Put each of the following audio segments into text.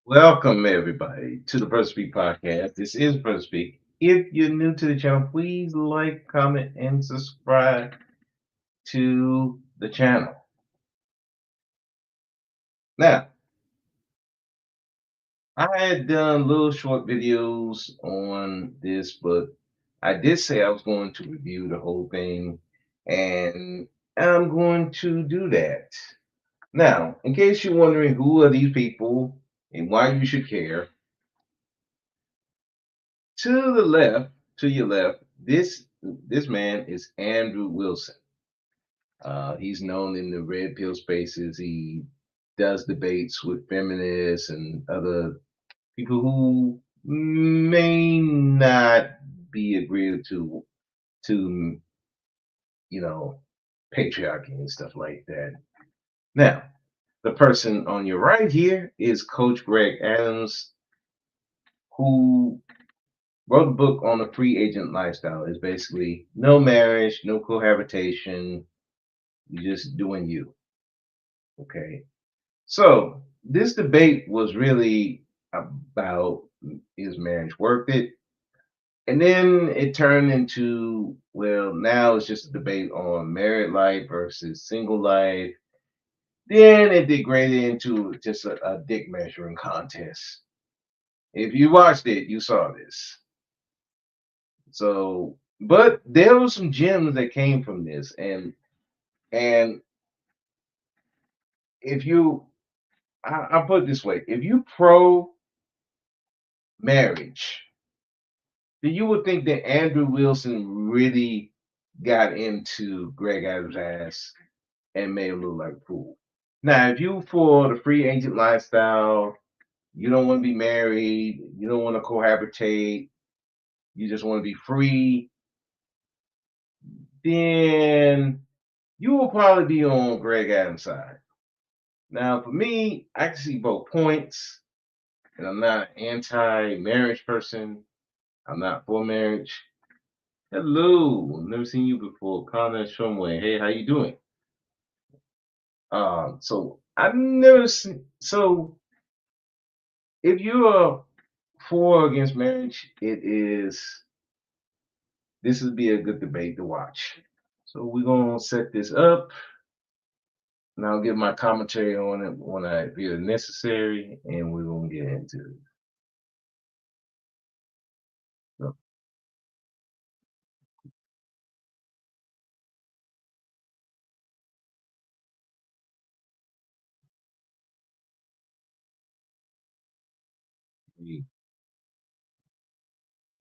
Welcome everybody to the First Speak podcast. This is First Speak. If you're new to the channel, please like, comment, and subscribe to the channel. Now, I had done little short videos on this, but I did say I was going to review the whole thing, and I'm going to do that. Now, in case you're wondering who are these people and why you should care, to the left, to your left, this man is Andrew Wilson. He's known in the red pill spaces. He does debates with feminists and other people who may not be agreeable to you know patriarchy and stuff like that. Now, the person on your right here is Coach Greg Adams, who wrote a book on the free agent lifestyle. It's basically no marriage, no cohabitation, you're just doing you. Okay. So this debate was really about, is marriage worth it? And then it turned into, well, now it's just a debate on married life versus single life. Then it degraded into just a dick measuring contest. If you watched it, you saw this. So, but there were some gems that came from this, and if you, I'll put it this way: if you pro marriage, then you would think that Andrew Wilson really got into Greg Adams' ass and made him look like a fool. Now, if you for the free agent lifestyle, you don't want to be married, you don't want to cohabitate, you just want to be free, then you will probably be on Greg Adams' side. Now, for me, I can see both points, and I'm not an anti-marriage person. I'm not for marriage. Hello, never seen you before. Connor Shumway. Hey, how you doing? So I've never seen. So if you are for or against marriage, it is. This would be a good debate to watch. So we're gonna set this up, and I'll give my commentary on it when I feel necessary, and we're gonna get into it. So,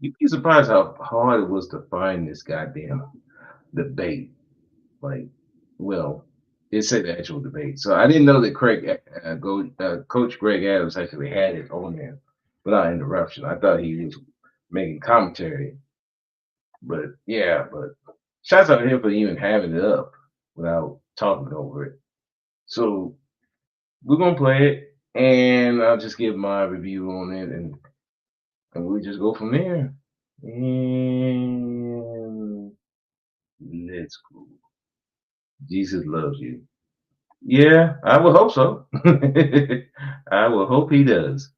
you'd be surprised how hard it was to find this goddamn debate. Like, well, it said the actual debate. So I didn't know that Coach Greg Adams actually had it on there without interruption. I thought he was making commentary, but yeah, but shouts out to him for even having it up without talking over it. So we're gonna play it, and I'll just give my review on it, and we'll just go from there. And let's go. Jesus loves you. Yeah, I would hope so. I will hope he does.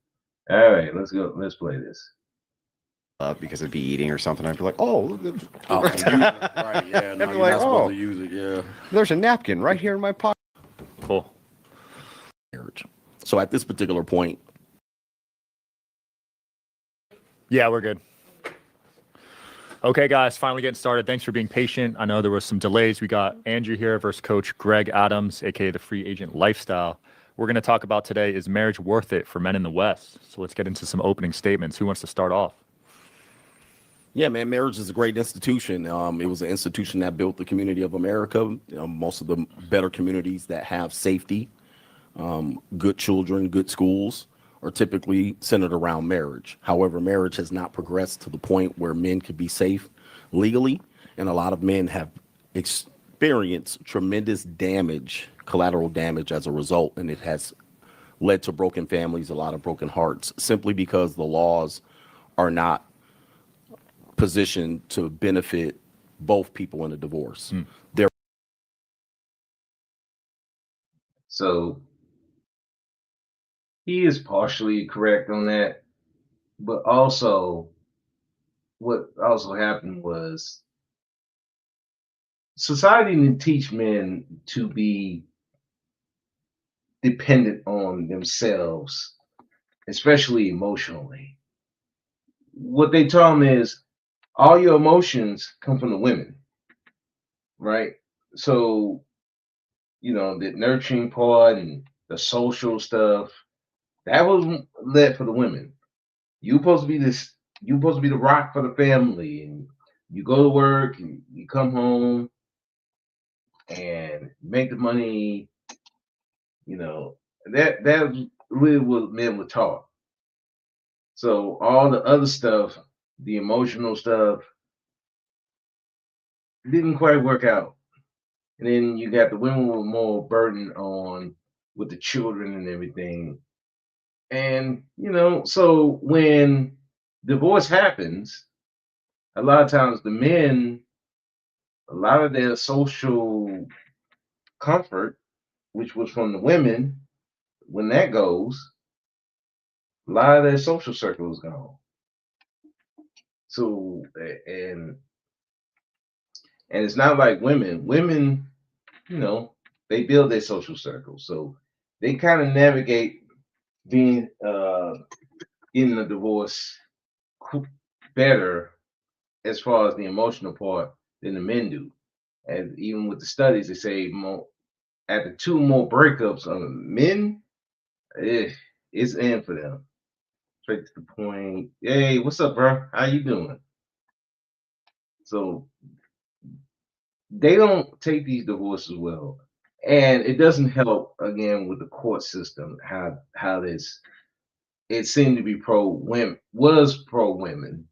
All right, let's go. Let's play this. Because I'd be eating or something. I'd be like, oh, look Oh, and you, right? Yeah, I'd no, be you're like, not supposed oh, to use it. Yeah, there's a napkin right here in my pocket. Cool. marriage. So at this particular point, Yeah, we're good. Okay, guys, finally getting started. Thanks for being patient. I know there was some delays. We got Andrew here versus Coach Greg Adams, aka the Free Agent Lifestyle. We're going to talk about today, is marriage worth it for men in the West? So let's get into some opening statements. Who wants to start off? yeah, man, marriage is a great institution. It was an institution that built the community of America. Most of the better communities that have safety, good children, good schools are typically centered around marriage. However, marriage has not progressed to the point where men could be safe legally, and a lot of men have experienced tremendous damage, collateral damage as a result, and it has led to broken families, a lot of broken hearts, simply because the laws are not positioned to benefit both people in a divorce. There So he is partially correct on that, but also what also happened was society didn't teach men to be dependent on themselves, especially emotionally. What they taught them is all your emotions come from the women, right? So, the nurturing part and the social stuff, that was led for the women. You supposed to be this, you supposed to be the rock for the family, and you go to work and you come home and make the money, you know, that really what men were taught. So all the other stuff, the emotional stuff, didn't quite work out. And then you got the women with more burden on with the children and everything. And so when divorce happens, a lot of times the men, a lot of their social comfort, which was from the women, when that goes, a lot of their social circle is gone. So and it's not like women. Women, you know, they build their social circle. So they kind of navigate being getting a divorce better as far as the emotional part than the men do. And even with the studies, they say more after two more breakups on men, eh, it's in for them. Straight to the point. Hey, what's up, bro? How you doing? So they don't take these divorces well, and it doesn't help again with the court system. How this it seemed to be pro women was pro women,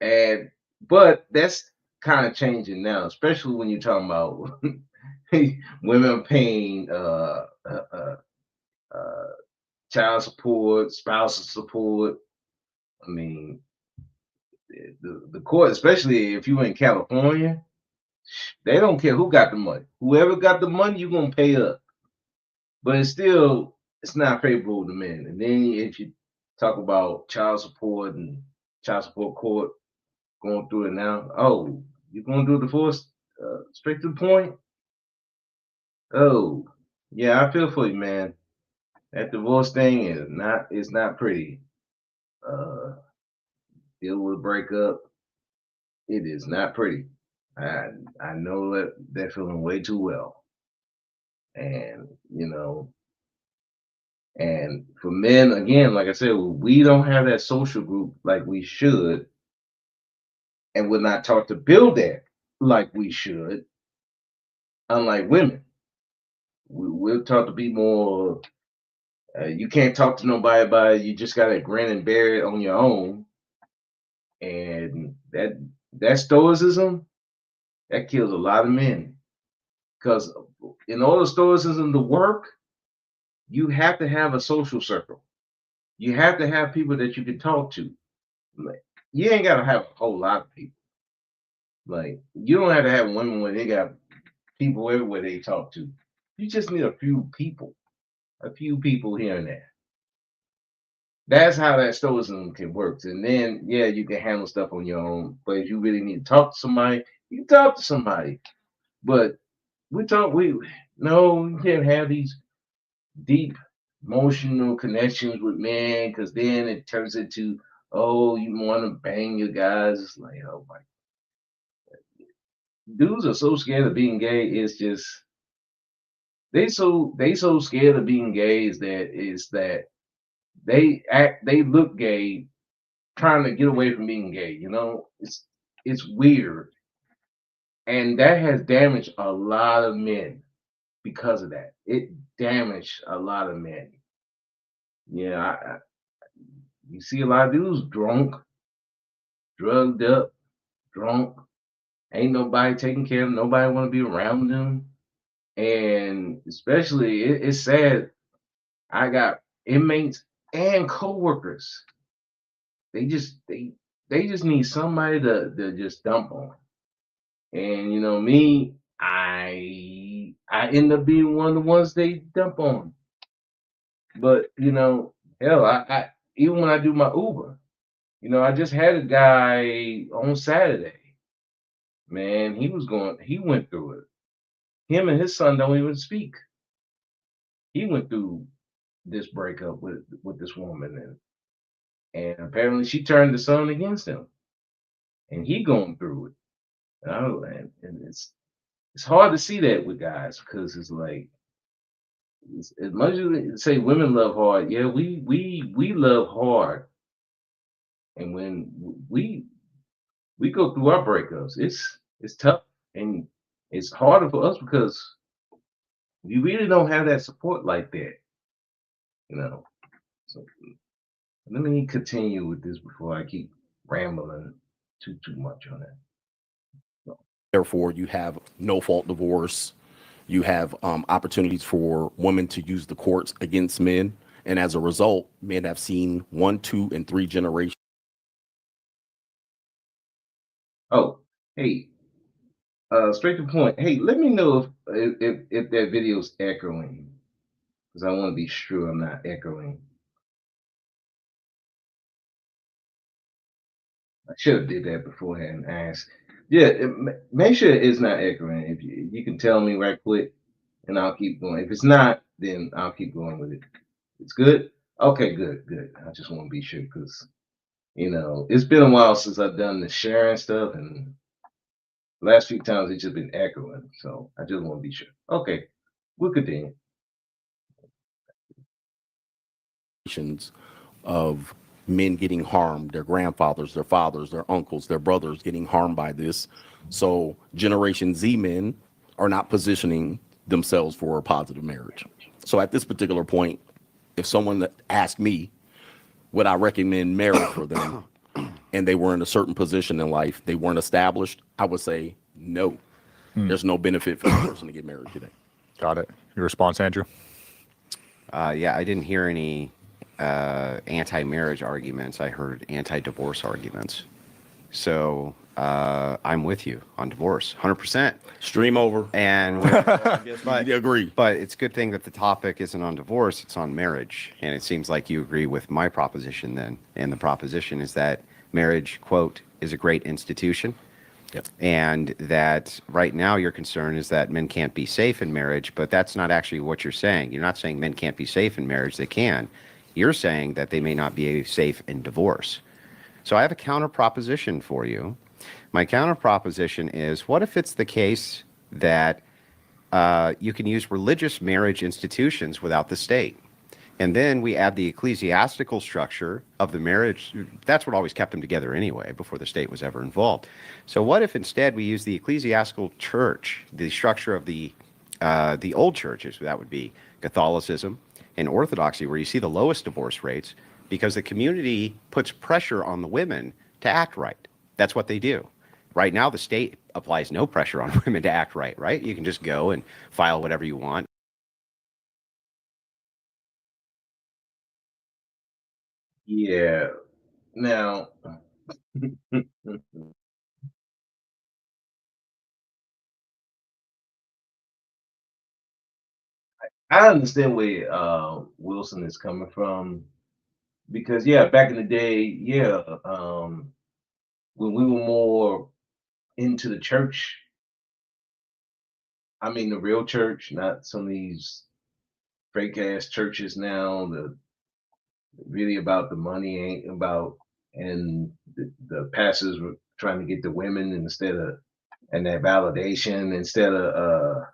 and but that's kind of changing now, especially when you're talking about women paying uh, child support, spousal support. I mean, the court, especially if you're in California, they don't care who got the money. Whoever got the money, you're gonna pay up. But it's not favorable to men. And then if you talk about child support and child support court going through it now, oh, you're going to do a divorce straight to the point? Oh, yeah, I feel for you, man. That divorce thing is not pretty. Uh, Deal with a breakup, it is not pretty. I I know that feeling way too well. And and for men, again, like I said, we don't have that social group like we should, and we're not taught to build that like we should. Unlike women, we're taught to be more. You can't talk to nobody about it. You just gotta grin and bear it on your own, and that stoicism that kills a lot of men. Because in order stoicism to work, you have to have a social circle. You have to have people that you can talk to. Like, you ain't gotta have a whole lot of people. Like you don't have to have women when they got people everywhere they talk to. You just need a few people here and there. That's how that stoicism can work. And then, yeah, you can handle stuff on your own. But if you really need to talk to somebody, you can talk to somebody. But we no, you can't have these deep emotional connections with men because then it turns into, oh, you want to bang your guys. It's like, oh my, dudes are so scared of being gay. It's just they so scared of being gay is that they look gay trying to get away from being gay. It's weird, and that has damaged a lot of men because of that. It damaged a lot of men. Yeah, you see a lot of dudes drunk, drugged up, drunk. Ain't nobody taking care of them. Nobody want to be around them, and especially it's sad. I got inmates and coworkers. They just need somebody to just dump on. And me, I end up being one of the ones they dump on. But hell, I even when I do my Uber, I just had a guy on Saturday. Man, he went through it. Him and his son don't even speak. He went through this breakup with this woman, and apparently she turned the son against him, and he going through it. And it's hard to see that with guys because it's like as much as they say women love hard, yeah, we love hard, and when we go through our breakups, it's tough and it's harder for us because we really don't have that support like that, you know. So let me continue with this before I keep rambling too much on that. Therefore, you have no fault divorce. You have opportunities for women to use the courts against men. And as a result, men have seen 1, 2, and 3 generations. Oh, hey, straight to the point. Hey, let me know if that video's echoing, because I want to be sure I'm not echoing. I should have did that beforehand and asked. Yeah, make sure it's not echoing. If you can tell me right quick, and I'll keep going. If it's not, then I'll keep going with it. It's good. Okay, good. I just want to be sure because it's been a while since I've done the sharing stuff, and last few times it's just been echoing. So I just want to be sure. Okay, we'll continue. Of men getting harmed, their grandfathers, their fathers, their uncles, their brothers getting harmed by this. So Generation Z men are not positioning themselves for a positive marriage. So at this particular point, if someone asked me, would I recommend marriage for them, and they were in a certain position in life, they weren't established, I would say no. There's no benefit for the person to get married today. Got it. Your response, Andrew? Yeah, I didn't hear any anti-marriage arguments. I heard anti-divorce arguments. So I'm with you on divorce, 100%. Stream over. And But you agree. But it's a good thing that the topic isn't on divorce, it's on marriage. And it seems like you agree with my proposition then. And the proposition is that marriage, quote, is a great institution. Yep. And that right now your concern is that men can't be safe in marriage, but that's not actually what you're saying. You're not saying men can't be safe in marriage. They can. You're saying that they may not be safe in divorce. So I have a counter proposition for you. My counter proposition is, what if it's the case that you can use religious marriage institutions without the state? And then we add the ecclesiastical structure of the marriage. That's what always kept them together anyway, before the state was ever involved. So what if instead we use the ecclesiastical church, the structure of the old churches? That would be Catholicism and Orthodoxy, where you see the lowest divorce rates, because the community puts pressure on the women to act right. That's what they do. Right now, the state applies no pressure on women to act right, right? You can just go and file whatever you want. Yeah. Now, I understand where Wilson is coming from because yeah, back in the day, yeah, when we were more into the church, I mean the real church, not some of these fake ass churches now. The really about the money, ain't about, and the pastors were trying to get the women instead of, and that validation instead of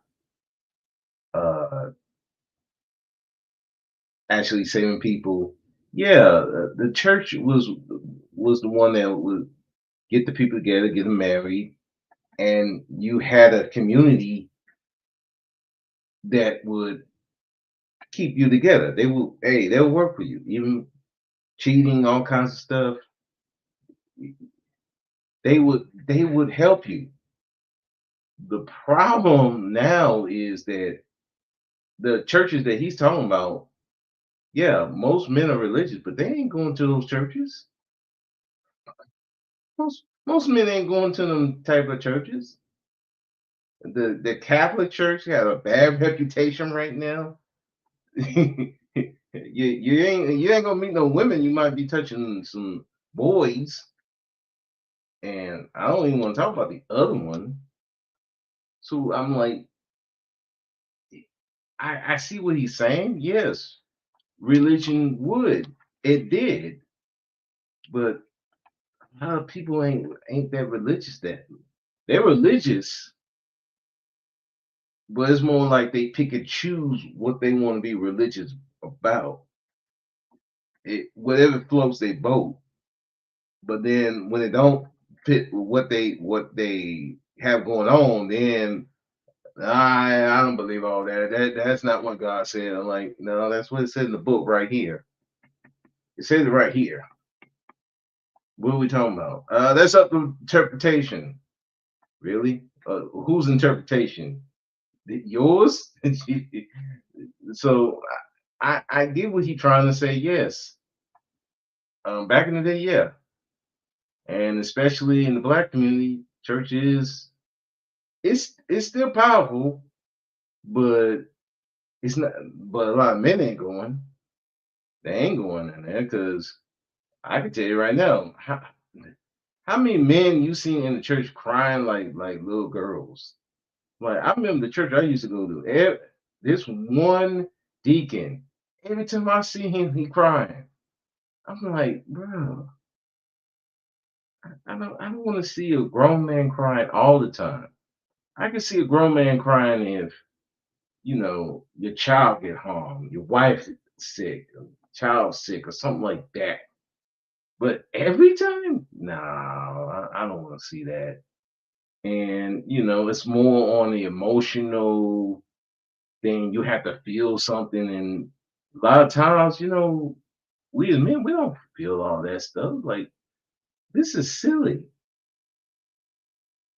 actually saving people. Yeah, the church was the one that would get the people together, get them married, and you had a community that would keep you together. They will, hey, they'll work for you, even cheating, all kinds of stuff. They would help you. The problem now is that the churches that he's talking about, yeah, most men are religious, but they ain't going to those churches. Most men ain't going to them type of churches. The Catholic Church got a bad reputation right now. You ain't gonna meet no women. You might be touching some boys, and I don't even want to talk about the other one. So I'm like, I see what he's saying. Yes, religion would. It did, but a lot of people ain't that religious. That they're religious, but it's more like they pick and choose what they want to be religious about. Whatever floats their boat. But then when it don't fit with what they have going on, then I don't believe all that. That's not what God said. I'm like, no, that's what it said in the book right here. It says it right here. What are we talking about? That's up to interpretation. Really? Whose interpretation? Yours? So I get what he's trying to say. Yes. Back in the day, yeah, and especially in the black community, church is it's still powerful, but it's not. But a lot of men ain't going. They ain't going in there because I can tell you right now, how many men you seen in the church crying like little girls? Like I remember the church I used to go to. This one deacon, every time I see him, he crying. I'm like, bro, I don't want to see a grown man crying all the time. I can see a grown man crying if your child get harmed, your wife sick, a child sick, or something like that. But every time, no, I don't want to see that. And it's more on the emotional thing. You have to feel something, and a lot of times, we as men, we don't feel all that stuff. Like this is silly.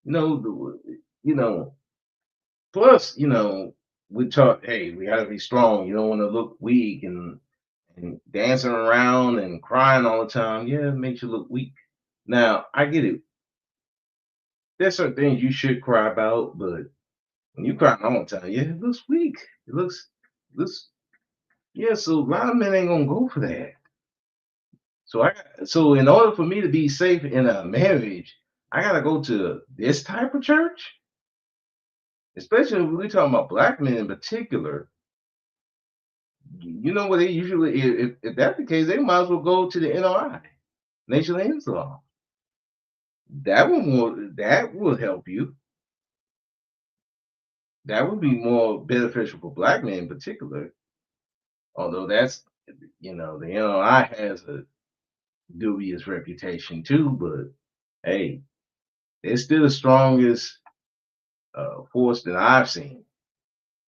You know, you know. Plus, we talk. Hey, we gotta be strong. You don't want to look weak and dancing around and crying all the time. Yeah, it makes you look weak. Now, I get it. There's certain things you should cry about, but when you cry all the time, yeah, it looks weak. It looks yeah. So a lot of men ain't gonna go for that. So in order for me to be safe in a marriage, I gotta go to this type of church, especially when we're talking about black men in particular. You know what they usually, if that's the case, they might as well go to the NOI, Nation of Islam. That will help you. That would be more beneficial for black men in particular. Although the NOI has a dubious reputation too, but hey, it's still the strongest force that I've seen.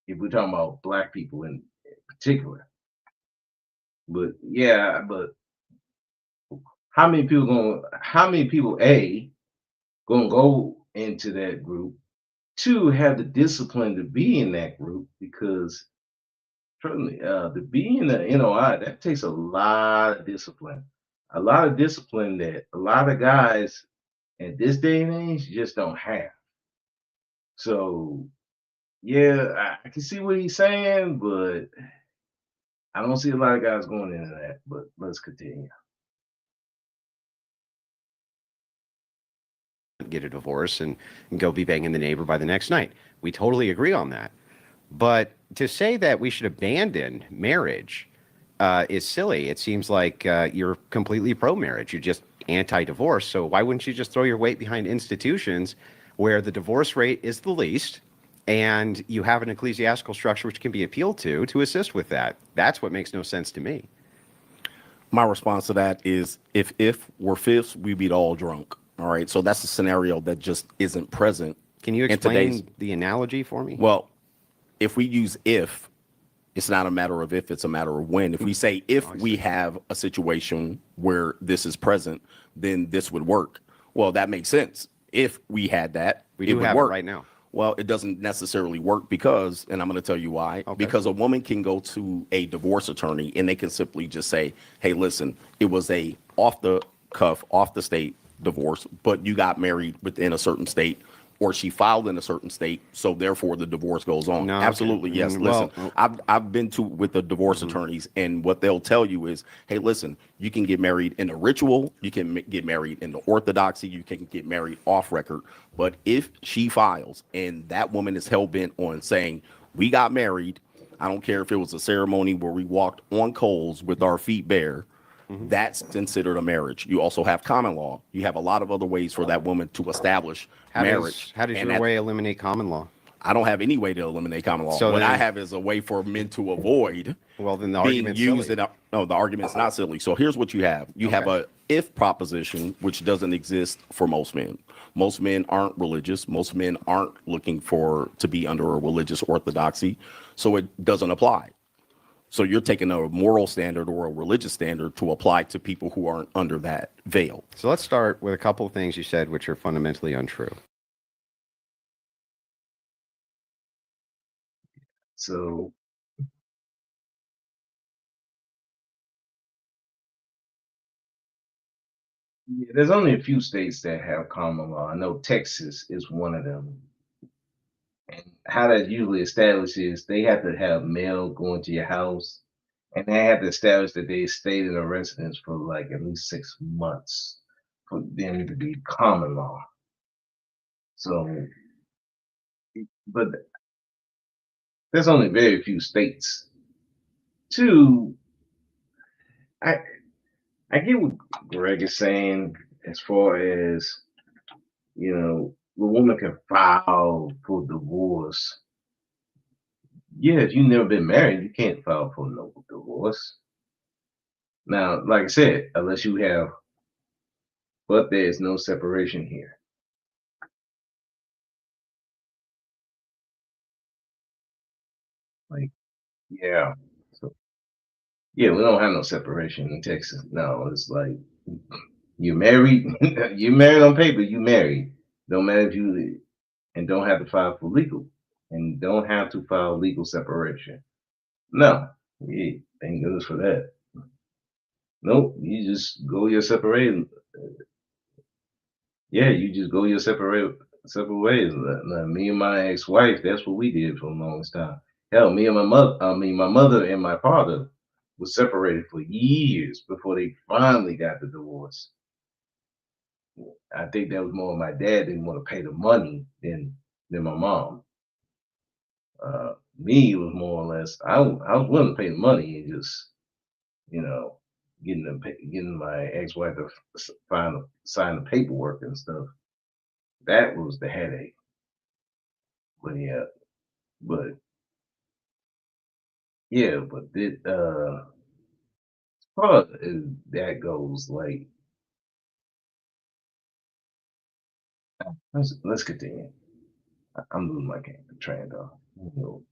If we're talking about black people in particular, but yeah, but how many people gonna go into that group to have the discipline to be in that group because certainly to be in the NOI that takes a lot of discipline that a lot of guys at this day and age just don't have. So yeah, I can see what he's saying, but I don't see a lot of guys going into that. But let's continue. Get a divorce and go be banging the neighbor by the next night. We totally agree on that. But to say that we should abandon marriage is silly. It seems like you're completely pro-marriage. You're just anti-divorce. So why wouldn't you just throw your weight behind institutions where the divorce rate is the least and you have an ecclesiastical structure which can be appealed to assist with that? That's what makes no sense to me. My response to that is if we're fifths, we beat all drunk. All right. So that's a scenario that just isn't present. Can you explain the analogy for me? Well, if we use if, it's not a matter of if, it's a matter of when. If we say if we have a situation where this is present, then this would work. Well, that makes sense. If we had that, we do have it right now. Well, it doesn't necessarily work because, and I'm going to tell you why, because a woman can go to a divorce attorney and they can simply just say, hey, listen, it was a off the cuff, off the state divorce, but you got married within a certain state, or she filed in a certain state, so therefore the divorce goes on. No, okay. Absolutely, yes. Well, Listen, I've been to with the divorce attorneys, and what they'll tell you is, hey, listen, you can get married in a ritual, you can get married in the orthodoxy, you can get married off record, but if she files and that woman is hell bent on saying we got married, I don't care if it was a ceremony where we walked on coals with our feet bare. That's considered a marriage. You also have common law. You have a lot of other ways for that woman to establish marriage. How does And your way eliminate common law? I don't have any way to eliminate common law. So what I then- have is a way for men to avoid Well, then the being argument's used silly. no, the argument's not silly. So here's what you have. You have a if proposition, which doesn't exist for most men. Most men aren't religious. Most men aren't looking to be under a religious orthodoxy. So it doesn't apply. So you're taking a moral standard or a religious standard to apply to people who aren't under that veil. So let's start with a couple of things you said which are fundamentally untrue. So yeah, there's only a few states that have common law. I know Texas is one of them. And how that usually establishes, they have to have mail going to your house, and they have to establish that they stayed in a residence for like at least 6 months for them to be common law. So, but there's only very few states. Two, I get what Greg is saying as far as, you know, the woman can file for divorce. Yeah, if you've never been married, you can't file for no divorce. Now, like I said, unless you have, but there's no separation here. Like, yeah. So, yeah, we don't have no separation in Texas. No, it's like you're married, you're married on paper, you married. Don't matter if you and don't have to file for legal and don't have to file legal separation. No, yeah, thank goodness for that. Nope, you just go your separate. Yeah, you just go your separate ways. Me and my ex-wife, that's what we did for the longest time. Hell, me and my mother and my father was separated for years before they finally got the divorce. I think that was more my dad didn't want to pay the money than my mom. Me, it was more or less I was willing to pay the money and just, you know, getting my ex-wife to sign the paperwork and stuff. That was the headache. But yeah, but part of that goes like let's continue. I'm losing my train though. You know,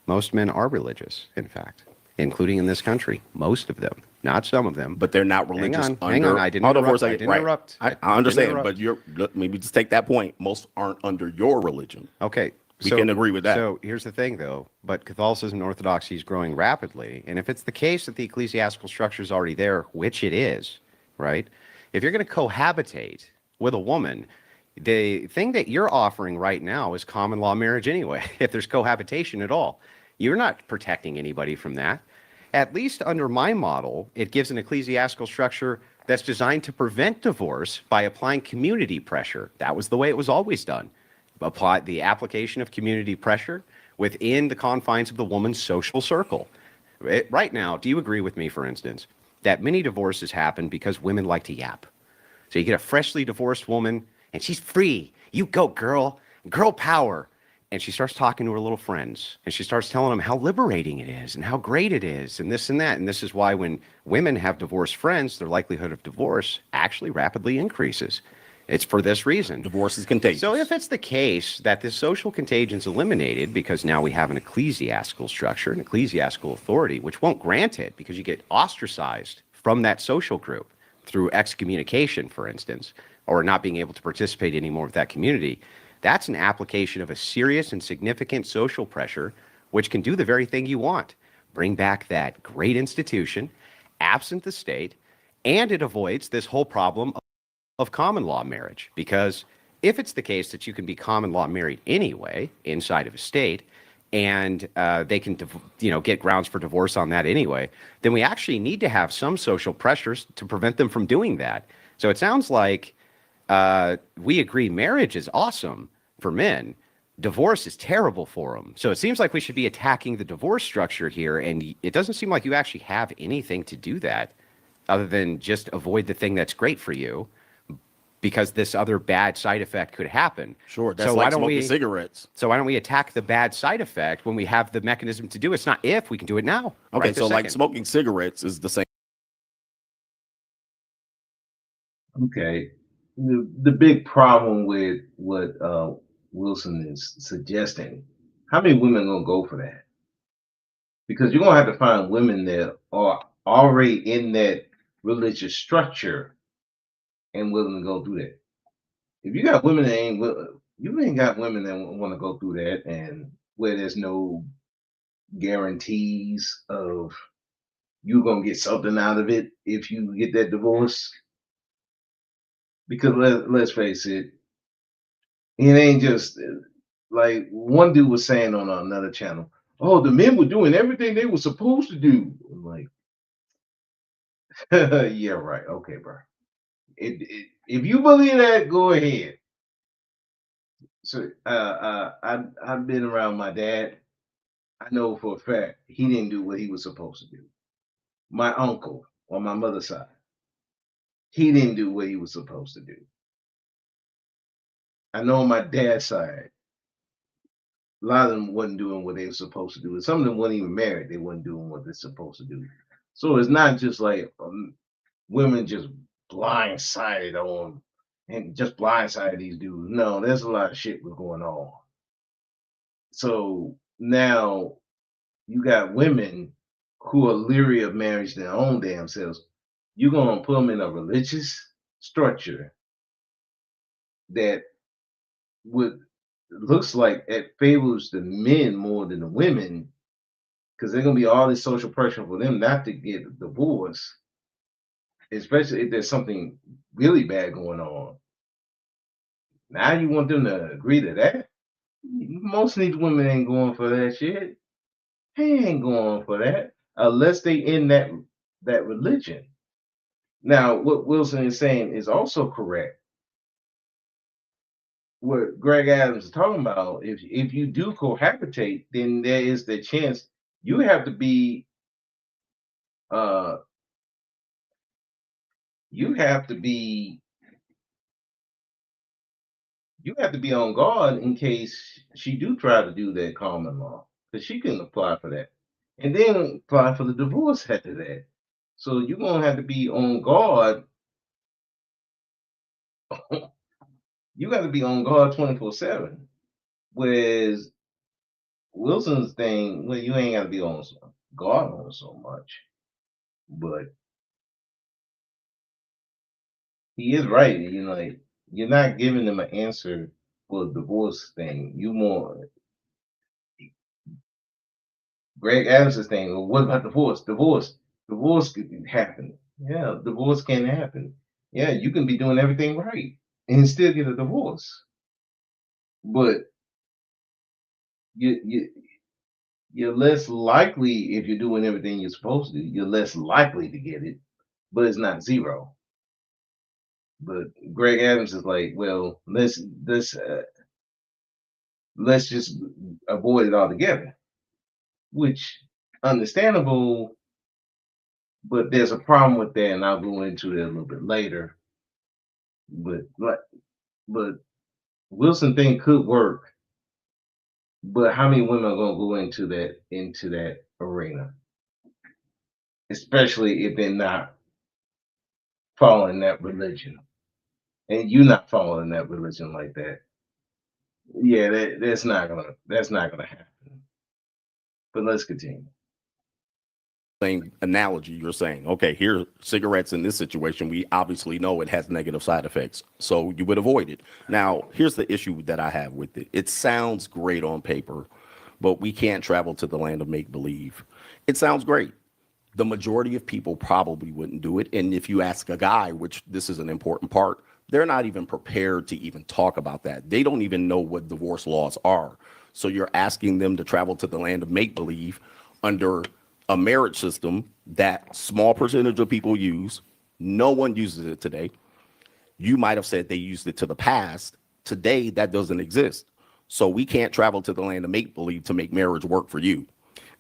Most men are religious, in fact, including in this country. Most of them, not some of them. But they're not religious. Hang on. I didn't Hold on for a interrupt. I second. didn't Right. interrupt. I I understand, didn't but you're maybe just take that point. Most aren't under your religion. Okay. We can agree with that. So here's the thing, though. But Catholicism and Orthodoxy is growing rapidly. And if it's the case that the ecclesiastical structure is already there, which it is, right? If you're going to cohabitate with a woman, the thing that you're offering right now is common law marriage anyway, if there's cohabitation at all. You're not protecting anybody from that. At least under my model, it gives an ecclesiastical structure that's designed to prevent divorce by applying community pressure. That was the way it was always done. Apply the application of community pressure within the confines of the woman's social circle. Right now, do you agree with me, for instance, that many divorces happen because women like to yap? So you get a freshly divorced woman, and she's free. You go, girl. Girl power. And she starts talking to her little friends, and she starts telling them how liberating it is and how great it is and this and that. And this is why when women have divorced friends, their likelihood of divorce actually rapidly increases. It's for this reason. Divorce is contagious. So if it's the case that this social contagion is eliminated because now we have an ecclesiastical structure, an ecclesiastical authority, which won't grant it because you get ostracized from that social group through excommunication, for instance, or not being able to participate anymore with that community, that's an application of a serious and significant social pressure, which can do the very thing you want. Bring back that great institution, absent the state, and it avoids this whole problem of common law marriage, because if it's the case that you can be common law married anyway inside of a state, and they can, get grounds for divorce on that anyway, then we actually need to have some social pressures to prevent them from doing that. So it sounds like we agree marriage is awesome for men. Divorce is terrible for them. So it seems like we should be attacking the divorce structure here, and it doesn't seem like you actually have anything to do that other than just avoid the thing that's great for you, because this other bad side effect could happen. Sure, that's so like smoking cigarettes. So why don't we attack the bad side effect when we have the mechanism to do it? It's not if, we can do it now. Okay, right so like second. smoking cigarettes is the same. Okay. The big problem with what Wilson is suggesting, how many women are gonna go for that? Because you're gonna have to find women that are already in that religious structure and willing to go through that. If you got women that you ain't got women that want to go through that, and where there's no guarantees of you're gonna get something out of it if you get that divorce. Because let's face it, it ain't just like one dude was saying on another channel. Oh, the men were doing everything they were supposed to do. I'm like, yeah, right. Okay, bro. If you believe that, go ahead. So I've been around my dad. I know for a fact he didn't do what he was supposed to do. My uncle on my mother's side, he didn't do what he was supposed to do. I know on my dad's side, a lot of them wasn't doing what they were supposed to do. And some of them weren't even married. They weren't doing what they're supposed to do. So it's not just like women just blindsided on and just blindsided these dudes. No, there's a lot of shit was going on. So now you got women who are leery of marriage their own damn selves. You're gonna put them in a religious structure that would looks like it favors the men more than the women, because there's gonna be all this social pressure for them not to get a divorce, especially if there's something really bad going on. Now you want them to agree to that? Most of these women ain't going for that shit. They ain't going for that unless they in that religion. Now, what Wilson is saying is also correct. What Greg Adams is talking about, if you do cohabitate, then there is the chance you have to be you have to be on guard in case she do try to do that common law, because she can apply for that and then apply for the divorce after that. So you're gonna have to be on guard. You got to be on guard 24/7. Whereas Wilson's thing, well, you ain't got to be on guard on so much, but he is right. Like you're not giving them an answer for the divorce thing. You more Greg Adams' thing. Well, what about divorce? Divorce can happen. Yeah, divorce can happen. Yeah, you can be doing everything right and still get a divorce, but you're less likely, if you're doing everything you're supposed to do, you're less likely to get it, but it's not zero. But Greg Adams is like, well, let's just avoid it altogether, which understandable, but there's a problem with that, and I'll go into it a little bit later. But Wilson thing could work, but how many women are gonna go into that arena, especially if they're not following that religion, and you're not following that religion like that? Yeah, that's not gonna happen. But let's continue. Same analogy you're saying. Okay, here, cigarettes in this situation, we obviously know it has negative side effects, so you would avoid it. Now, here's the issue that I have with it. It sounds great on paper, but we can't travel to the land of make-believe. It sounds great. The majority of people probably wouldn't do it. And if you ask a guy, which this is an important part, they're not even prepared to even talk about that. They don't even know what divorce laws are. So you're asking them to travel to the land of make believe under a marriage system that small percentage of people use. No one uses it today. You might have said they used it to the past. Today, that doesn't exist. So we can't travel to the land of make believe to make marriage work for you.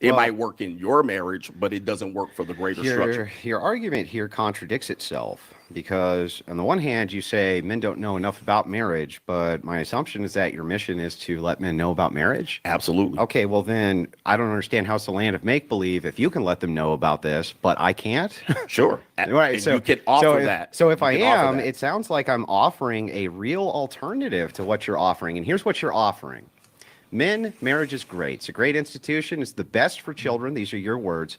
It Well, might work in your marriage, but it doesn't work for the greater structure. Your argument here contradicts itself because, on the one hand, you say men don't know enough about marriage, but my assumption is that your mission is to let men know about marriage. Absolutely. Okay, well, then I don't understand how it's the land of make believe if you can let them know about this, but I can't. Sure. Right, And you can offer if, that. So if You I can offer am, that. it sounds like I'm offering a real alternative to what you're offering. And here's what you're offering. Men, marriage is great. It's a great institution. It's the best for children. These are your words.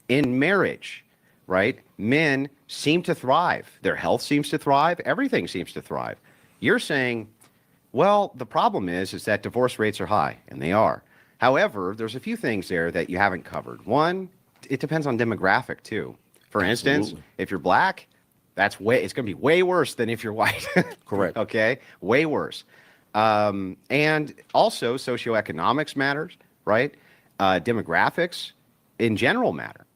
In marriage, right? Men seem to thrive. Their health seems to thrive. Everything seems to thrive. You're saying, well, the problem is that divorce rates are high, and they are. However, there's a few things there that you haven't covered. One, it depends on demographic too. For instance, Absolutely. if you're black, it's going to be way worse than if you're white. Correct. Okay, way worse. And also socioeconomics matters, right? Demographics in general matter.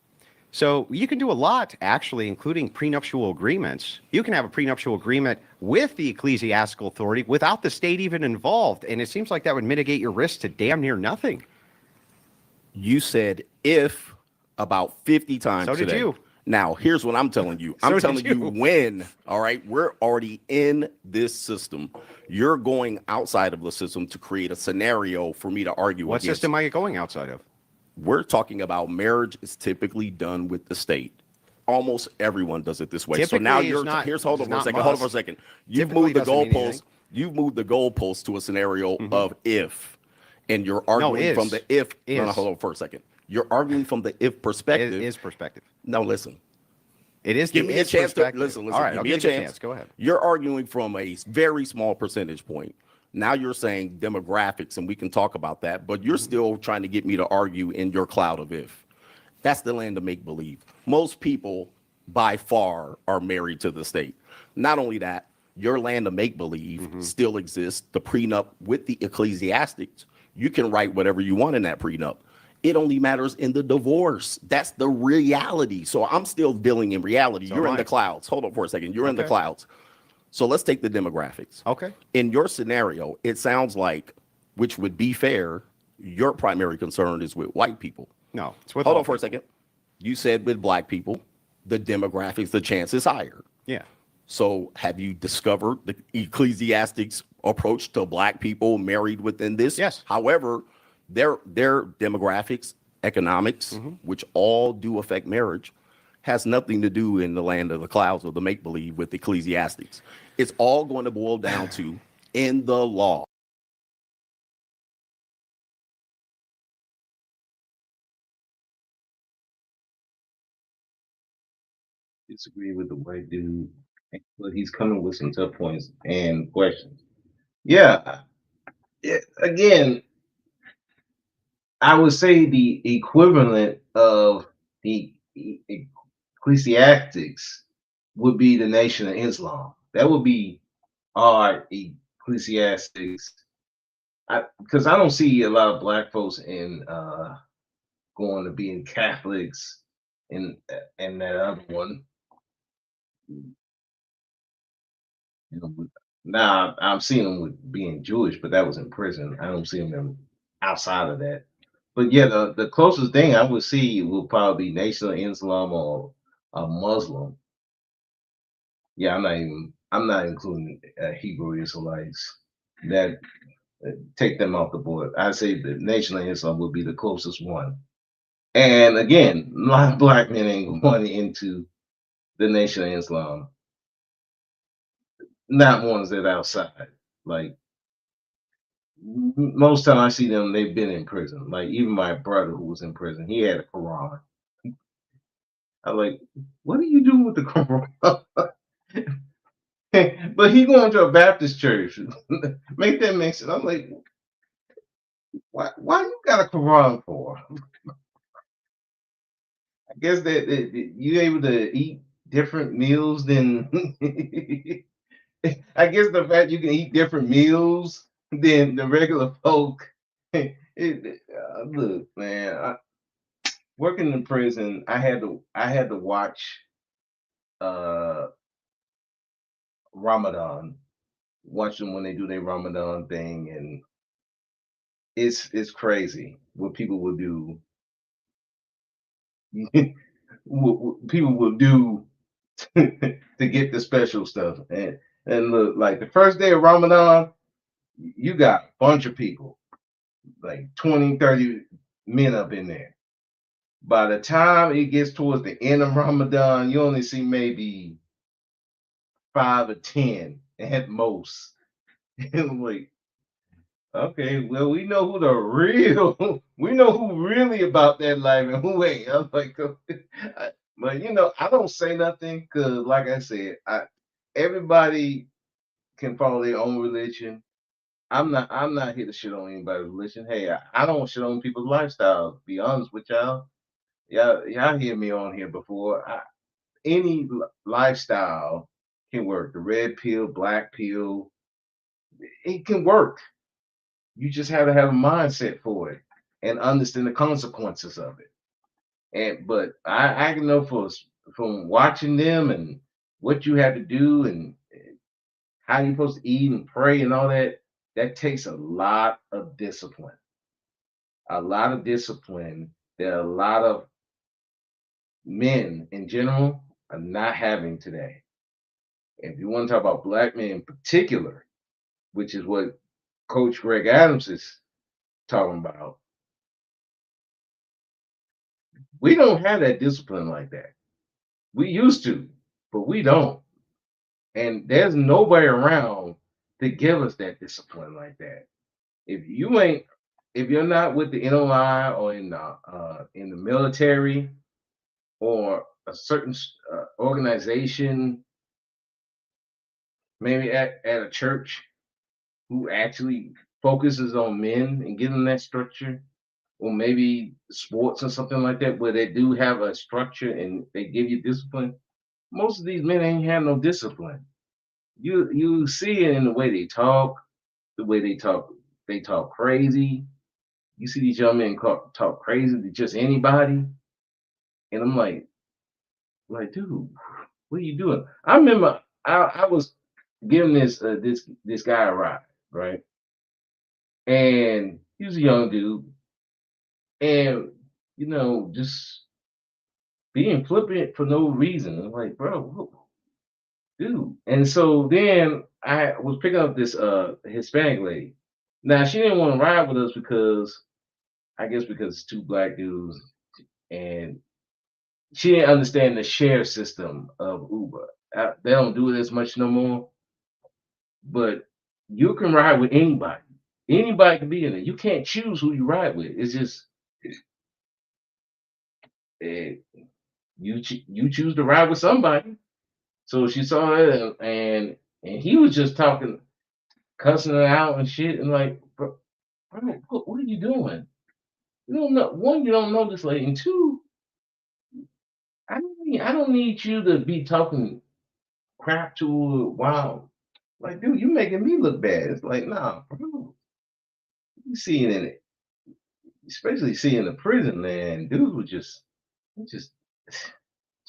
So you can do a lot, actually, including prenuptial agreements. You can have a prenuptial agreement with the ecclesiastical authority without the state even involved. And it seems like that would mitigate your risk to damn near nothing. You said if about 50 times So did today. you. Now, here's what I'm telling you. So I'm did telling you you. when, all right? We're already in this system. You're going outside of the system to create a scenario for me to argue What against. system are you going outside of? We're talking about marriage is typically done with the state. Almost everyone does it this way. So now Typically is you're not- here's hold is on for a not second. Hold on for a must. second. You've Typically moved the doesn't mean goalposts. anything. You've moved the goalposts to a scenario of if, and you're arguing from is. the if. No, Is. hold on for a second. You're arguing from the if perspective. It is perspective. No, listen. It is Give the me a is chance to perspective. listen. All right, give I'll me a give you chance. Go ahead. You're arguing from a very small percentage point. Now you're saying demographics, and we can talk about that, but you're still trying to get me to argue in your cloud of if. That's the land of make believe. Most people, by far, are married to the state. Not only that, your land of make believe still exists. The prenup with the ecclesiastics, you can write whatever you want in that prenup. It only matters in the divorce. That's the reality. So I'm still dealing in reality. You're in am the I. clouds. Hold on for a second. You're in the Okay. clouds. So let's take the demographics. Okay. In your scenario, it sounds like, which would be fair, your primary concern is with white people. No, it's with Hold all on for a people. second. You said with black people, the demographics, the chance is higher. Yeah. So have you discovered the ecclesiastics approach to black people married within this? Yes. However, their demographics, economics, which all do affect marriage, has nothing to do in the land of the clouds or the make believe with ecclesiastics. It's all going to boil down to in the law. Disagree with the white dude, but he's coming with some tough points and questions. Yeah, again, I would say the equivalent of the ecclesiastics would be the Nation of Islam. That would be our ecclesiastics. Because I don't see a lot of black folks in going to being Catholics and that other one. You know, now I'm seeing them with being Jewish, but that was in prison. I don't see them outside of that. But yeah, the closest thing I would see will probably be Nation of Islam or a Muslim. Yeah, I'm not including Hebrew Israelites. That take them off the board. I say the Nation of Islam would be the closest one. And again, a lot of black men ain't going into the Nation of Islam. Not ones that outside. Like most time I see them, they've been in prison. Like even my brother who was in prison, he had a Quran. I'm like, what are you doing with the Quran? But he going to a Baptist church. Make that make sense. I'm like, why you got a Quran for? I guess that you able to eat different meals than I guess the fact you can eat different meals than the regular folk. Look, man, working in prison, I had to watch uh Ramadan, watch them when they do their Ramadan thing, and it's crazy what people will do. What people will do to get the special stuff. And look, like the first day of Ramadan, you got a bunch of people, like 20, 30 men up in there. By the time it gets towards the end of Ramadan, you only see maybe 5 or 10 at most. And I'm like, okay, well, we know who the real, we know who really about that life and who ain't. I'm like, but I don't say nothing because, like I said, everybody can follow their own religion. I'm not here to shit on anybody's religion. Hey, I don't shit on people's lifestyle. To be honest with y'all, y'all hear me on here before. Any lifestyle can work. The red pill, black pill, it can work. You just have to have a mindset for it and understand the consequences of it. But I can know from watching them and what you have to do and how you're supposed to eat and pray and all that. That takes a lot of discipline. A lot of discipline that a lot of men in general are not having today. If you want to talk about black men in particular, which is what Coach Greg Adams is talking about, we don't have that discipline like that. We used to, but we don't. And there's nobody around to give us that discipline like that. If you're not with the NOI or in the military or a certain organization, maybe at a church who actually focuses on men and giving that structure, or maybe sports or something like that, where they do have a structure and they give you discipline. Most of these men ain't have no discipline. You see it in the way they talk, the way they talk crazy. You see these young men talk crazy to just anybody, and I'm like, dude, what are you doing? I remember I was giving this guy a ride, right? And he was a young dude, and just being flippant for no reason. I'm like, bro, dude. And so then I was picking up this Hispanic lady. Now she didn't want to ride with us because I guess because it's two black dudes, and she didn't understand the share system of Uber. They don't do it as much no more, but you can ride with anybody. Anybody can be in it. You can't choose who you ride with. It's just uh, you choose to ride with somebody. So she saw it, and he was just talking, cussing her out and shit, and like, bro, what are you doing? You don't know. One, you don't know this lady, and two, I don't need you to be talking crap to her. Wow, like, dude, you making me look bad. It's like, nah, bro, you seeing in it, especially seeing the prison, man. Dudes were just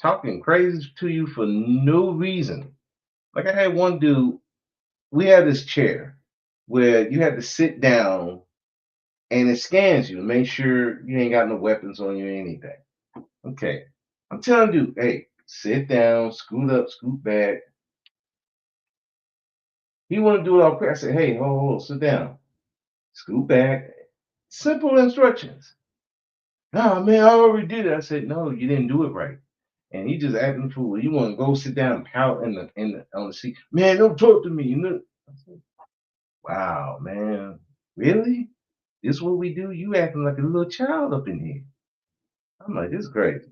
talking crazy to you for no reason. Like I had one dude, we had this chair where you had to sit down and it scans you to make sure you ain't got no weapons on you or anything. Okay. I'm telling you, hey, sit down, scoot up, scoot back. He want to do it all quick. I said, hey, hold, sit down, scoot back. Simple instructions. Nah, man, I already did it. I said, no, you didn't do it right. And he just acting the fool. You want to go sit down and pout on the seat. Man, don't talk to me. I said, wow, man, really? This is what we do? You acting like a little child up in here. I'm like, this is crazy.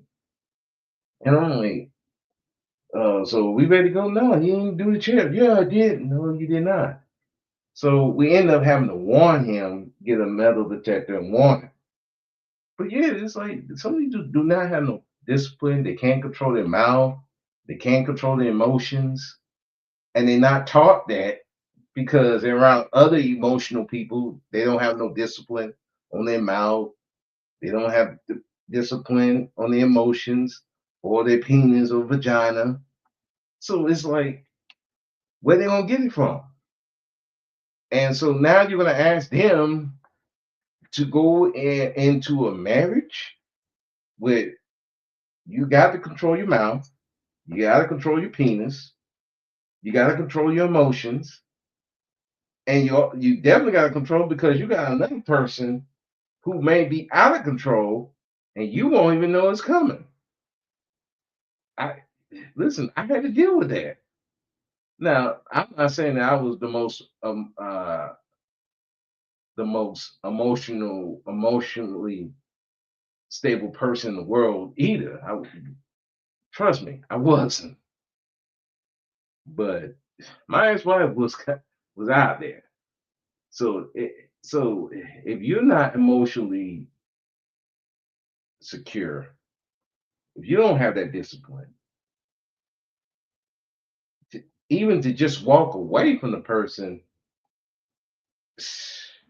And I'm like, so we ready to go? No, he didn't do the chair. Yeah, I did. No, you did not. So we end up having to warn him, get a metal detector and warn him. But yeah, it's like some of these do not have no discipline. They can't control their mouth. They can't control their emotions. and they're not taught that because they're around other emotional people. They don't have no discipline on their mouth. They don't have discipline on their emotions or their penis or vagina. So it's like, where they gonna get it from? And so now you're gonna ask them to go into a marriage with you got to control your mouth, you got to control your penis, you got to control your emotions, and you definitely got to control because you got another person who may be out of control and you won't even know it's coming. I listen, I had to deal with that. Now, I'm not saying that I was the most emotionally stable person in the world either. Trust me, I wasn't. But my ex-wife was out there. So if you're not emotionally secure, if you don't have that discipline, even to just walk away from the person,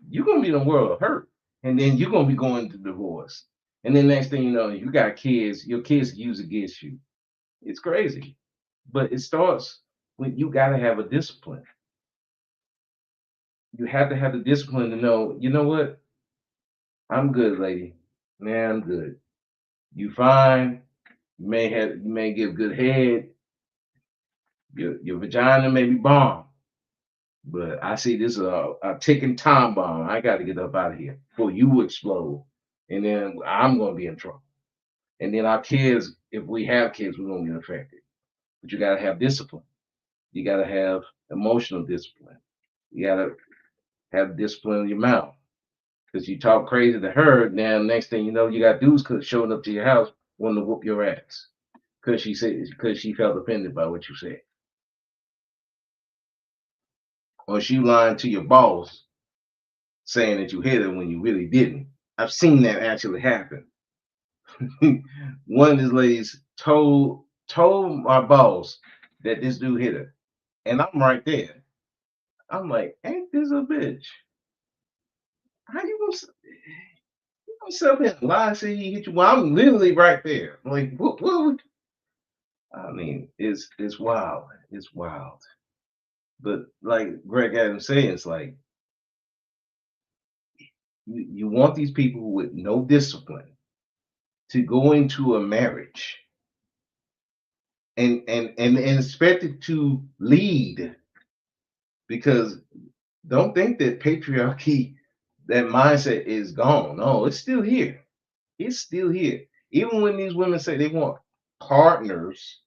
you're gonna be in a world of hurt, and then you're gonna be going to divorce, and then next thing you know, you got kids. Your kids use against you. It's crazy, but it starts when you got to have a discipline. You have to have the discipline to know. You know what? I'm good, lady. Man, I'm good. You fine. You may give good head. Your vagina may be bomb, but I see this a ticking time bomb. I got to get up out of here before you explode, and then I'm gonna be in trouble. And then our kids, if we have kids, we're gonna get affected. But you gotta have discipline. You gotta have emotional discipline. You gotta have discipline in your mouth. Because you talk crazy to her, now next thing you know, you got dudes showing up to your house wanting to whoop your ass because she felt offended by what you said, or she lying to your boss saying that you hit her when you really didn't. I've seen that actually happen. One of these ladies told my boss that this dude hit her, and I'm right there. I'm like, ain't this a bitch? How you gonna sit up here and lie and say he hit you? Well, I'm literally right there. I'm like, what? I mean, it's wild. It's wild. But like Greg Adams said, it's like you want these people with no discipline to go into a marriage and expect it to lead, because don't think that patriarchy, that mindset is gone. No, it's still here. It's still here. Even when these women say they want partners,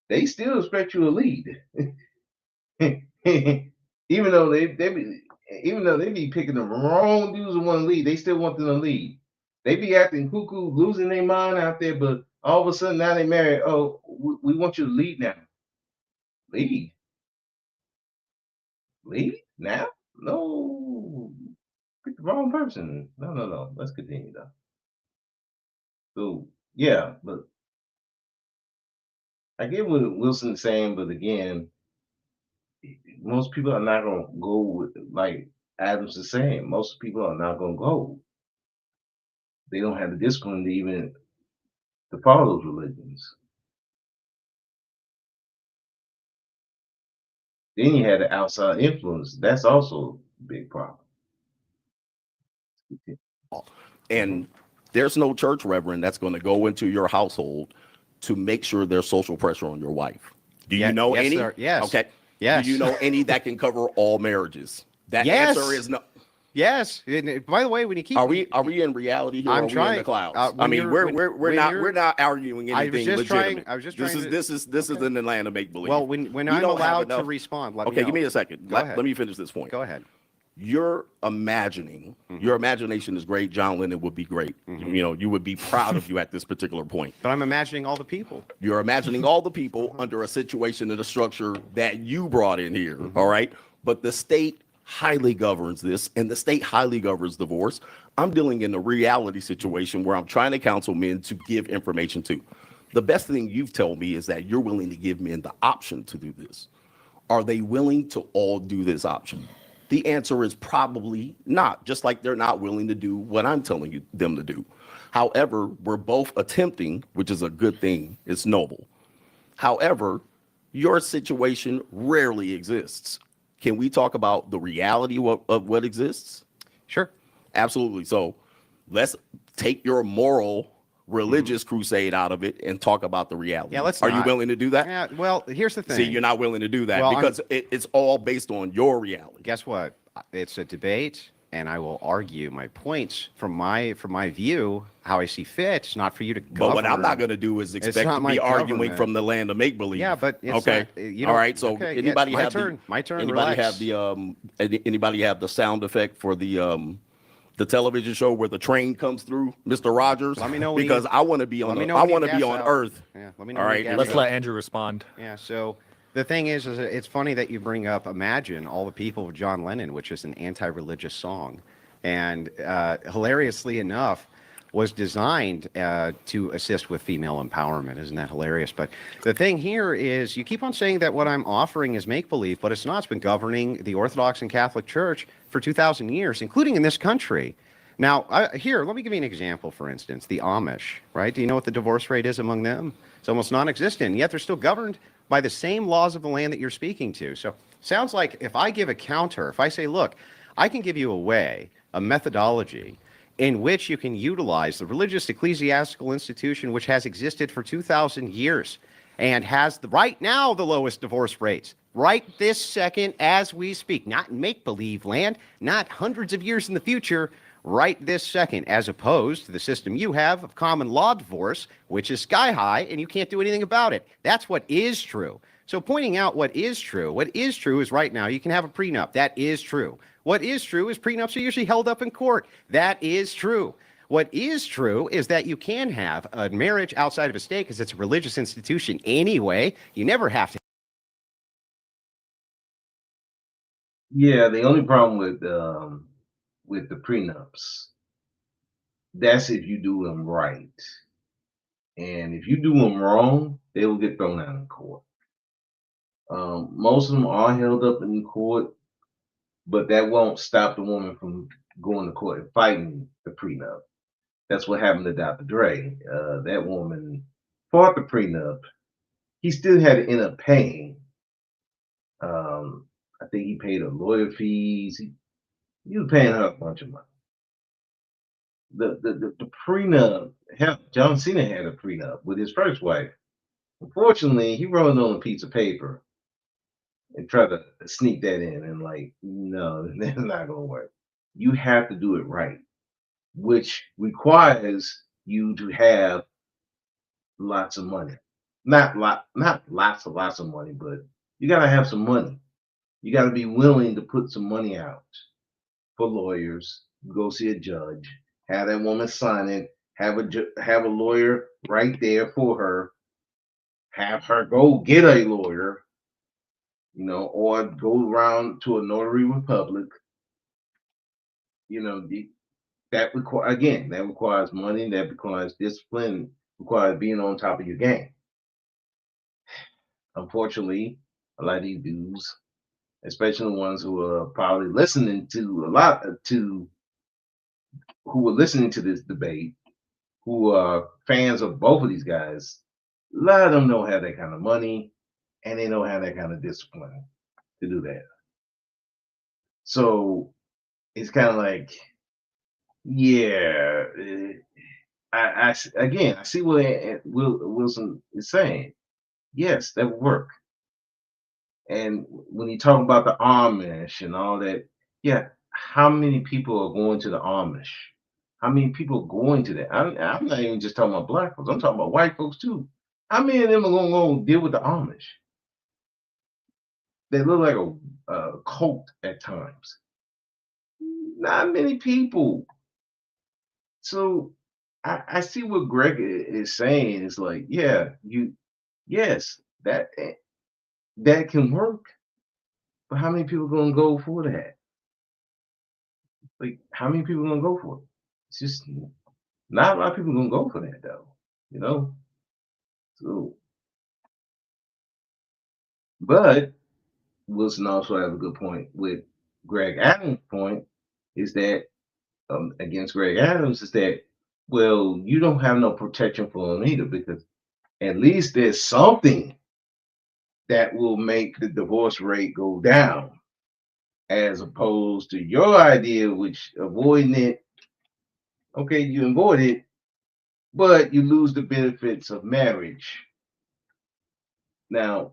they still expect you to lead. even though even though they be picking the wrong dudes who want to lead, they still want them to lead. They be acting cuckoo, losing their mind out there, but all of a sudden now they married. Oh, we want you to lead now. Lead, lead now? No, pick the wrong person. No. Let's continue though. So yeah, but I get what Wilson's saying, but again, most people are not gonna go with, like Adams is saying. Most people are not gonna go. They don't have the discipline to even to follow those religions. Then you had the outside influence. That's also a big problem. And there's no church reverend that's going to go into your household to make sure there's social pressure on your wife. Do you know yes, any? sir. Yes. Okay. Yes. Do you know any that can cover all marriages? That Yes. answer is no. Yes. And by the way, when you keep Are we in reality here? I'm or are we trying- in the clouds? when I mean, you're- we're not arguing I was anything just legitimate. trying- I was just trying to- This is an Atlanta make believe. well, when We I'm don't have allowed to enough- respond, let me Okay, know. give me a second. Go ahead. Let me finish this point. Go ahead. You're imagining, your imagination is great. John Lennon would be great. You know, you would be proud of you at this particular point. But I'm imagining all the people. You're imagining all the people under a situation and a structure that you brought in here. All right. But the state highly governs this, and the state highly governs divorce. I'm dealing in a reality situation where I'm trying to counsel men to give information to. The best thing you've told me is that you're willing to give men the option to do this. Are they willing to all do this option? The answer is probably not, just like they're not willing to do what I'm telling you them to do. However, we're both attempting, which is a good thing. It's noble. However, your situation rarely exists. Can we talk about the reality of what exists? Sure. Absolutely. So let's take your moral religious crusade out of it and talk about the reality. Yeah, let's Are you not. willing to do that? Yeah, well, here's the thing. See, you're not willing to do that Well, because it's all based on your reality. Guess what? It's a debate, and I will argue my points from my view, how I see fit. It's not for you to But what I'm govern. not going to do is expect not to my be arguing government. from the land of make believe. Yeah, but it's okay. not- you All don't- right. So okay, yeah, anybody my have turn. My turn. Anybody Relax. have the anybody have the sound effect for the television show where the train comes through, Mr. Rogers? Let me know when because you- I want to be on let me the, know I when you want to be gas on out. Earth. Yeah, let me know All when right, you gas Let's out. let Andrew respond. Yeah, so the thing is it's funny that you bring up Imagine All the People of John Lennon, which is an anti-religious song. And hilariously enough, was designed to assist with female empowerment. Isn't that hilarious? But the thing here is you keep on saying that what I'm offering is make-believe, but it's not. It's been governing the Orthodox and Catholic Church for 2,000 years, including in this country. Now, here, let me give you an example, for instance, the Amish, right? Do you know what the divorce rate is among them? It's almost non-existent, yet they're still governed by the same laws of the land that you're speaking to. So sounds like if I give a counter, if I say, look, I can give you a way, a methodology, in which you can utilize the religious ecclesiastical institution which has existed for 2,000 years and has right now the lowest divorce rates, right this second as we speak, not in make-believe land, not hundreds of years in the future, right this second, as opposed to the system you have of common law divorce, which is sky high and you can't do anything about it. That's what is true. So pointing out what is true is right now you can have a prenup. That is true. What is true is prenups are usually held up in court. That is true. What is true is that you can have a marriage outside of a state because it's a religious institution anyway. You never have to. Yeah, the only problem with the prenups, that's if you do them right. And if you do them wrong, they will get thrown out in court. Most of them are held up in court, but that won't stop the woman from going to court and fighting the prenup. That's what happened to Dr. Dre. That woman fought the prenup. He still had to end up paying. I think he paid her lawyer fees. He was paying her a bunch of money. The prenup, hell, John Cena had a prenup with his first wife. Unfortunately, he wrote it on a piece of paper and tried to sneak that in, and like, no, that's not gonna work. You have to do it right, which requires you to have lots of money. Not lots of money, but you gotta have some money. You gotta be willing to put some money out for lawyers, go see a judge, have that woman sign it, have a lawyer right there for her, have her go get a lawyer, or go around to a notary public. That requires money, that requires discipline, requires being on top of your game. Unfortunately, a lot of these dudes, especially the ones who are probably listening to who were listening to this debate, who are fans of both of these guys, a lot of them don't have that kind of money and they don't have that kind of discipline to do that. So it's kind of like, yeah, I see what Wilson is saying. Yes, that would work. And when you talk about the Amish and all that, yeah, how many people are going to the Amish? How many people are going to that? I'm not even just talking about black folks. I'm talking about white folks too. How many of them are going to go deal with the Amish? They look like a cult at times. Not many people. So I see what Greg is saying. It's like, yeah, yes, that can work. But how many people gonna go for that? Like, how many people gonna go for it? It's just not a lot of people gonna go for that though. You know. So, but Wilson also has a good point with Greg Adams' point is that against Greg Adams is that, well, you don't have no protection for them either, because at least there's something that will make the divorce rate go down, as opposed to your idea, which avoiding it, okay, you avoid it, but you lose the benefits of marriage. Now,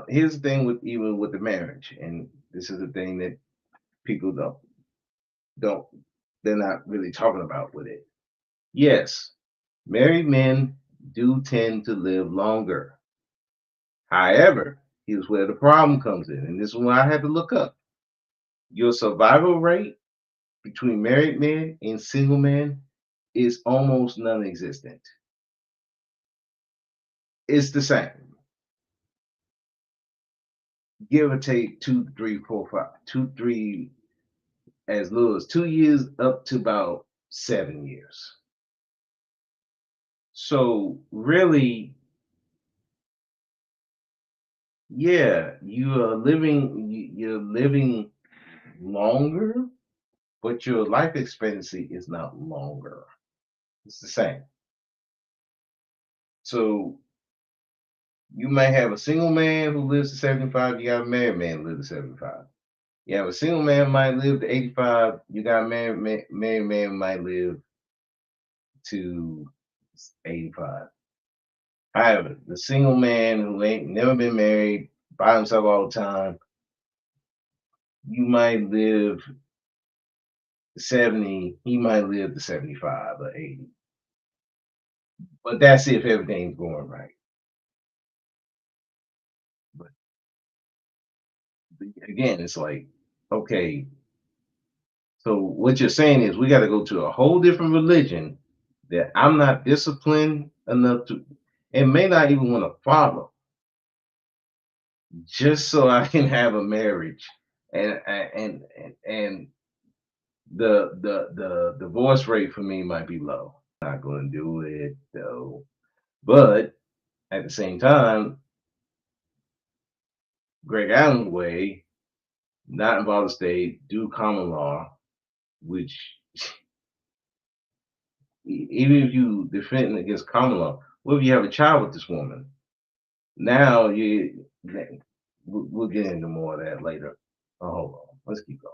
here's the thing with even with the marriage, and this is the thing that people don't they're not really talking about with it. Yes, married men do tend to live longer. However, here's where the problem comes in, and this is what I had to look up. Your survival rate between married men and single men is almost non-existent. It's the same. Give or take 2, 3, 4, 5, 2, 3, as little as 2 years up to about 7 years. So really, yeah, you're living longer, but your life expectancy is not longer. It's the same. So you may have a single man who lives to 75, you got a married man who lives to 75. You have a single man might live to 85, you got a married man might live to 85. However, the single man who ain't never been married, by himself all the time, you might live to 70, he might live to 75 or 80. But that's if everything's going right. But again, it's like, okay, so what you're saying is we got to go to a whole different religion that I'm not disciplined enough to, and may not even want to follow, just so I can have a marriage, and the divorce rate for me might be low. Not going to do it though, but at the same time, Greg Allen way, not involve the state, do common law, which even if you defend against common law, what if you have a child with this woman? Now we'll get into more of that later. Oh, hold on, let's keep going.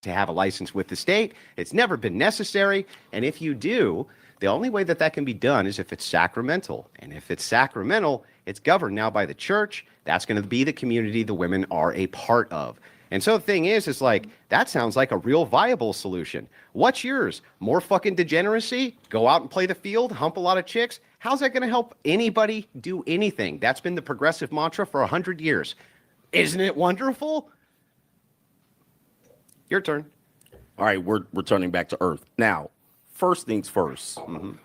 To have a license with the state. It's never been necessary. And if you do, the only way that that can be done is if it's sacramental. And if it's sacramental, it's governed now by the church. That's going to be the community the women are a part of. And so the thing is like, that sounds like a real viable solution. What's yours? More fucking degeneracy? Go out and play the field, hump a lot of chicks? How's that going to help anybody do anything? That's been the progressive mantra for 100 years. Isn't it wonderful? Your turn. All right, we're returning back to Earth. Now, first things first,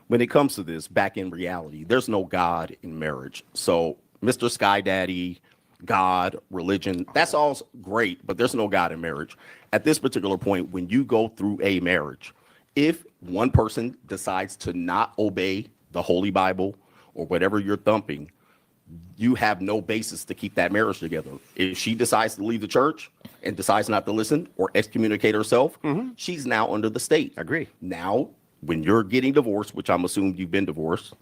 when it comes to this, back in reality, there's no God in marriage. So, Mr. Sky Daddy, God, religion, that's all great, but there's no God in marriage. At this particular point, when you go through a marriage, if one person decides to not obey the Holy Bible or whatever you're thumping, you have no basis to keep that marriage together. If she decides to leave the church and decides not to listen or excommunicate herself, she's now under the state. Agree. Now, when you're getting divorced, which I'm assuming you've been divorced.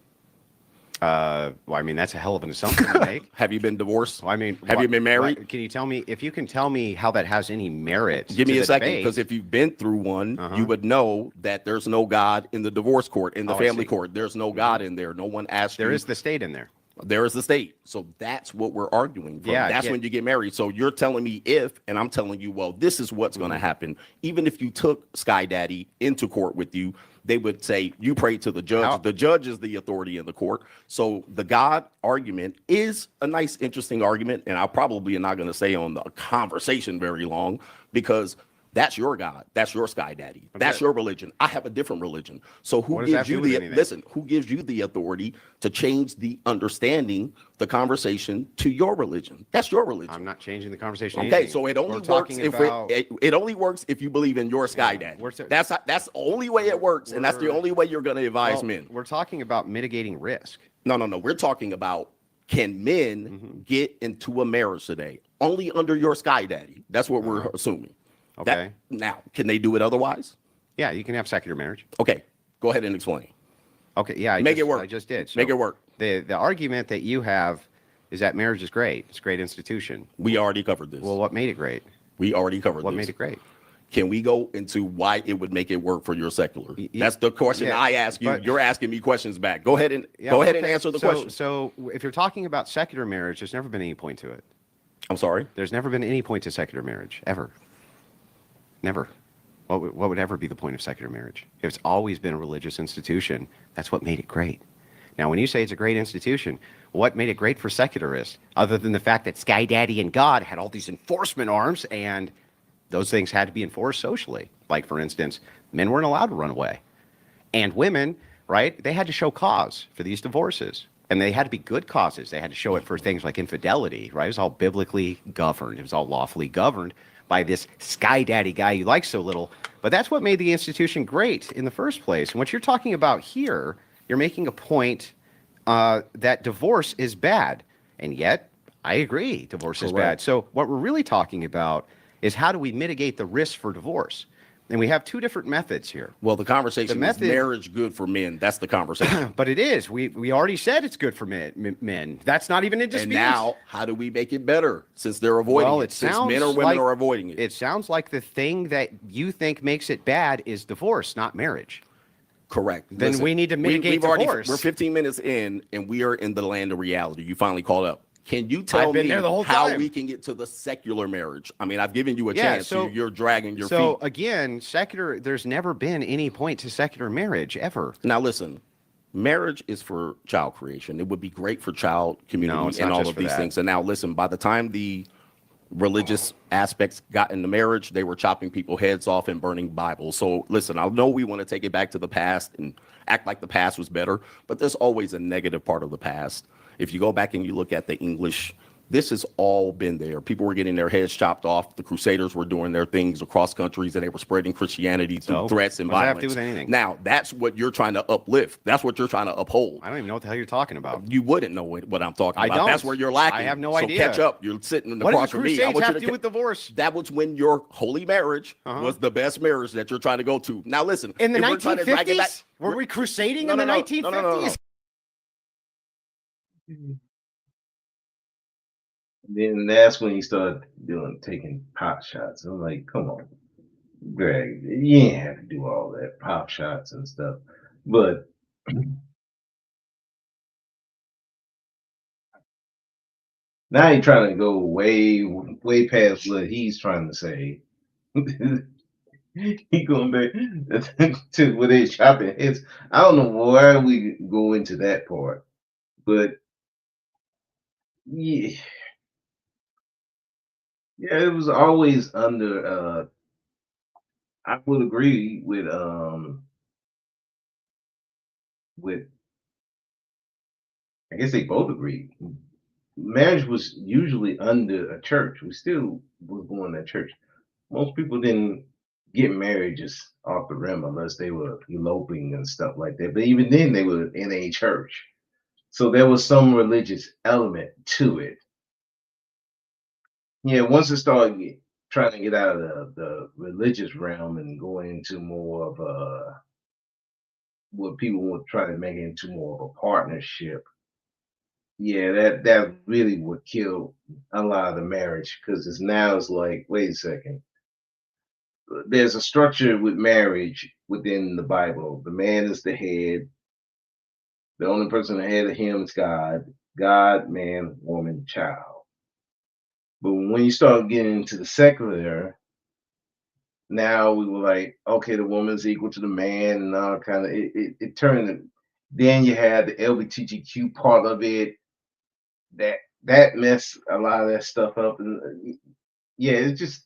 Well, I mean, that's a hell of an assumption to make. Have you been divorced? Well, I mean, have you been married? Can you tell me, if you can tell me how that has any merit? Give me a second, because if you've been through one, you would know that there's no God in the divorce court, in the family court. There's no God in there. No one asked you. There is the state in there. There is the state. So that's what we're arguing for. Yeah, that's when you get married. So you're telling me if, and I'm telling you, well, this is what's going to happen. Even if you took Sky Daddy into court with you, they would say, you pray to the judge. The judge is the authority in the court. So the God argument is a nice, interesting argument. And I probably am not going to stay on the conversation very long, because that's your God. That's your Sky Daddy. That's your religion. I have a different religion. So who gives you who gives you the authority to change the understanding, the conversation to your religion? That's your religion. I'm not changing the conversation. Okay, so it only works if it only works if you believe in your Sky Daddy. That's the only way it works, and that's the only way you're going to advise men. We're talking about mitigating risk. No. We're talking about, can men get into a marriage today only under your sky daddy? That's what we're assuming. Okay. Now, can they do it otherwise? Yeah, you can have secular marriage. Okay, go ahead and explain. Okay, yeah, Make it work. I just did. Make it work. The argument that you have is that marriage is great. It's a great institution. We already covered this. Well, what made it great? We already covered What this. made it great? Can we go into why it would make it work for your secular? That's the question yeah, I ask you. but- You're asking me questions back. Go ahead and Yeah, go ahead and okay. answer the So- question. So, if you're talking about secular marriage, there's never been any point to it. I'm sorry. There's never been any point to secular marriage, ever. Never. What would ever be the point of secular marriage? It's always been a religious institution. That's what made it great. Now, when you say it's a great institution, what made it great for secularists, other than the fact that Sky Daddy and God had all these enforcement arms and those things had to be enforced socially? Like, for instance, men weren't allowed to run away. And women, right, they had to show cause for these divorces. And they had to be good causes. They had to show it for things like infidelity, right? It was all biblically governed. It was all lawfully governed by this Sky Daddy guy you like so little. But that's what made the institution great in the first place. And what you're talking about here, you're making a point that divorce is bad. And yet, I agree, divorce is bad. Correct. So what we're really talking about is how do we mitigate the risk for divorce? And we have two different methods here. Well, the conversation method- is marriage good for men. That's the conversation. But it is. We already said it's good for men. That's not even a dispute. And now, how do we make it better since they're avoiding Well, it? it Since sounds men or women like- are avoiding it. It sounds like the thing that you think makes it bad is divorce, not marriage. Correct. Then we need to mitigate divorce. We're 15 minutes in, and we are in the land of reality. You finally called up. Can you tell I've been me there the whole how time. we can get to the secular marriage? I mean, I've given you a Yeah, chance. so- You're dragging your So feet. again, secular. There's never been any point to secular marriage ever. Now, listen, marriage is for child creation. It would be great for child community No, it's and not all just of for these that. things. And now, listen, by the time the religious aspects got into marriage, they were chopping people's heads off and burning Bibles. So listen, I know we want to take it back to the past and act like the past was better, but there's always a negative part of the past. If you go back and you look at the English, this has all been there. People were getting their heads chopped off. The Crusaders were doing their things across countries, and they were spreading Christianity through So, threats and what does that have violence. to do with anything? Now, that's what you're trying to uplift. That's what you're trying to uphold. I don't even know what the hell you're talking about. You wouldn't know what I'm talking I about. don't. That's where you're lacking. I have no so idea. catch up. You're sitting What across does the from me. I Crusades want have you to do with divorce? That was when your holy marriage Uh-huh. was the best marriage that you're trying to go to. Now listen, In the if we're trying to drag it back- 1950s? Were we crusading No, in the no, no. 1950s? No, no, no, no. Then that's when he started taking pop shots. I'm like, come on, Greg, you ain't have to do all that pop shots and stuff. But now you're trying to go way past what he's trying to say. He going back to where they chopping heads. I don't know why we go into that part, but yeah. Yeah, it was always under I would agree with I guess they both agreed. Marriage was usually under a church. We still was going to church. Most people didn't get married just off the rim unless they were eloping and stuff like that. But even then they were in a church. So there was some religious element to it. Yeah, once it started trying to get out of the religious realm and going into more of a what people would try to make it into more of a partnership. Yeah, that really would kill a lot of the marriage because it's like, wait a second. There's a structure with marriage within the Bible. The man is the head. The only person ahead of him is God. God, man, woman, child. But when you start getting into the secular, now we were like, okay, the woman's equal to the man, and all kind of it turned. Then you had the LGBTQ part of it that messed a lot of that stuff up, and yeah, it's just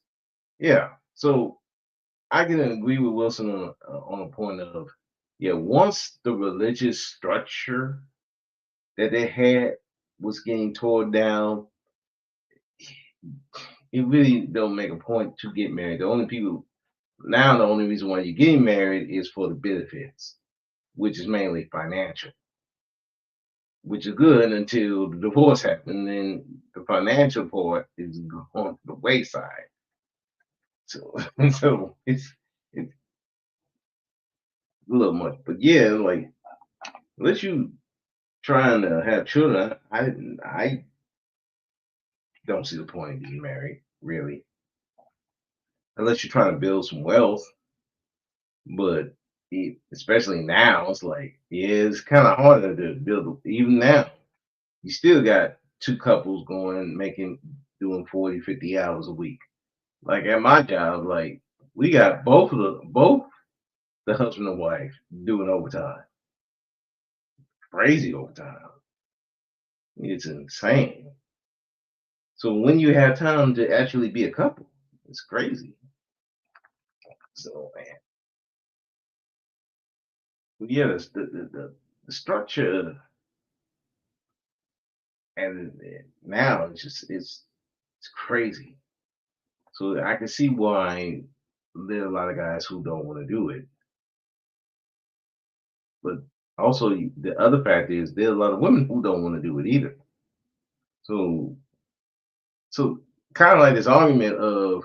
yeah. So I can agree with Wilson on a point of yeah. Once the religious structure that they had was getting torn down, it really don't make a point to get married. The only reason why you're getting married is for the benefits, which is mainly financial. which is good until the divorce happened. Then the financial part is going to the wayside. So, so it's a little much. But yeah, like unless you trying to have children, I don't see the point in getting married, really. Unless you're trying to build some wealth. But especially now, it's like, yeah, it's kind of harder to build. Even now, you still got two couples going, doing 40, 50 hours a week. Like at my job, like we got both the husband and wife doing overtime, crazy overtime. It's insane. So when you have time to actually be a couple, it's crazy. So man, yeah, the structure and now it's crazy. So I can see why there are a lot of guys who don't want to do it. But also the other fact is there are a lot of women who don't want to do it either. So kind of like this argument of,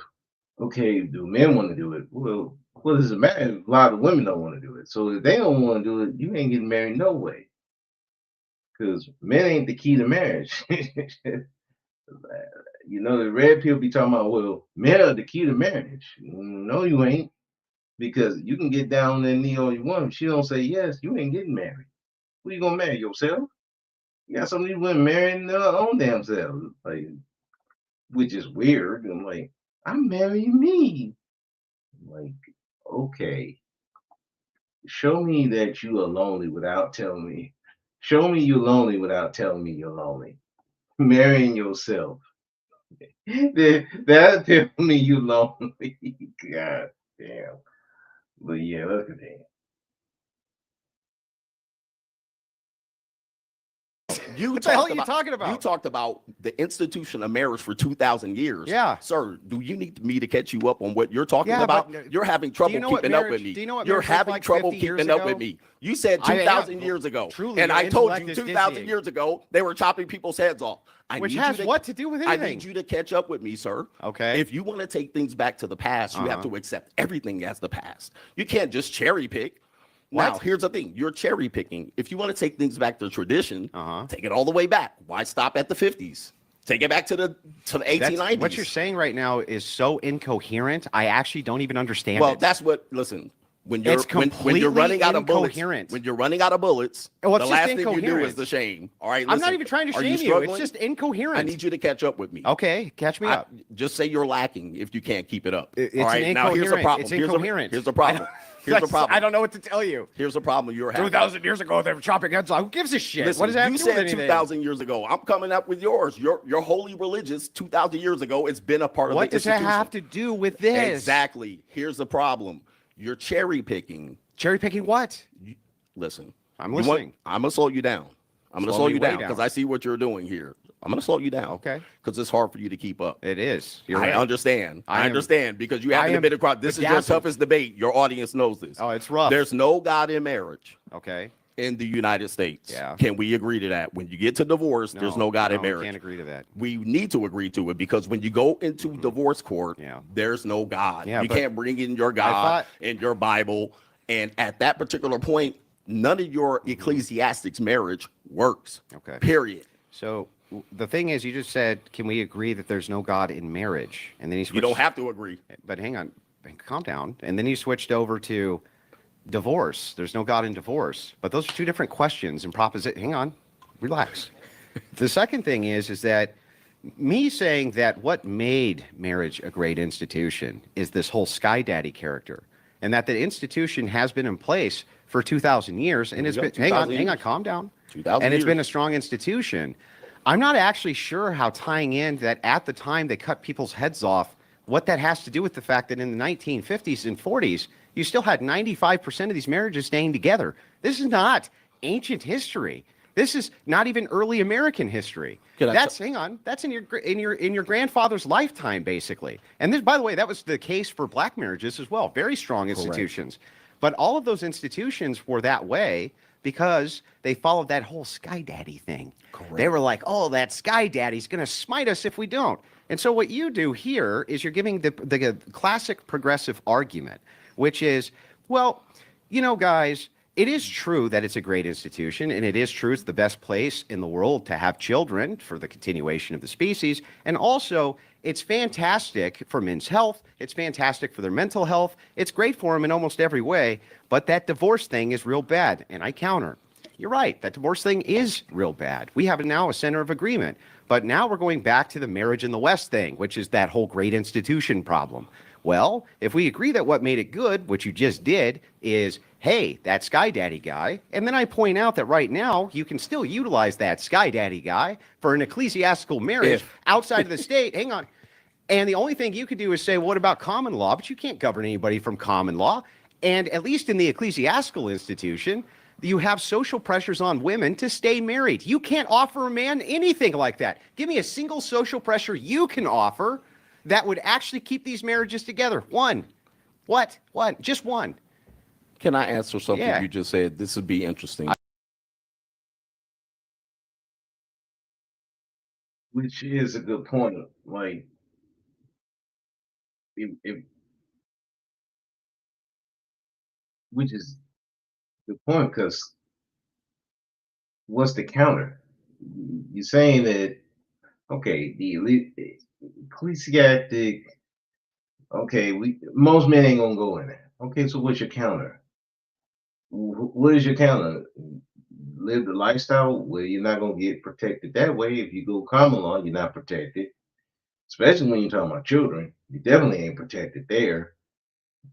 okay, do men want to do it? Well, what does it matter if a lot of women don't want to do it? So if they don't want to do it, you ain't getting married no way. Because men ain't the key to marriage. You know, the red pill be talking about, well, men are the key to marriage. No, you ain't. Because you can get down on that knee all you want. If she don't say yes, you ain't getting married. Who you gonna marry? Yourself? You got some of these women marrying their own damn selves. Like, which is weird. I'm like, I'm marrying me. I'm like, okay. Show me that you are lonely without telling me. Show me you're lonely without telling me you're lonely. Marrying yourself. That'll tell me you lonely. God damn. But yeah, let's continue. What the hell are you talking about? You talked about the institution of marriage for 2,000 years. Yeah. Sir, do you need me to catch you up on what you're talking Yeah, about? but You're having trouble keeping up with me. Do you know what You're marriage was having like trouble 50 years keeping up ago? with me. You said I am. 2,000 years ago. Truly, and your I told you intellect is 2,000 dizzying. years ago, they were chopping people's heads off. Which has what to do with I anything? need you to catch up with me, sir. Okay. If you want to take things back to the past, you have to accept everything as the past. You can't just cherry pick. Now, What? here's the thing. You're cherry picking. If you want to take things back to tradition, Uh-huh. take it all the way back. Why stop at the 50s? Take it back to the 1890s. What you're saying right now is so incoherent. I actually don't even understand Well, it. that's what. Listen, when you're It's when you're running out of bullets, incoherent. when you're running out of bullets, Well, it's the just last thing you do incoherent. is the shame. All right, I'm not listen, even trying to are shame you. It's struggling? just incoherent. I need you to catch up with me. Okay, catch me up. Just say you're lacking if you can't keep it up. It's all right, an now here's the incoherent- problem. it's Here's incoherent. Here's the problem. Here's the problem. I don't know what to tell you. Here's the problem you're having. 2,000 years ago, they were chopping heads off. Who gives a shit? Listen, What does that have you to do with said anything? 2,000 years ago. I'm coming up with yours. Your holy religious 2,000 years ago. It's been a part of What the does that institution. have to do with this? Exactly. Here's the problem. You're cherry picking. Cherry picking what? Listen, I'm you want- listening. I'm gonna slow you down. I'm gonna Slow slow me you way down down. because I see what you're doing here. I'm gonna slow you down. Okay. Because it's hard for you to keep up. It is. You're I right. understand. I I am- understand because you I haven't am been across. This is your bedazzled. toughest debate. Your audience knows this. Oh, it's rough. There's no God in marriage Okay. in the United States. Yeah. Can we agree to that? When you get to divorce, there's no God in we marriage. Can't agree to that. We need to agree to it because when you go into divorce court, Yeah. there's no God. Yeah, You but can't bring in your I God thought- and your Bible. And at that particular point, none of your ecclesiastics marriage works. Okay. Period. So the thing is, you just said, can we agree that there's no God in marriage? And then he switched. You don't have to agree. But hang on, calm down. And then he switched over to divorce. There's no God in divorce. But those are two different questions and proposition. Hang on, relax. The second thing is that me saying that what made marriage a great institution is this whole Sky Daddy character, and that the institution has been in place for 2,000 years, and it's we been. go, Hang 2,000 on, years. calm down. 2,000 And it's been a years. strong institution. I'm not actually sure how tying in that at the time they cut people's heads off, what that has to do with the fact that in the 1950s and 40s, you still had 95% of these marriages staying together. This is not ancient history. This is not even early American history. Can I That's hang on. That's in your grandfather's lifetime, basically. And this, by the way, that was the case for black marriages as well. Very strong institutions. But all of those institutions were that way because they followed that whole Sky Daddy thing. Correct. They were like, oh, that Sky Daddy's going to smite us if we don't. And so what you do here is you're giving the classic progressive argument, which is, well, you know, guys, it is true that it's a great institution, and it is true it's the best place in the world to have children for the continuation of the species. And also, it's fantastic for men's health. It's fantastic for their mental health. It's great for them in almost every way. But that divorce thing is real bad. And I counter. You're right. That divorce thing is real bad. We have now a center of agreement. But now we're going back to the marriage in the West thing, which is that whole great institution problem. Well, if we agree that what made it good, which you just did, is, hey, that Sky Daddy guy, and then I point out that right now you can still utilize that Sky Daddy guy for an ecclesiastical marriage outside of the state. Hang on. And the only thing you could do is say, well, what about common law? But you can't govern anybody from common law. And at least in the ecclesiastical institution, you have social pressures on women to stay married. You can't offer a man anything like that. Give me a single social pressure you can offer that would actually keep these marriages together. One. What? What? Just one. Can I answer something Yeah. you just said? This would be interesting. Which is a good point. Like, if which is the point, because what's the counter? You're saying that, okay, the elite, ecclesiastic, okay, most men ain't gonna go in there. Okay, so what's your counter? What is your counter? Live the lifestyle where you're not gonna get protected that way. If you go common law, you're not protected, especially when you're talking about children. You definitely ain't protected there.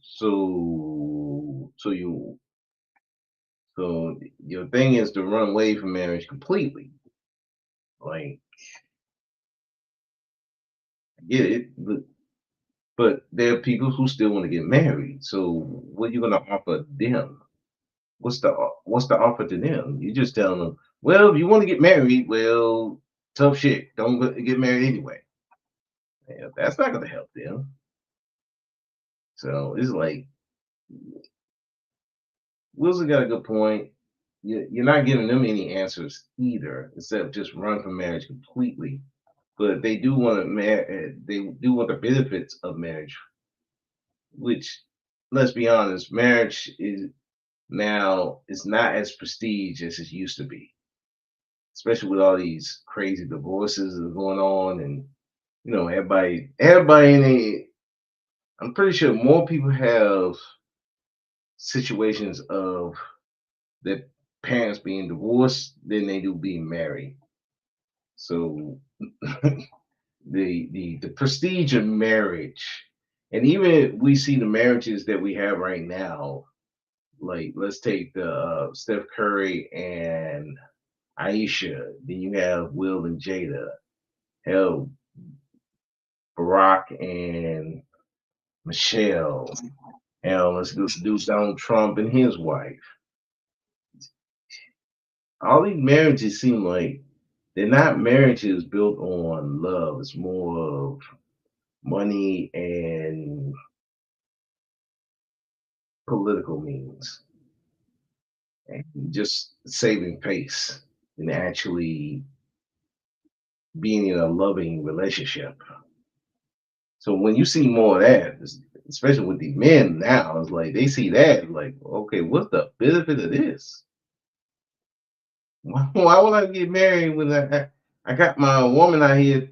So, so your thing is to run away from marriage completely. Like, I get it, but there are people who still want to get married. So, what are you gonna offer them? What's the offer to them? You just tell them, well, if you want to get married, well, tough shit. Don't get married anyway. Yeah, that's not gonna help them. So it's like Wilson got a good point. You're not giving them any answers either, except just run from marriage completely. But they do want they do want the benefits of marriage, which, let's be honest, marriage is now it's not as prestige as it used to be, especially with all these crazy divorces that are going on, and everybody in a. I'm pretty sure more people have situations of their parents being divorced than they do being married. So the prestige of marriage, and even we see the marriages that we have right now. Like, let's take the Steph Curry and Aisha. Then you have Will and Jada. Hell, Barack and Michelle. Hell, let's do Donald Trump and his wife. All these marriages seem like they're not marriages built on love. It's more of money and political means, and just saving face and actually being in a loving relationship. So when you see more of that, especially with the men now, it's like they see that like, okay, what's the benefit of this? Why would I get married when I got my woman out here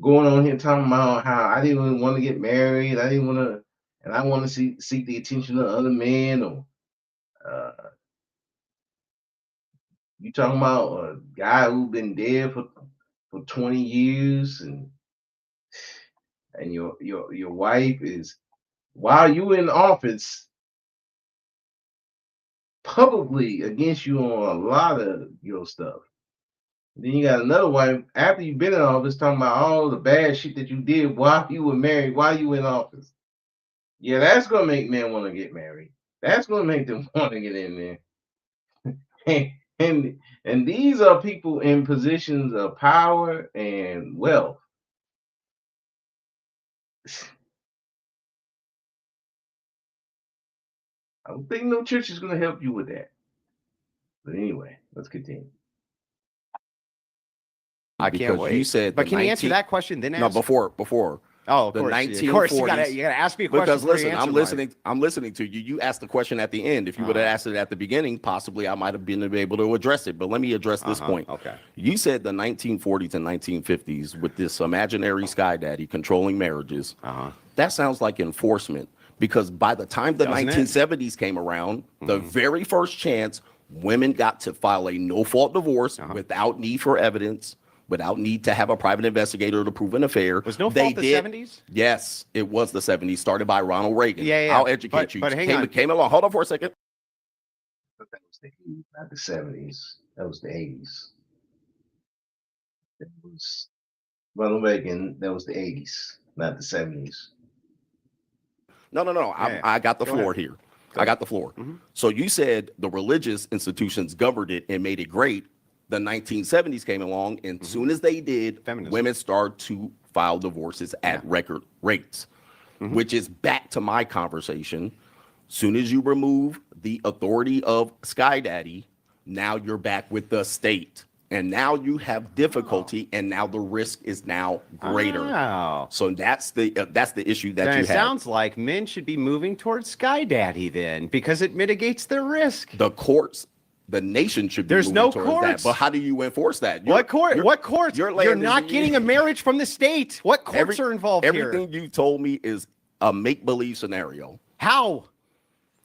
going on here talking about how I didn't even want to get married, I didn't want to, and I want to seek the attention of other men, or uh, you talking about a guy who's been dead for 20 years, and your wife is, while you in office, publicly against you on a lot of your stuff. Then you got another wife after you've been in office talking about all the bad shit that you did while you were married, while you were in office. Yeah, that's gonna make men want to get married. That's gonna make them want to get in there. And these are people in positions of power and wealth. I don't think no church is gonna help you with that. But anyway, let's continue. I can't Because wait. you said but the can you answer 19 that question then? No, Ask? before. Oh, of the course. Yeah, of course, you 1940s. gotta ask me a question. Because before you listen, answer I'm mine. listening. I'm listening to you. You asked the question at the end. If you would have asked it at the beginning, possibly I might have been able to address it. But let me address this point. Okay. You said the 1940s and 1950s with this imaginary sky daddy controlling marriages. That sounds like enforcement, because by the time the Doesn't it? 1970s came around, the very first chance women got to file a no-fault divorce without need for evidence, without need to have a private investigator to prove an affair. Was no They fault the did- 70s? Yes, it was the 70s, started by Ronald Reagan. Yeah. I'll educate you. But hang came, on. Came along. Hold on for a second. But that was the 80s, not the 70s. That was the 80s. That was Ronald Reagan. That was the 80s, not the 70s. No. Yeah. I got the Go floor ahead. here. I got the floor. So you said the religious institutions governed it and made it great. The 1970s came along, and soon as they did, Feminism. women started to file divorces at record rates, which is back to my conversation. Soon as you remove the authority of Sky Daddy, now you're back with the state. And now you have difficulty, and now the risk is now greater. Wow. So that's the issue that Then you it have. sounds like men should be moving towards Sky Daddy then, because it mitigates their risk. The courts, the nation should be There's moving no towards courts. that. But how do you enforce that? What court? What courts? your You're land not is- getting a marriage from the state. What courts are involved Everything here? you told me is a make-believe scenario. How?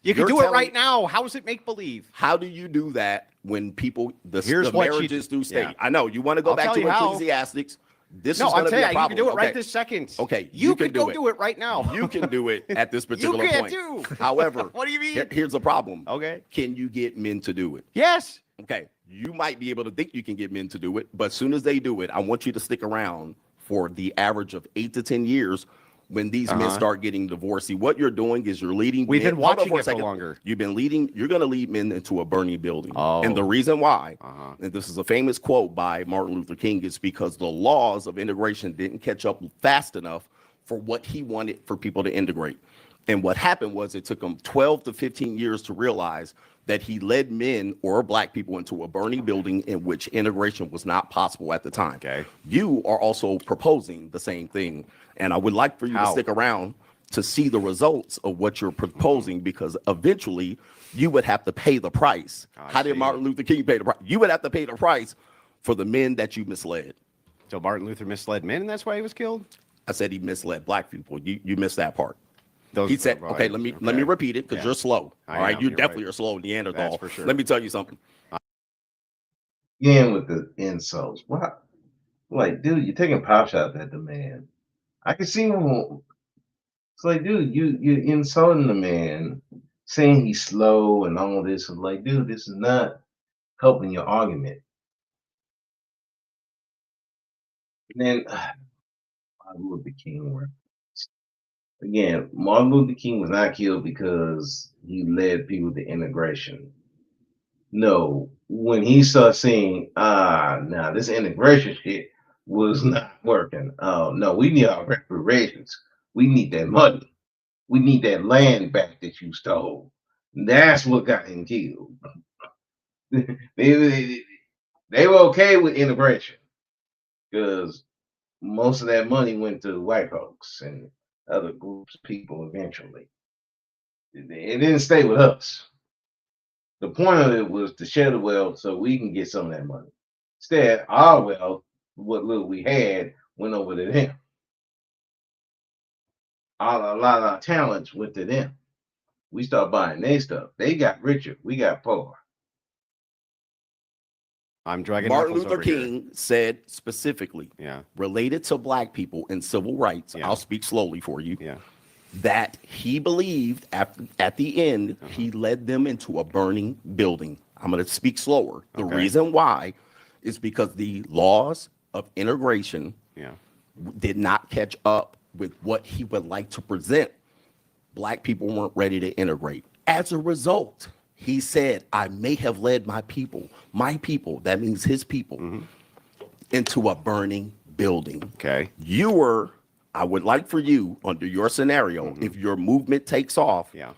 You can You're do it telling- right now. How is it make believe? How do you do that when people Here's the what you- marriages through state? yeah. I know you want to go I'll back tell to you how. Ecclesiastics. This No, is I'm going to be telling a you, you problem. can do it right Okay. this second. Okay, You you could can go do it. do it right now. You can do it at this particular can't point. do. However, What do you mean? Here's the problem. Okay. Can you get men to do it? Yes. Okay, you might be able to think you can get men to do it, but as soon as they do it, I want you to stick around for the average of 8 to 10 years when these men start getting divorced. See, what you're doing is you're leading. We've men, been hold on watching for a it for second. longer. You've been leading. You're going to lead men into a burning building. Oh. And the reason why, and this is a famous quote by Martin Luther King, is because the laws of integration didn't catch up fast enough for what he wanted for people to integrate. And what happened was it took him 12 to 15 years to realize that he led men or black people into a burning building in which integration was not possible at the time. Okay. You are also proposing the same thing. And I would like for you to How? stick around to see the results of what you're proposing, because eventually you would have to pay the price. I How did see. Martin Luther King pay the price? You would have to pay the price for the men that you misled. So Martin Luther misled men, and that's why he was killed? I said he misled black people. You missed that part. Those He said, are okay, let me repeat it, because Yeah. you're slow. I All right, am, you you're definitely right. are slow, Neanderthal. That's for sure. Let me tell you something. Again with the insults. What? Like, dude, you're taking pop shots at the man. I can see him. It's like, dude, you're insulting the man, saying he's slow and all this. I'm like, dude, this is not helping your argument. And then Martin Luther King reference. Again, Martin Luther King was not killed because he led people to integration. No, when he started saying, nah, this integration shit was not working. Oh, no, we need our reparations. We need that money. We need that land back that you stole. That's what got him killed. they were okay with integration because most of that money went to white folks and other groups of people eventually. It didn't stay with us. The point of it was to share the wealth so we can get some of that money. Instead, our wealth, what little we had, went over to them. A lot of our talents went to them. We started buying their stuff. They got richer. We got poorer. I'm dragging Martin Knuckles Luther over here. King said specifically, Yeah, related to black people and civil rights, Yeah. I'll speak slowly for you, yeah. that he believed at the end, he led them into a burning building. I'm going to speak slower. The Okay. reason why is because the laws of integration Yeah. did not catch up with what he would like to present. Black people weren't ready to integrate. As a result, he said, I may have led my people, that means his people, into a burning building. Okay. I would like for you, under your scenario, if your movement takes off, Yeah.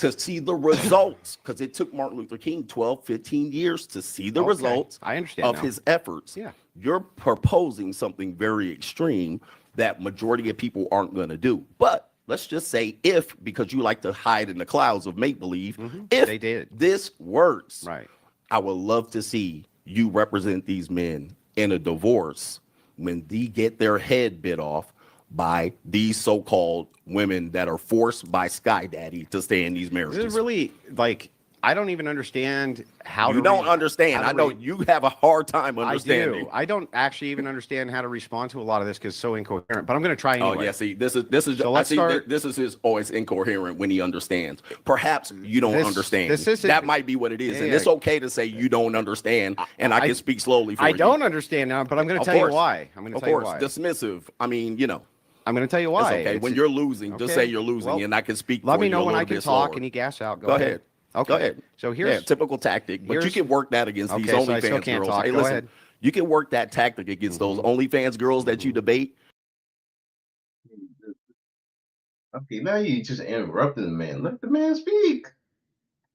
to see the results, because it took Martin Luther King 12, 15 years to see the Okay, results I understand of now. his efforts. Yeah. You're proposing something very extreme that majority of people aren't going to do. But let's just say if, because you like to hide in the clouds of make-believe, if They did. this works, Right. I would love to see you represent these men in a divorce when they get their head bit off by these so-called women that are forced by Sky Daddy to stay in these This marriages. is really like I don't even understand how You to don't re- understand. how I to know re- you have a hard time I understanding. do. I don't actually even understand how to respond to a lot of this because it's so incoherent. But I'm going to try anyway. Oh yeah, see, this is So I let's see start- this is his always incoherent when he understands. Perhaps you don't This- understand. this isn't- That might be what it is, Yeah, and yeah. it's okay to say you don't understand, and I can speak slowly for I you. don't understand now, but I'm going to Of tell you course. why. I'm going to Of tell you course, why. dismissive. I mean, you know, I'm going to tell you it's why. okay. When It's- you're losing, just okay, say you're losing, well, and I can speak. let for me you know a when I little can bit talk slower. and you gas out. Go ahead. Okay. Go ahead. So here's typical tactic, but you here's- can work that against these Okay, so I still OnlyFans can't girls. talk. Hey, Go listen, ahead. you can work that tactic against those OnlyFans girls that you debate. Okay, now you just interrupted the man. Let the man speak.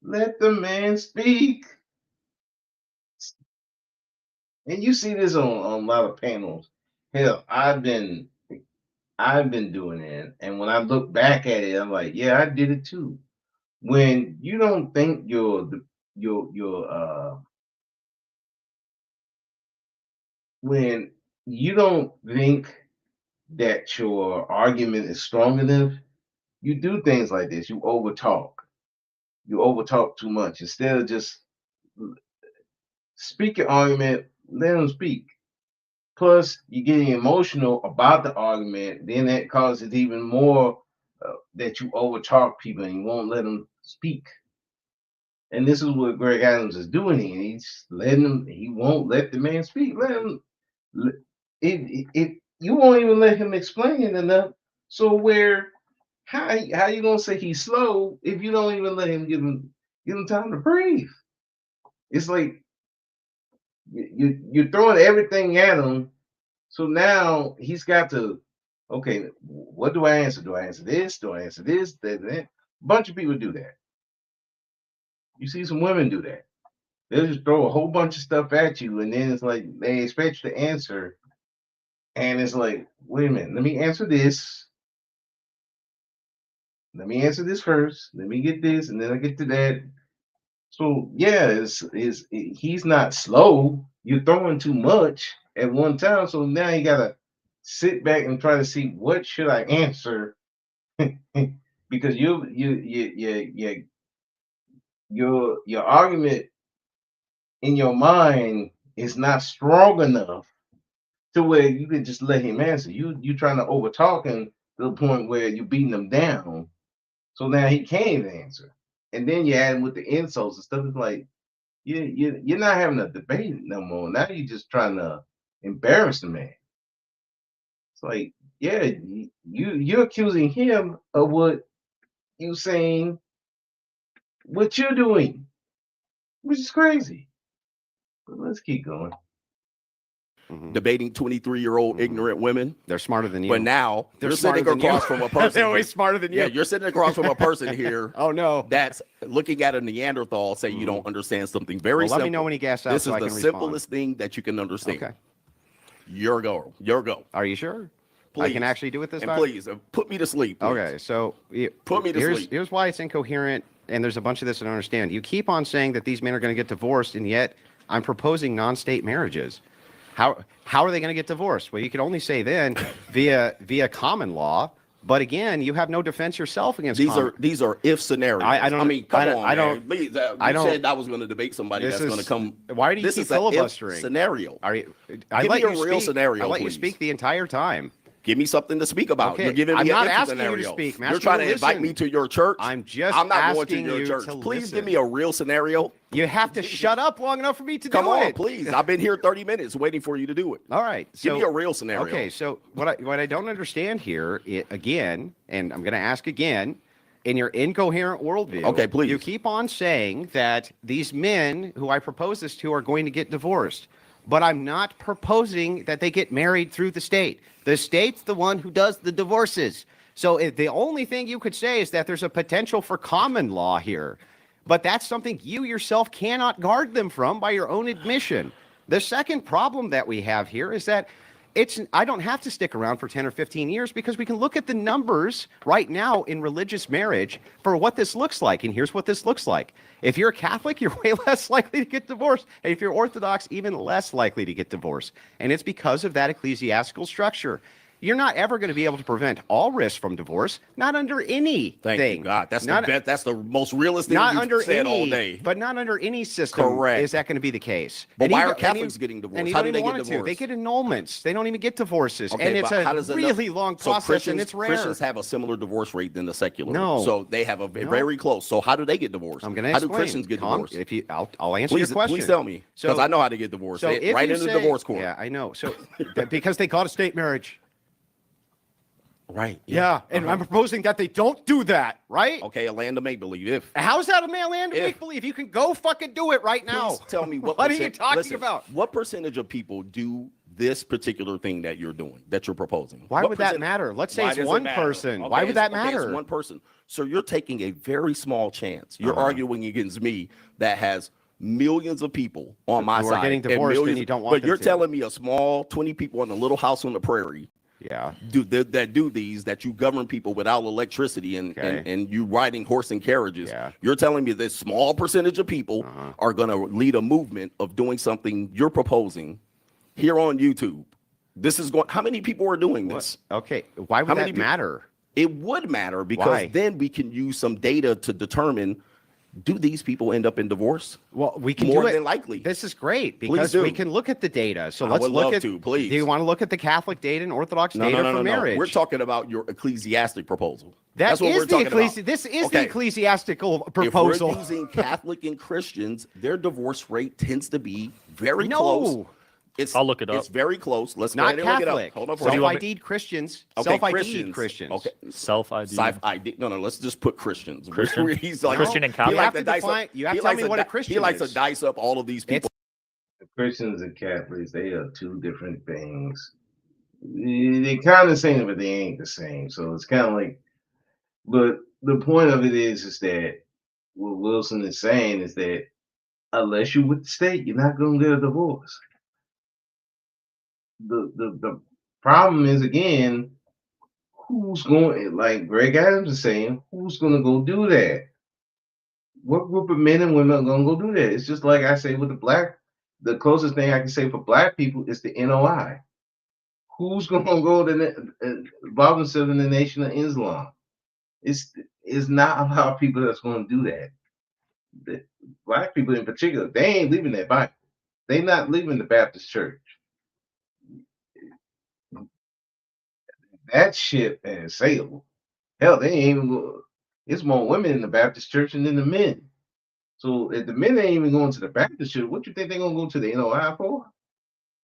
Let the man speak. And you see this on a lot of panels. Hell, I've been doing it, and when I look back at it, I'm like, yeah, I did it too. When you don't think your when you don't think that your argument is strong enough, you do things like this. You overtalk. You overtalk too much instead of just speak your argument. Let them speak. Plus, you're getting emotional about the argument. Then that causes even more that you overtalk people and you won't let them speak. And this is what Greg Adams is doing here. He's letting him. He won't let the man speak. Let him. You won't even let him explain it enough. So where how you gonna say he's slow if you don't even let him give him time to breathe? It's like you're throwing everything at him. So now he's got to. Okay, what do I answer? Do I answer this? Do I answer this? That? A bunch of people do that. You see some women do that. They'll just throw a whole bunch of stuff at you, and then it's like they expect you to answer. And it's like, wait a minute, let me answer this. Let me answer this first. Let me get this, and then I get to that. So yeah, he's not slow. You're throwing too much at one time, so now you gotta sit back and try to see what should I answer because your argument in your mind is not strong enough to where you can just let him answer. You trying to overtalk him to the point where you're beating him down. So now he can't even answer. And then you add him with the insults and stuff. It's like you're not having a debate no more. Now you're just trying to embarrass the man. It's like, yeah, you're accusing him of what you saying what you're doing, which is crazy. But let's keep going. Mhm. Debating 23-year-old Mhm. ignorant women. They're smarter than you. But now They're you're smarter sitting than you. across from a person. They're always smarter than you. Yeah, you're sitting across from a person here Oh no. that's looking at a Neanderthal, say you don't understand something very Well, let simple. me know when he gas out This so is I the can respond. simplest thing that you can understand. Okay. Your go. Your go. Are you sure? I Please. can actually do it this And time. please, put me to sleep. please. Okay, so Put me to here's sleep. here's why it's incoherent, and there's a bunch of this I don't understand. You keep on saying that these men are going to get divorced, and yet I'm proposing non-state marriages. How are they going to get divorced? Well, you can only say then via common law. But again, you have no defense yourself against These are if scenarios. I don't- mean, come I on, don't- man. Please, you I don't- said I was going to debate somebody This that's going to is- come. why do you this keep is a if filibustering? scenario. Are you? Give me a real scenario, I let you please. speak the entire time. Give me something to speak about. Okay, You're giving me I'm an not if asking you to scenario. speak. I'm You're asking trying you to to invite listen. me to your church. I'm just I'm not going to asking your you church. to Please listen. give me a real scenario. You have to shut up long enough for me to Come do on, it. please. I've been here 30 minutes waiting for you to do it. All right. Give So me a real scenario. Okay, so what I don't understand here, again, and I'm going to ask again, in your incoherent worldview, Okay, please. you keep on saying that these men who I propose this to are going to get divorced, but I'm not proposing that they get married through the state. The state's the one who does the divorces. So the only thing you could say is that there's a potential for common law here. But that's something you yourself cannot guard them from by your own admission. The second problem that we have here is that I don't have to stick around for 10 or 15 years because we can look at the numbers right now in religious marriage for what this looks like. And here's what this looks like. If you're a Catholic, you're way less likely to get divorced. And if you're Orthodox, even less likely to get divorced. And it's because of that ecclesiastical structure. You're not ever going to be able to prevent all risk from divorce, not under anything. Thank you, God. That's the most realistic thing you've said all day. But not under any system is that going to be the case. But why are Catholics getting divorced? How do they get divorced? They get annulments. They don't even get divorces. Okay, and it's a really long process, and it's rare. Christians have a similar divorce rate than the secular. No. So they have a very close. So how do they get divorced? I'm going to How explain. do Christians get divorced? I'll answer your question. Please tell me, because I know how to get divorced. So right into the divorce court. Yeah, I know. So because they call it a state marriage. Right. Yeah, and I'm proposing that they don't do that, right? Okay, a land of make-believe. How's that a land of make-believe? You can go fucking do it right now. Please tell me what are you talking about? What percentage of people do this particular thing that you're doing, that you're proposing? Why would that matter? Let's say it's one person. Okay, why would that matter? It's one person. So you're taking a very small chance. You're arguing against me that has millions of people on my who side. are getting divorced and you don't want But them you're to. telling me a small 20 people in a little house on the prairie Yeah. that you govern people without electricity and you riding horse and carriages. Yeah. You're telling me this small percentage of people are going to lead a movement of doing something you're proposing here on YouTube. This is going. How many people are doing this? Okay. Why would that matter? It would matter because then we can use some data to determine, do these people end up in divorce? Well, we can more do it. than likely. This is great because we can look at the data. So let's would look love at. to, please. Do you want to look at the Catholic data and Orthodox data for marriage? We're talking about your ecclesiastic proposal. That's what we're talking about. This is the Okay. ecclesiastical proposal. If we're using Catholic and Christians, their divorce rate tends to be very close. I'll look it up. It's very close. Let's Not go ahead and look Catholic. it up. Hold on for a second. Self-ID'd Christians. Okay, Self-ID'd Christians. Okay. Self-ID. Self-ID. No, let's just put Christians. Christian? He's like, Christian and Catholic? he likes You have to dice up- define- you have he to tell likes me what di- a Christian He likes is. to dice up all of these people. Christians and Catholics, they are two different things. They kind of the same, but they ain't the same. So it's kind of like, but the point of it is that what Wilson is saying is that unless you're with the state, you're not going to get a divorce. The problem is, again, who's going, like Greg Adams is saying, who's going to go do that? What group of men and women are going to go do that? It's just like I say with the closest thing I can say for black people is the NOI. Who's going to go to involve themselves in the Nation of Islam? It's not a lot of people that's going to do that. The black people in particular, they ain't leaving that Bible. They not leaving the Baptist church. That ship has sailed. Hell, they ain't even go. It's more women in the Baptist church than the men. So if the men ain't even going to the Baptist church, what you think they're gonna go to the NOI for?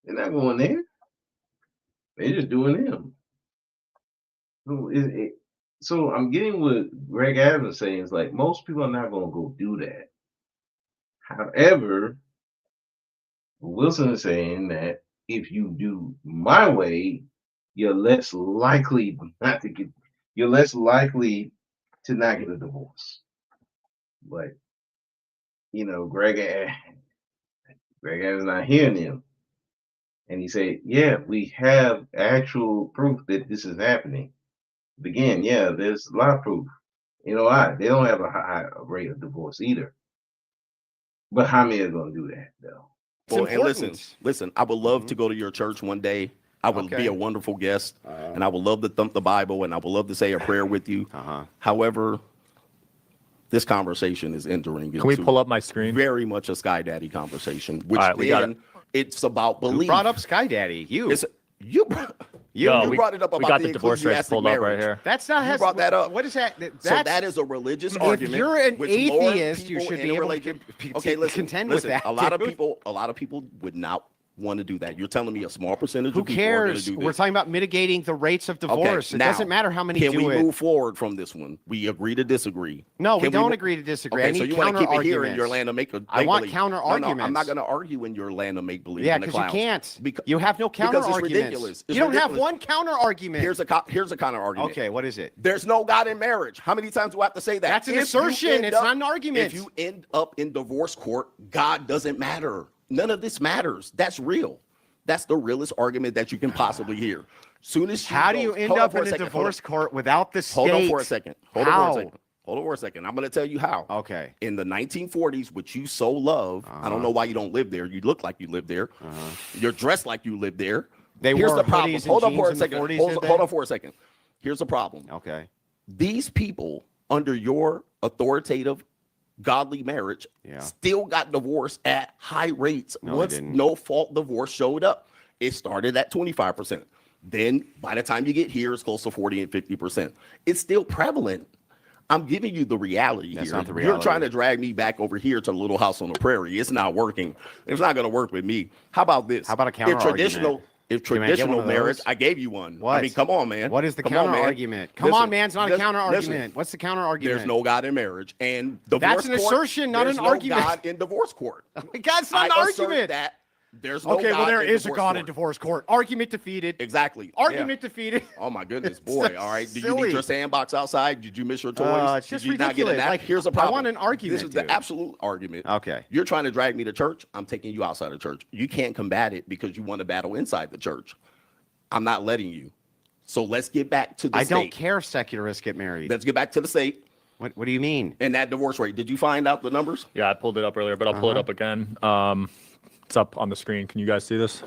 They're not going there. They're just doing them. So I'm getting what Greg Adams is saying. Is like most people are not gonna go do that. However, Wilson is saying that if you do my way, you're less likely not to get. You're less likely to not get a divorce. But Greg Adams not hearing him, and he said, "Yeah, we have actual proof that this is happening." But again, yeah, there's a lot of proof. They don't have a high rate of divorce either. But how many are going to do that though? Well, and listen, I would love to go to your church one day. I would be a wonderful guest, and I would love to thump the Bible, and I would love to say a prayer with you. However, this conversation is entering. Can we pull up my screen? Very much a Sky Daddy conversation, which All right, we got it's about belief. Who brought up Sky Daddy? You brought it up about we got the divorce rates ecclesiastic pulled up right marriage. here. That's not. You brought that up. What is that? So that is a religious argument. If you're an which more atheist, you people should in be a able religion- to Okay, listen, contend listen, with that. A lot of people would not want to do that. You're telling me a small percentage Who of people are going to cares? do this. We're talking about mitigating the rates of divorce. It now, doesn't matter how many can do we it. move forward from this one? We agree to disagree. No, we Can don't mo- agree to disagree. I Okay, so need you want to counter keep it here in arguments. your land of make-believe. I want counter No, I'm arguments. not going to argue in your land of make-believe. Yeah, in the because you clouds. can't. Because You have no counter it's arguments. ridiculous. It's You don't have ridiculous. one counter argument. Here's a counter argument. Okay, what is it? There's no God in marriage. How many times do I have to say that? That's an If you assertion. end It's not an argument. If you end up in divorce court, God doesn't matter. None of this matters. That's real. That's the realest argument that you can possibly hear. Soon as you How do go- you end hold on up for in a second, hold on. divorce court without the state? Hold on for a second. Hold on How? for a second. Hold on for a second. I'm going to tell you how. Okay. In the 1940s, which you so love, I don't know why you don't live there. You look like you live there. You're dressed like you live there. They Here's wore the problem. hoodies and Hold on for a jeans in the second. 40s, Hold, did they? hold on for a second. Here's the problem. Okay. These people, under your authoritative, godly marriage, Yeah. still got divorced at high rates No, they once didn't. no fault divorce showed up. It started at 25%. Then by the time you get here, it's close to 40 and 50%. It's still prevalent. I'm giving you the reality That's here. not the You're trying reality. to drag me back over here to the little house on the prairie. It's not working. It's not going to work with me. How about this? How about a counter argument? If Can I get one traditional of marriage, those? I gave you one. What? I mean, come on, man. What is the Come on, counter man. argument? Come Listen, on, man. It's not a listen, counter listen. argument. What's the counter argument? There's no God in marriage, and divorce That's an court, assertion, not there's an no argument. God in divorce court. God's not an I assert argument. that there's no Okay, well, God there in is a divorce God in court. divorce court. Argument defeated. Exactly. Argument Yeah. defeated. Oh my goodness, It's boy! so All right, do you silly. need your sandbox outside? Did you miss your toys? It's just Did you not get a ridiculous. nap? Like, Here's a I problem. want an argument, This is the dude. absolute argument. Okay. You're trying to drag me to church. I'm taking you outside of church. You can't combat it because you want to battle inside the church. I'm not letting you. So let's get back to the I state. don't care if secularists get married. Let's get back to the state What do you mean? and that divorce rate. Did you find out the numbers? Yeah, I pulled it up earlier, but I'll pull it up again. It's up on the screen. Can you guys see this?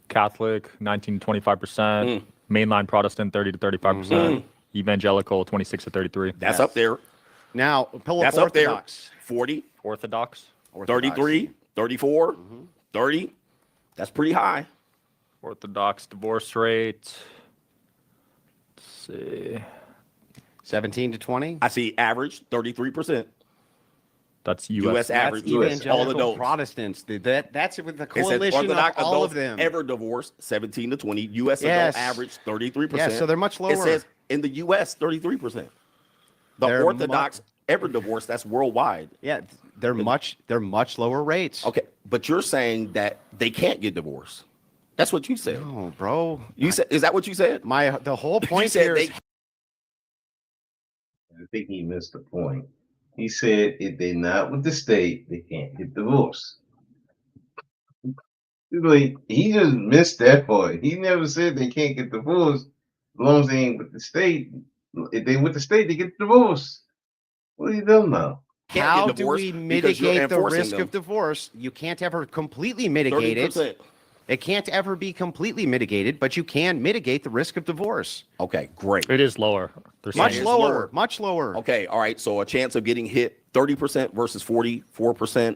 Catholic, 19 to 25%. Mainline Protestant, 30 to 35%. Evangelical, 26 to 33. That's Yes. up there. Now, pull up That's up there. Orthodox. 40, Orthodox. 33, 34, 30. That's pretty high. Orthodox divorce rate. Let's see. 17 to 20. I see average 33%. That's US U.S. average. That's all evangelical adults. Protestants. That's with the It says coalition of Orthodox all adults of them. ever divorced 17 to 20. U.S. Yes. adult average 33%. Yeah, so they're much lower. It says in the U.S. 33%. The They're Orthodox ever divorced, that's worldwide. Yeah, they're much lower rates. Okay, but you're saying that they can't get divorced. That's what you said. Oh, bro. You said, is that what you said? The whole You point said here is I think he missed the point. He said if they're not with the state, they can't get divorced. Like, he just missed that part. He never said they can't get divorced as long as they ain't with the state. If they with the state, they get divorced. What are you doing now? Can't how get do divorced we because you're mitigate the enforcing risk them. of divorce? You can't ever completely mitigate 30%. it. It can't ever be completely mitigated, but you can mitigate the risk of divorce. Okay, great. It is lower. They're Much saying it's lower, lower. much lower. Okay, all right. So a chance of getting hit 30% versus 44%.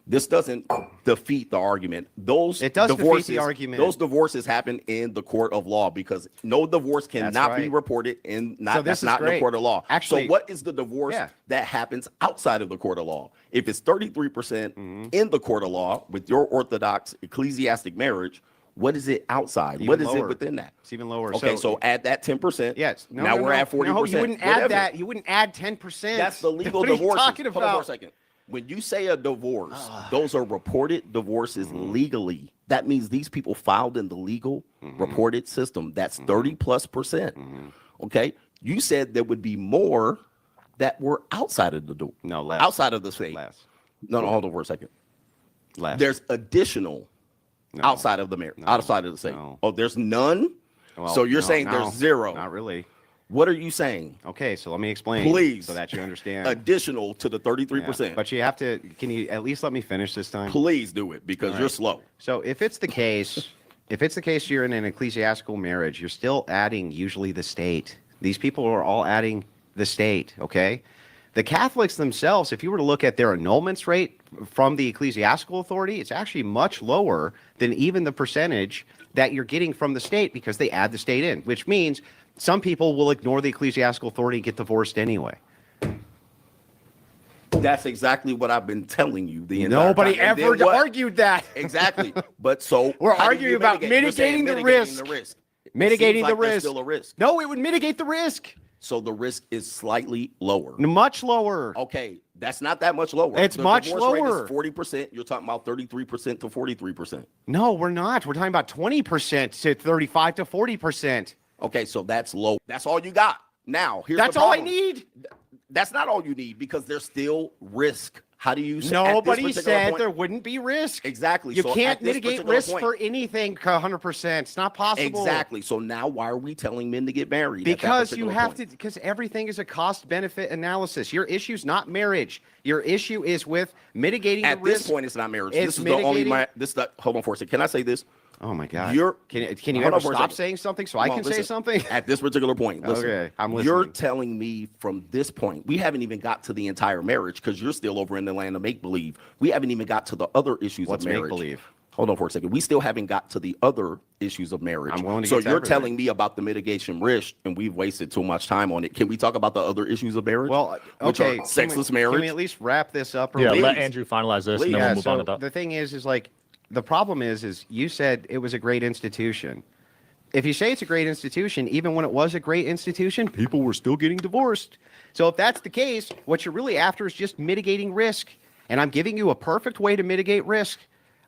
This doesn't defeat the argument. Those It does defeat the divorces, argument. Those divorces happen in the court of law because no divorce cannot be right. reported in So not this that's is not in the great. court of law. Actually- so what is the divorce Yeah. that happens outside of the court of law? If it's 33% Mm-hmm. in the court of law with your Orthodox ecclesiastic marriage, what is it outside? Even what is lower. it within that? It's even lower. Okay, so add that 10%. yes. now we're at 40%. No, you wouldn't Whatever. add that. You wouldn't add 10%. That's the legal What are you divorce. talking Hold on for a about? second. When you say a divorce, those are reported divorces legally. That means these people filed in the legal reported system. That's 30+%. Okay. You said there would be more that were outside of the door. No, less. Outside of the state. Less. No, hold on for a second. Less. There's additional No. outside of the marriage, outside of the state. No. Oh, there's none? Well, so you're no, saying no, there's zero. Not really. What are you saying? Okay, so let me explain. Please. So that you understand. Additional to the 33%. Yeah, but you have to, can you at least let me finish this time? Please do it because you're slow. So if it's the case, you're in an ecclesiastical marriage, you're still adding usually the state. These people are all adding the state, okay? The Catholics themselves, if you were to look at their annulments rate from the ecclesiastical authority, it's actually much lower than even the percentage that you're getting from the state because they add the state in, which means some people will ignore the ecclesiastical authority and get divorced anyway. That's exactly what I've been telling you. The entire Nobody time. And ever then what? argued that. Exactly. But and then Nobody what? ever argued that. Exactly. But so We're how do arguing you about mitigate? You're saying mitigating the mitigating risk. the risk. It Mitigating seems the like there's risk. still a risk. No, it would mitigate the risk. So the risk is slightly lower. Much lower. Okay, that's not that much lower. It's the much divorce rate lower. is 40%. You're talking about 33% to 43%. No, we're not. We're talking about 20% to 35 to 40%. Okay, so that's low. That's all you got. Now, here's That's the all I problem. need. That's not all you need because there's still risk. How do you? Nobody said there wouldn't be risk. Exactly. You So can't at this mitigate particular risk point- for anything 100%. It's not possible. Exactly. So now, why are we telling men to get married? at that Because you particular have point? to, because everything is a cost benefit analysis. Your issue is not marriage. Your issue is with mitigating At the risk. this point, it's not marriage. It's This is the only. mitigating- Hold on for a second. Can I say this? Oh my God. Can you Hold ever on for a stop second. saying something so I Come can on, say listen. something? At this particular point, listen, Okay, I'm You're listening. telling me from this point, we haven't even got to the entire marriage because you're still over in the land of make believe. We haven't even got to the other issues What's of marriage. make-believe? Hold on for a second. We still haven't got to the other issues of marriage. I'm willing to so get to you're everything. telling me about the mitigation risk, and we've wasted too much time on it. Can we talk about the other issues of marriage? Well, which are okay. sexless Can we marriage. at least wrap this up? Yeah, Please. let Andrew finalize this, and then Yeah, we'll move on to so that. the thing is like, the problem is you said it was a great institution. If you say it's a great institution, even when it was a great institution, people were still getting divorced. So if that's the case, what you're really after is just mitigating risk. And I'm giving you a perfect way to mitigate risk,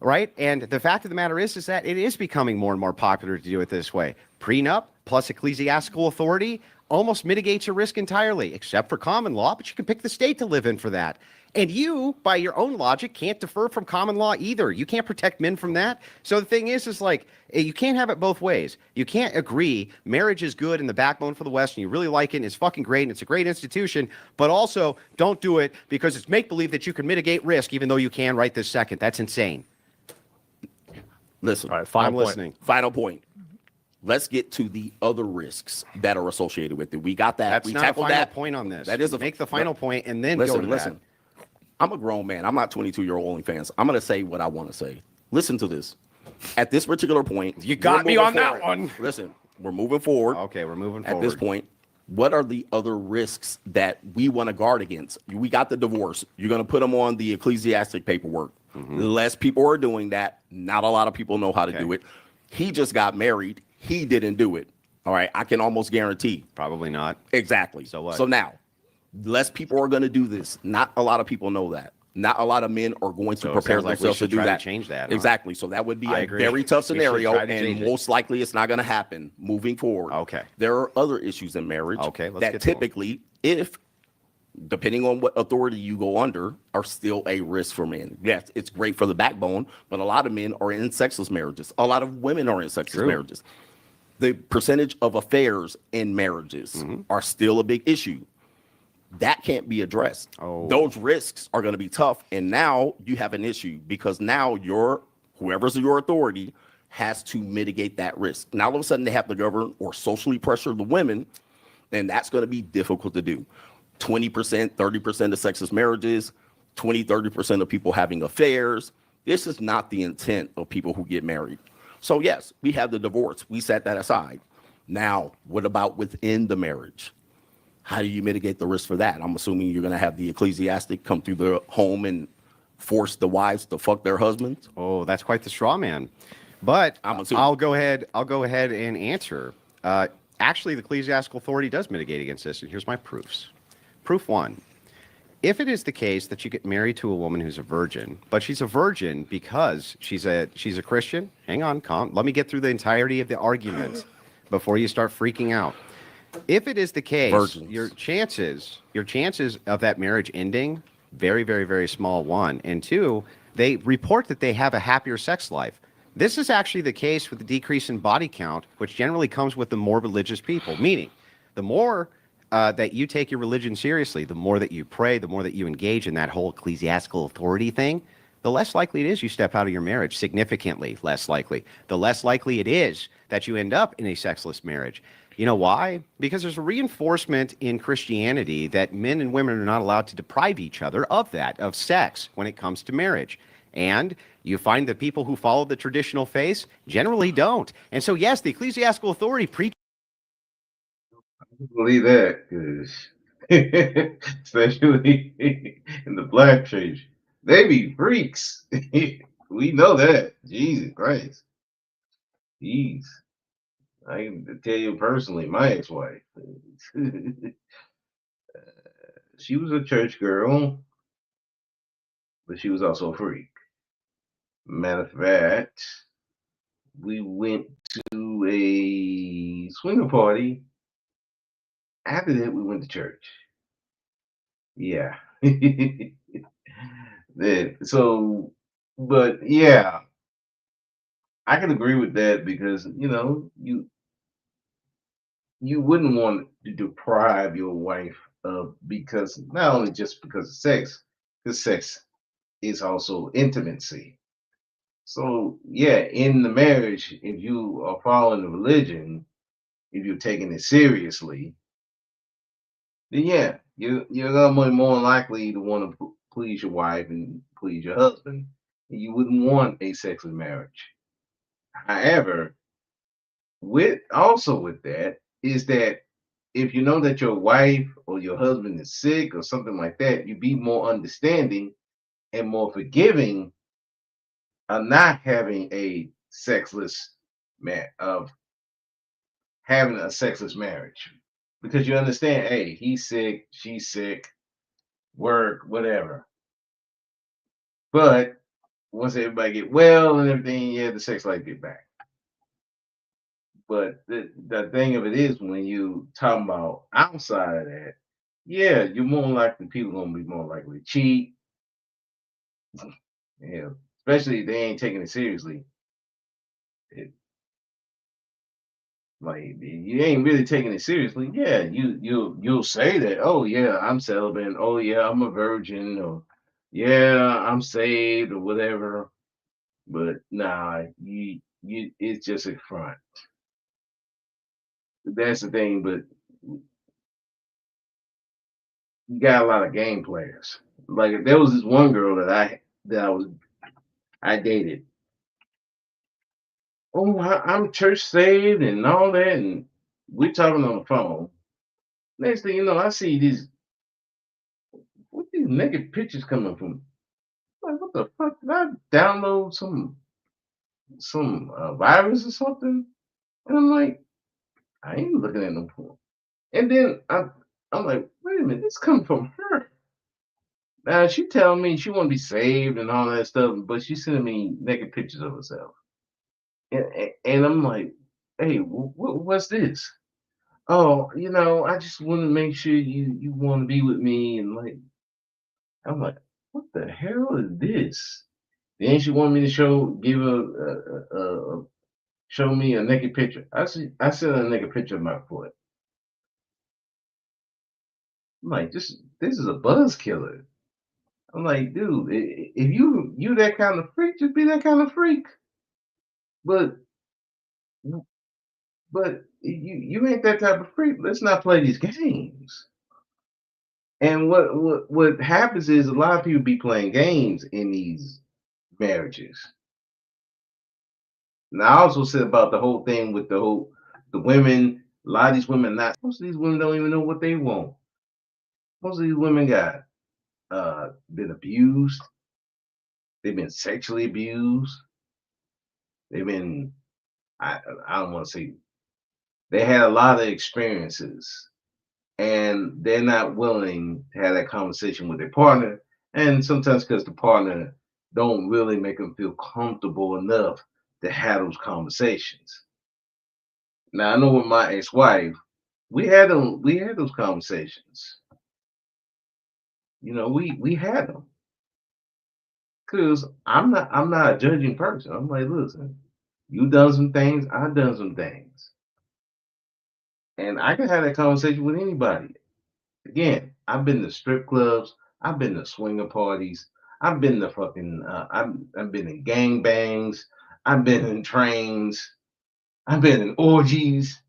right? And the fact of the matter is that it is becoming more and more popular to do it this way. Prenup plus ecclesiastical authority almost mitigates your risk entirely, except for common law, but you can pick the state to live in for that. And you, by your own logic, can't defer from common law either. You can't protect men from that. So the thing is like, you can't have it both ways. You can't agree marriage is good and the backbone for the West and you really like it and it's fucking great and it's a great institution, but also don't do it because it's make-believe that you can mitigate risk even though you can right this second. That's insane. Listen, All right, final I'm point. listening. final point. Let's get to the other risks that are associated with it. We got that. That's we not a tackled final that point on this. That is Make the final point and then listen, go to listen. that. I'm a grown man. I'm not 22-year-old OnlyFans. I'm going to say what I want to say. Listen to this. At this particular point, You got we're me moving on that forward. one. Listen, we're moving forward. Okay, we're moving At forward. this point, what are the other risks that we want to guard against? We got the divorce. You're going to put them on the ecclesiastic paperwork. Less people are doing that. Not a lot of people know how to do it. He just got married. He didn't do it. All right. I can almost guarantee. Probably not. Exactly. So what? So now, less people are going to do this. Not a lot of people know that. Not a lot of men are going to So it prepare sounds like we themselves to should do try to that. change that, huh? Exactly. So that would be I a agree. very tough We should scenario, try to and change it. most likely it's not going to happen moving forward. Okay. There are other issues in marriage Okay, let's that get to 'em. typically, if depending on what authority you go under, are still a risk for men. Yes, it's great for the backbone, but a lot of men are in sexless marriages. A lot of women are in sexless True. marriages. The percentage of affairs in marriages Mm-hmm. are still a big issue. That can't be addressed. Oh. Those risks are going to be tough. And now you have an issue because now whoever's your authority has to mitigate that risk. Now all of a sudden they have to govern or socially pressure the women, and that's going to be difficult to do. 20%, 30% of sexless marriages, 20, 30% of people having affairs. This is not the intent of people who get married. So yes, we have the divorce. We set that aside. Now, what about within the marriage? How do you mitigate the risk for that? I'm assuming you're going to have the ecclesiastic come through the home and force the wives to fuck their husbands. Oh, that's quite the straw man. But I'm assuming. I'll go ahead and answer. Actually, the ecclesiastical authority does mitigate against this, and here's my proofs. Proof one: if it is the case that you get married to a woman who's a virgin, but she's a virgin because she's a Christian, hang on, let me get through the entirety of the argument before you start freaking out. If it is the case, Virgins. your chances of that marriage ending, very, very, very small, one. And two, they report that they have a happier sex life. This is actually the case with the decrease in body count, which generally comes with the more religious people, meaning the more that you take your religion seriously, the more that you pray, the more that you engage in that whole ecclesiastical authority thing, the less likely it is you step out of your marriage, significantly less likely. The less likely it is that you end up in a sexless marriage. You know why? Because there's a reinforcement in Christianity that men and women are not allowed to deprive each other of that, of sex, when it comes to marriage. And you find that people who follow the traditional faith generally don't. And so, yes, the ecclesiastical authority preaches. I don't believe that because especially in the black church. They be freaks. We know that. Jesus Christ. Jeez. I can tell you personally, my ex-wife. She was a church girl, but she was also a freak. Matter of fact, we went to a swinger party. After that, we went to church. Yeah. So, but yeah, I can agree with that because you wouldn't want to deprive your wife of because not only just because of sex, because sex is also intimacy. So yeah, in the marriage, if you are following the religion, if you're taking it seriously, then yeah, you're gonna be more likely to want to please your wife and please your husband. You wouldn't want a sexless marriage. However, with that is that if you know that your wife or your husband is sick or something like that, you be more understanding and more forgiving of not having a sexless man of having a sexless marriage because you understand, hey, he's sick, she's sick, work, whatever. But once everybody get well and everything, yeah, the sex life get back. But the thing of it is, when you talk about outside of that, yeah, you're more likely people gonna be more likely to cheat. Yeah, especially if they ain't taking it seriously. It, like you ain't really taking it seriously. Yeah, you'll say that. Oh yeah, I'm celibate. Oh yeah, I'm a virgin. Or yeah, I'm saved or whatever. But nah, you it's just a front. That's the thing. But you got a lot of game players. Like there was this one girl I dated. Oh, I'm church saved and all that, and we're talking on the phone. Next thing you know, I see these naked pictures coming from. Like, what the fuck? Did I download some virus or something? And I'm like, I ain't looking at no porn. And then I'm like, wait a minute, this coming from her. Now she telling me she want to be saved and all that stuff, but she's sending me naked pictures of herself. And I'm like, hey, what's this? Oh, I just want to make sure you want to be with me, and like, I'm like, what the hell is this? Then she wanted me to show me a naked picture. I sent her a naked picture of my foot. I'm like, this is a buzz killer. I'm like, dude, if you that kind of freak, just be that kind of freak. But you ain't that type of freak. Let's not play these games. And what happens is a lot of people be playing games in these marriages. Now I also said about the whole thing with the women. A lot of these women not. Most of these women don't even know what they want. Most of these women got been abused. They've been sexually abused. They've been I don't want to say they had a lot of experiences and they're not willing to have that conversation with their partner. And sometimes because the partner don't really make them feel comfortable enough to have those conversations. Now I know with my ex-wife, we had those conversations. We had them because I'm not a judging person. I'm like, listen, you done some things, I done some things, and I can have that conversation with anybody. Again, I've been to strip clubs, I've been to swinger parties, I've been to fucking, I've been in gang bangs, I've been in trains, I've been in orgies.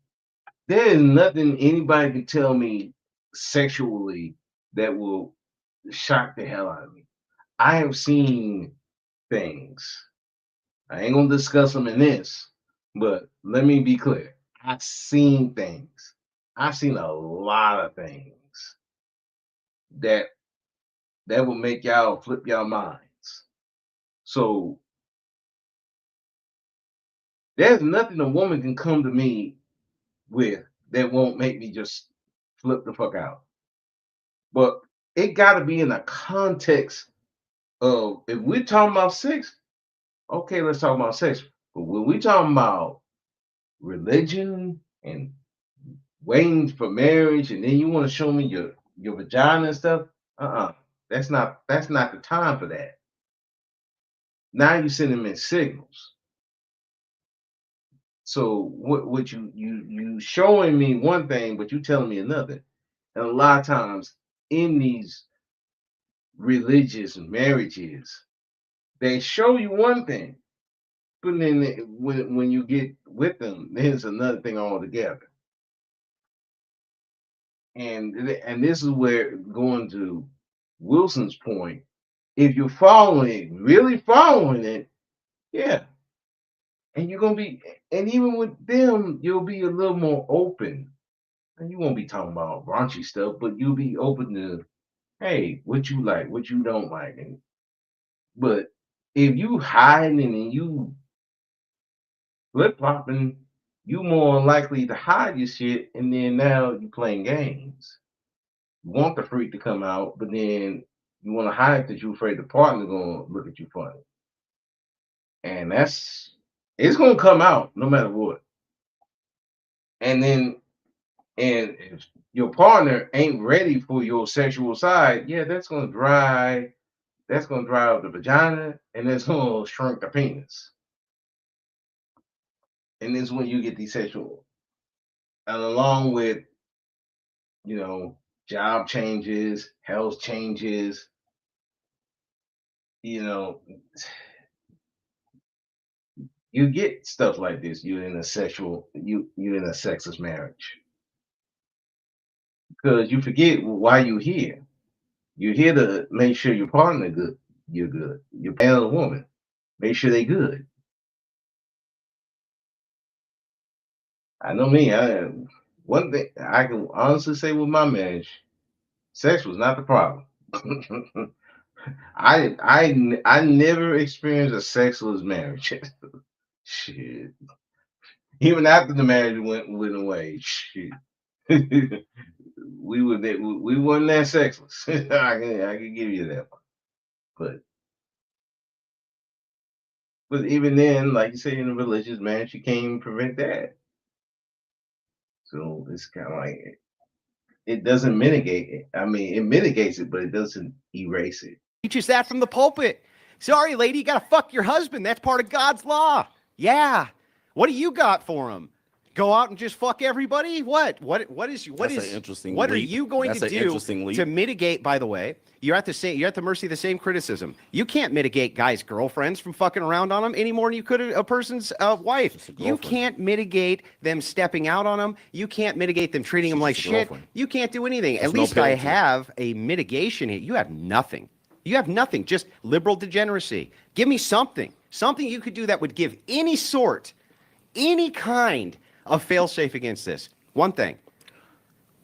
There is nothing anybody can tell me sexually that will shock the hell out of me. I have seen things. I ain't gonna discuss them in this, but let me be clear. I've seen things. I've seen a lot of things. that will make y'all flip y'all minds. So there's nothing a woman can come to me with that won't make me just flip the fuck out. But it got to be in the context of, if we're talking about sex, okay, let's talk about sex. But when we talking about religion and waiting for marriage, and then you want to show me your vagina and stuff, that's not the time for that. Now you sending me signals. So what you showing me one thing, but you telling me another. And a lot of times in these religious marriages, they show you one thing, but then when you get with them, there's another thing altogether. And this is where, going to Wilson's point, if you're really following it, yeah. And you're gonna be, and even with them, you'll be a little more open. And you won't be talking about raunchy stuff, but you'll be open to, hey, what you like, what you don't like. But if you hiding and you flip flopping, you more likely to hide your shit, and then now you playing games. You want the freak to come out, but then you want to hide because you're afraid the partner gonna look at you funny. And it's gonna come out no matter what. And if your partner ain't ready for your sexual side, yeah, that's gonna dry up the vagina, and that's gonna shrink the penis. And this is when you get these sexual, and along with, job changes, health changes, you get stuff like this. You're in a sexless marriage, because you forget why you're here. You're here to make sure your partner good. You're good. Your man or woman, make sure they good. I know me. One thing I can honestly say with my marriage, sex was not the problem. I never experienced a sexless marriage. Shit. Even after the marriage went away, shit. we weren't that sexless. I can give you that one. But even then, like you say, in a religious marriage, you can't even prevent that. So it's kind of like, it doesn't mitigate it. I mean, it mitigates it, but it doesn't erase it. Teaches that from the pulpit. Sorry, lady, you gotta fuck your husband. That's part of God's law. Yeah. What do you got for him? Go out and just fuck everybody? What are you going to do to mitigate? By the way, you're at the mercy of the same criticism. You can't mitigate guys' girlfriends from fucking around on them any more than you could a person's wife. You can't mitigate them stepping out on them. You can't mitigate them treating them like shit. You can't do anything. At least I have a mitigation here. You have nothing. You have nothing. Just liberal degeneracy. Give me something you could do that would give any kind of fail-safe against this. One thing.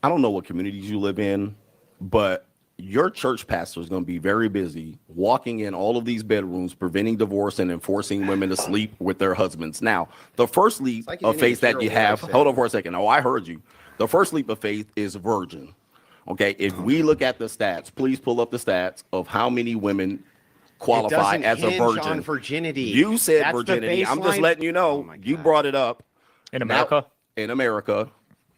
I don't know what communities you live in, but your church pastor is going to be very busy walking in all of these bedrooms, preventing divorce and enforcing women to sleep with their husbands. Now, the first leap of faith that you have, hold on for a second. Oh, I heard you. The first leap of faith is virgin. Okay, if we look at the stats, please pull up the stats of how many women qualify as a virgin. On virginity. You said that's virginity. I'm just letting you know. You brought it up. In America? Now, in America,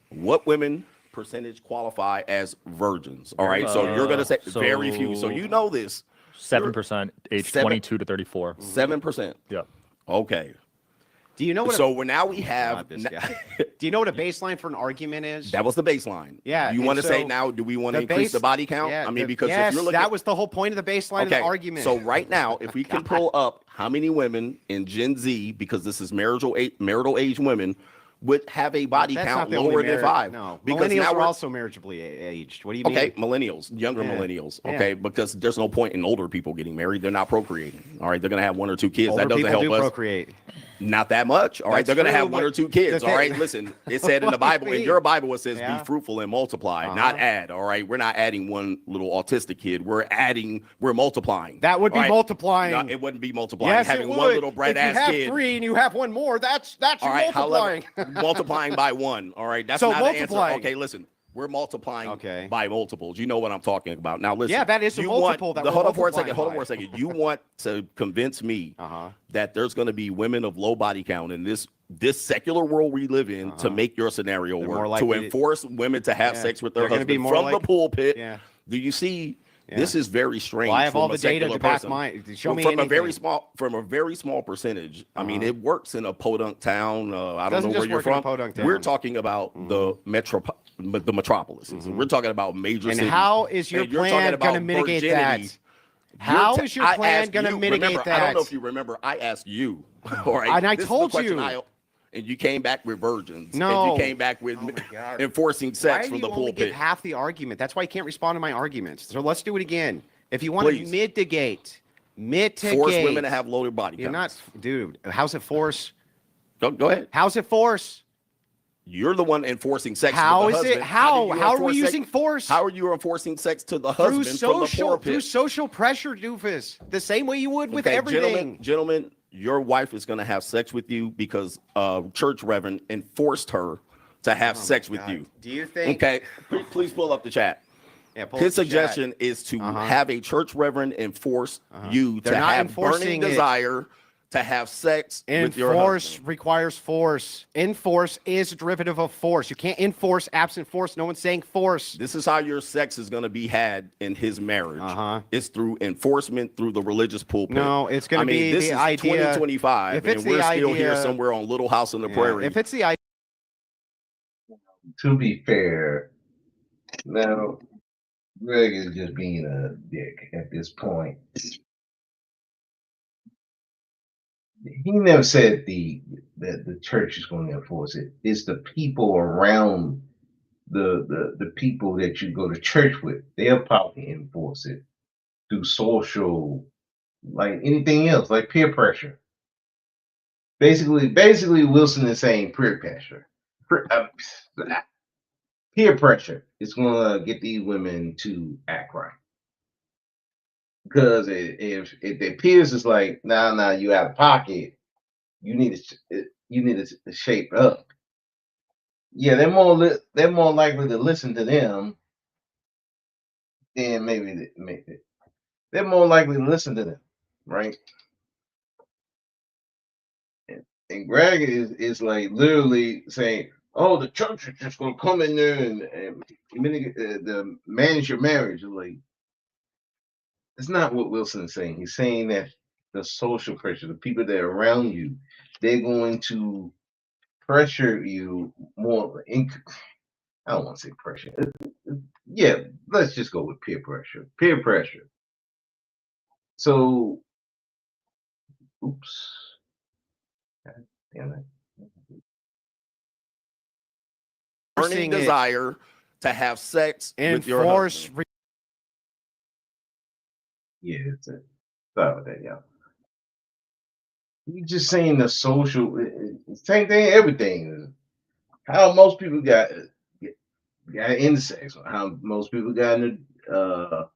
what women percentage qualify as virgins? All right, so you're going to say very few. So you know this. 7%, age 22 to 34. 7%? Yeah. Okay. Do you know what? So now we have. Do you know what a baseline for an argument is? That was the baseline. Yeah. You want to say now? Do we want to increase the body count? Yeah, I mean, because yes, if you're looking, that was the whole point of the baseline of the argument. So right now, if we can pull up how many women in Gen Z, because this is marital age women, would have a body count lower than 5. No, because millennials are also marriageably aged. What do you mean? Okay, millennials, younger millennials. Okay, because there's no point in older people getting married. They're not procreating. All right, they're gonna have 1 or 2 kids. Older that doesn't help us. Procreate. Not that much. All right. That's They're going to true, have one but or two kids. the All right. thing- Listen, it said in the What do you Bible, in mean? your Bible, it says Yeah. be fruitful and multiply, not add. All right. We're not adding one little autistic kid. We're multiplying. That would be All right? multiplying. No, it wouldn't be multiplying. Yes, Having it would. one little bright if you ass have kid. 3 and you have one more, that's All you right. multiplying. However, multiplying by one. All right. That's So not an answer. multiplying. Okay. Listen. We're multiplying Okay. by multiples. You know what I'm talking about. Now, listen. Yeah, that is a you multiple want, that we're hold on for a second. multiplying Hold on by. for a second. You want to convince me Uh-huh. that there's going to be women of low body count in this secular world we live in to make your scenario They're more work, to likely to- enforce women to have Yeah. sex with their They're gonna be husband more from like- the pulpit. Yeah. Do you see? Yeah. This is very strange. Well, I have from all a the data secular to back person. my. Show me from anything. a very small percentage. I mean, Uh-huh. it works in a podunk town. I don't Doesn't know where just you're work in a from. podunk town. We're talking about the metropolises. We're talking about major And cities. how is your And you're talking plan about going to mitigate virginity. that? How You're is your I plan asked going to you- mitigate remember, that? I don't know if you remember. I asked you. All right. And I This is the told question you. and you came back with virgins. No. And you came back with God. enforcing Why sex do from you the only get pulpit. half the argument? That's why you can't respond to my arguments. So let's do it again. If you want to Please. mitigate, Force women to have lower body You're counts. not, dude. How's it force? Go ahead. How's it force? You're the one enforcing sex. How with the is it? husband. How? do you How are we enforce sex- using force? How are you enforcing sex to the through husband from the pulpit? through social pressure, doofus. The same way you would with Okay, everything. Gentlemen, your wife is going to have sex with you because church reverend enforced her to have sex with God. you. Do you think? Okay, please pull up the chat. Yeah, pull His up the chat. suggestion is to Uh-huh. have a church reverend enforce you They're to not have enforcing burning it. desire to have sex with your Enforce husband. requires force. Enforce is a derivative of force. You can't enforce absent force. No one's saying force. This is how your sex is going to be had in his marriage. Uh-huh. It's through enforcement through the religious pulpit. No, it's gonna be this the is idea- 2025, if it's and we're the still here idea- somewhere on Little House on the Yeah, Prairie. if it's the idea, To be fair, now Greg is just being a dick at this point. He never said that the church is going to enforce it. It's the people around the people that you go to church with. They'll probably enforce it through social, like anything else, like peer pressure. Basically, Wilson is saying peer pressure. Peer pressure is going to get these women to act right. Because if their peers is like, nah, you out of pocket, you need to shape up. Yeah, they're more likely to listen to them than maybe they're more likely to listen to them, right? And Greg is like literally saying, "Oh, the church is just gonna come in there and manage your marriage." Like, it's not what Wilson is saying. He's saying that the social pressure, the people that are around you, they're going to pressure you more. I don't want to say pressure. Yeah, let's just go with peer pressure. Peer pressure. So, oops. God damn it. Burning Enforcing it. desire to have sex with your enforce. husband. Yeah, it's a sorry about that, y'all. You just saying the social same thing, everything. How most people got into sex, how most people got into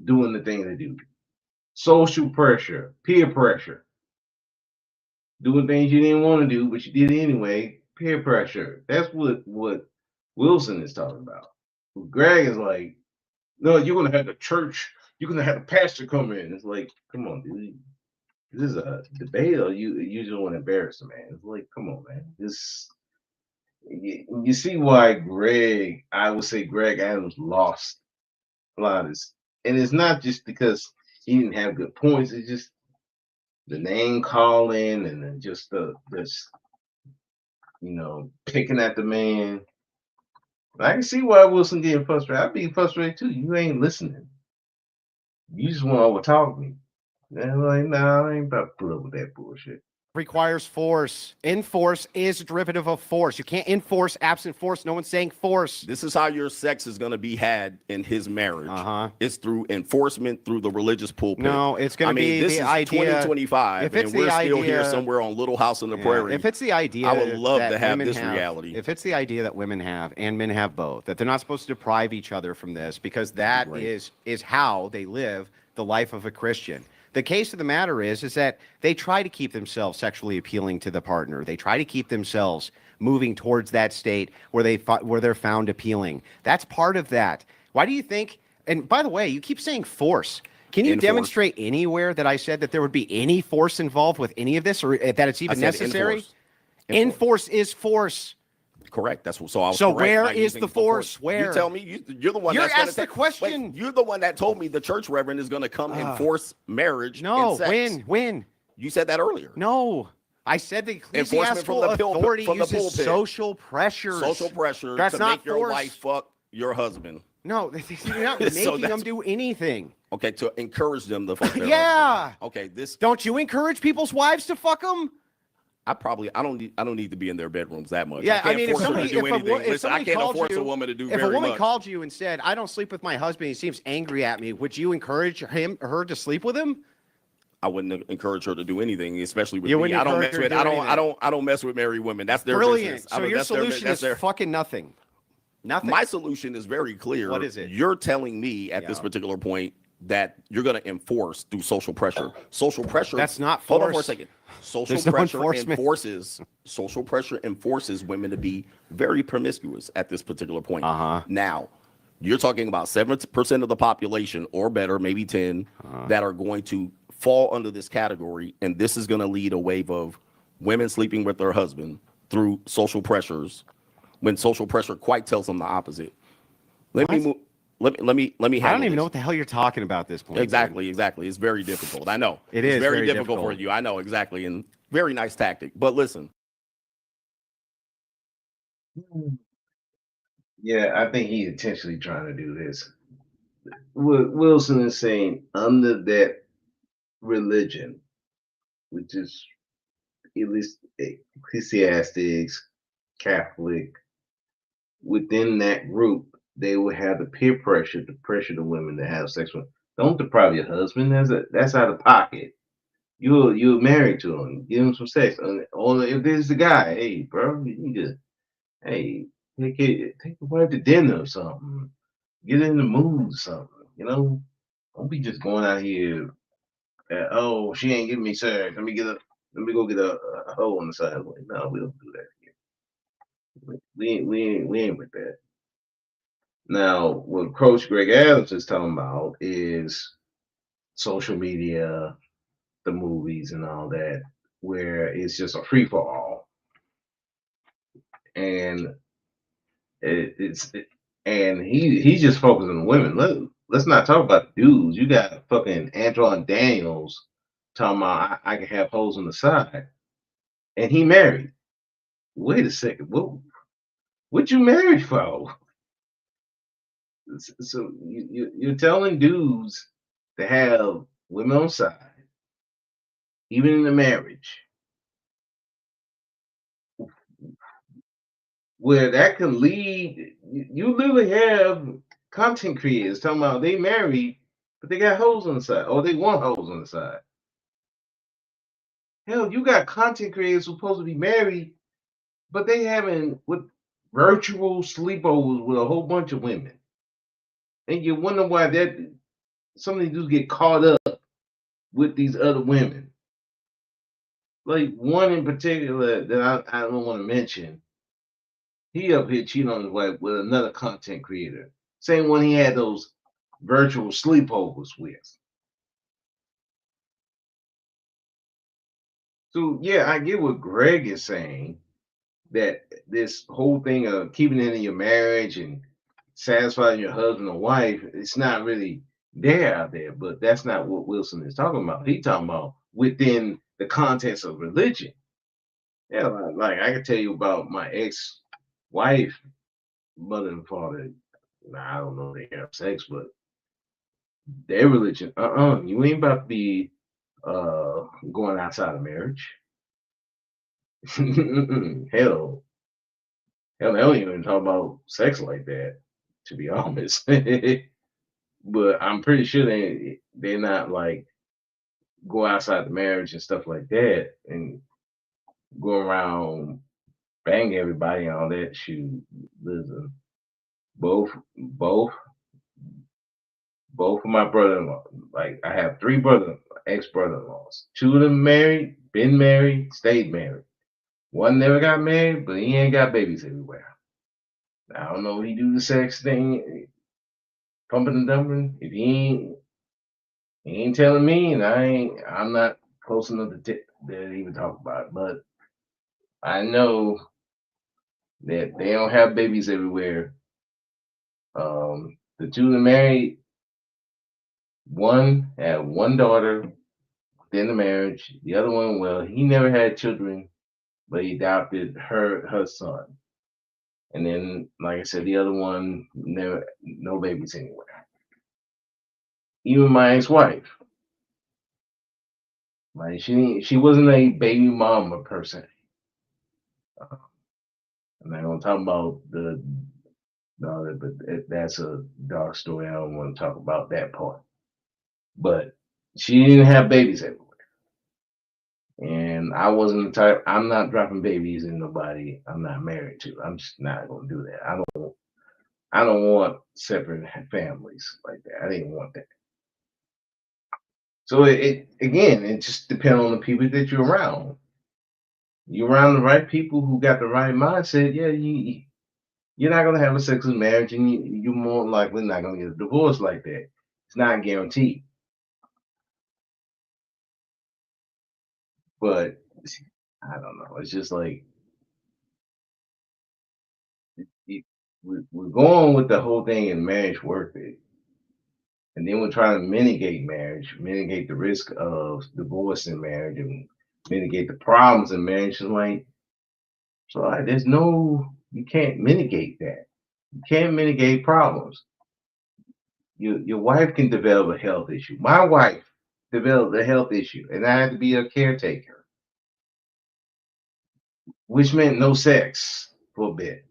doing the thing they do. Social pressure, peer pressure, doing things you didn't want to do, but you did anyway. Peer pressure. That's what Wilson is talking about. Greg is like, no, you're gonna have the church, you're gonna have the pastor come in. It's like, come on, dude. This is a debate, or you just want to embarrass the man. It's like, come on, man. This you see why I would say Greg Adams lost a lot of this. And it's not just because he didn't have good points, it's just the name calling and then just this picking at the man. I can see why Wilson getting frustrated. I'd be frustrated too. You ain't listening. You just want to overtalk me. And I'm like, nah, I ain't about to put up with that bullshit. requires force. Enforce is a derivative of force. You can't enforce absent force. No one's saying force. This is how your sex is going to be had in his marriage. Uh-huh. It's through enforcement through the religious pulpit. No, it's going to be this the is idea. 2025, if it's and we're the still here idea- somewhere on Little House on the Yeah, Prairie. if it's the idea, I would love that to have women this reality. If it's the idea that women have and men have both, that they're not supposed to deprive each other from this because that Right. is how they live the life of a Christian. The case of the matter is that they try to keep themselves sexually appealing to the partner. They try to keep themselves moving towards that state where they're found appealing. That's part of that. Why do you think? And by the way, you keep saying force. Can you Enforce. demonstrate anywhere that I said that there would be any force involved with any of this, or that it's I even said necessary? enforce. Enforce is force. Correct. That's what. So I was So correct where by is using the force? Where? You tell me. You're the one. You that's gonna asked the take- question. Wait, you're the one that told me the church reverend is going to come enforce marriage. No, and sex. when? You said that earlier. No. I said the Enforcement ecclesiastical from the authority from the uses pulpit. social pressures. Social pressure That's to not make your force. wife fuck your husband. No, you're not So making them that's- do anything. Okay, to encourage them to fuck their Yeah. husband. Okay, this Don't you encourage people's wives to fuck them? I don't need to be in their bedrooms that much. Yeah, I can't mean, if force her somebody, to do if a, anything. wo- if Listen, I somebody can't called force you, a woman to do if very a woman much. called you and said, "I don't sleep with my husband. He seems angry at me," would you encourage her to sleep with him? I wouldn't encourage her to do anything, especially with You me. wouldn't I don't encourage mess her with to do I don't mess with married women. That's their Brilliant. business. So your solution is their fucking nothing. Nothing. My solution is very clear. What is it? You're telling me at this Yeah. particular point that you're going to enforce through social pressure. Social pressure. That's not Hold on for a force. second. Social There's no pressure enforcement. enforces women to be very promiscuous at this particular point. Uh-huh. Now, you're talking about 7% of the population or better, maybe 10, that are going to fall under this category, and this is going to lead a wave of women sleeping with their husband through social pressures when social pressure quite tells them the opposite. Let me move. Let me I don't handle even know this. what the hell you're talking about at this point. Exactly. It's very difficult. I know. It It's is very very difficult for difficult. you. I know exactly, and very nice tactic. But listen, Yeah, I think he's intentionally trying to do this. Wilson is saying under that religion, which is at least ecclesiastics, Catholic, within that group, they will have the peer pressure to pressure the women to have sex with. Don't deprive your husband. That's out of pocket. You're married to him. Give him some sex. Or if there's the guy, hey, bro, you need to, hey, take the wife to dinner or something. Get in the mood or something. You know, don't be just going out here. Oh, she ain't giving me sex. Let me go get a hoe on the side. No, we don't do that here. We ain't with that. Now, what Coach Greg Adams is talking about is social media, the movies, and all that, where it's just a free for all, and and he's just focusing on women. Let's not talk about the dudes. You got fucking Antoine Daniels talking about I can have hoes on the side, and he married. Wait a second, what you married for? So you're telling dudes to have women on side, even in the marriage, where that can lead. You literally have content creators talking about they married, but they got hoes on the side, or they want hoes on the side. Hell, you got content creators supposed to be married, but they having with virtual sleepovers with a whole bunch of women, and you wonder why that some of these dudes get caught up with these other women. Like one in particular that I don't want to mention, he up here cheating on his wife with another content creator. Same one he had those virtual sleepovers with. So yeah, I get what Greg is saying, that this whole thing of keeping it in your marriage and satisfying your husband or wife, it's not really there out there, but that's not what Wilson is talking about. He's talking about within the context of religion. Yeah, like I can tell you about my ex-wife, mother and father. I don't know if they have sex, but their religion, you ain't about to be going outside of marriage. hell, they don't even talk about sex like that, to be honest. But I'm pretty sure they're not like go outside the marriage and stuff like that and go around bang everybody and all that. Shoot, listen, both both both of my brother-in-law, like I have three ex-brother-in-laws. Two of them married, been married, stayed married. One never got married, but he ain't got babies everywhere. I don't know if he do the sex thing, pumping and dumping. If he ain't telling me, and I'm not close enough to even talk about it. But I know that they don't have babies everywhere. The two that married, one had one daughter within the marriage. The other one, well, he never had children, but he adopted her son. And then, like I said, the other one never no babies anywhere. Even my ex-wife, like she wasn't a baby mama per se. I'm not gonna talk about the daughter, but that's a dark story. I don't want to talk about that part. But she didn't have babies everywhere. And I wasn't the type. I'm not dropping babies in nobody I'm not married to. I'm just not gonna do that. I don't want separate families like that. I didn't want that. So it again, it just depends on the people that you're around. You're around the right people who got the right mindset. Yeah, you're not gonna have a sexless marriage, and you're more likely not gonna get a divorce like that. It's not guaranteed. But I don't know. It's just like we're going with the whole thing in marriage worth it. And then we're trying to mitigate marriage, mitigate the risk of divorce in marriage, and mitigate the problems in marriage. And like, so there's no, you can't mitigate that. You can't mitigate problems. Your wife can develop a health issue. My wife developed a health issue, and I had to be a caretaker, which meant no sex for a bit.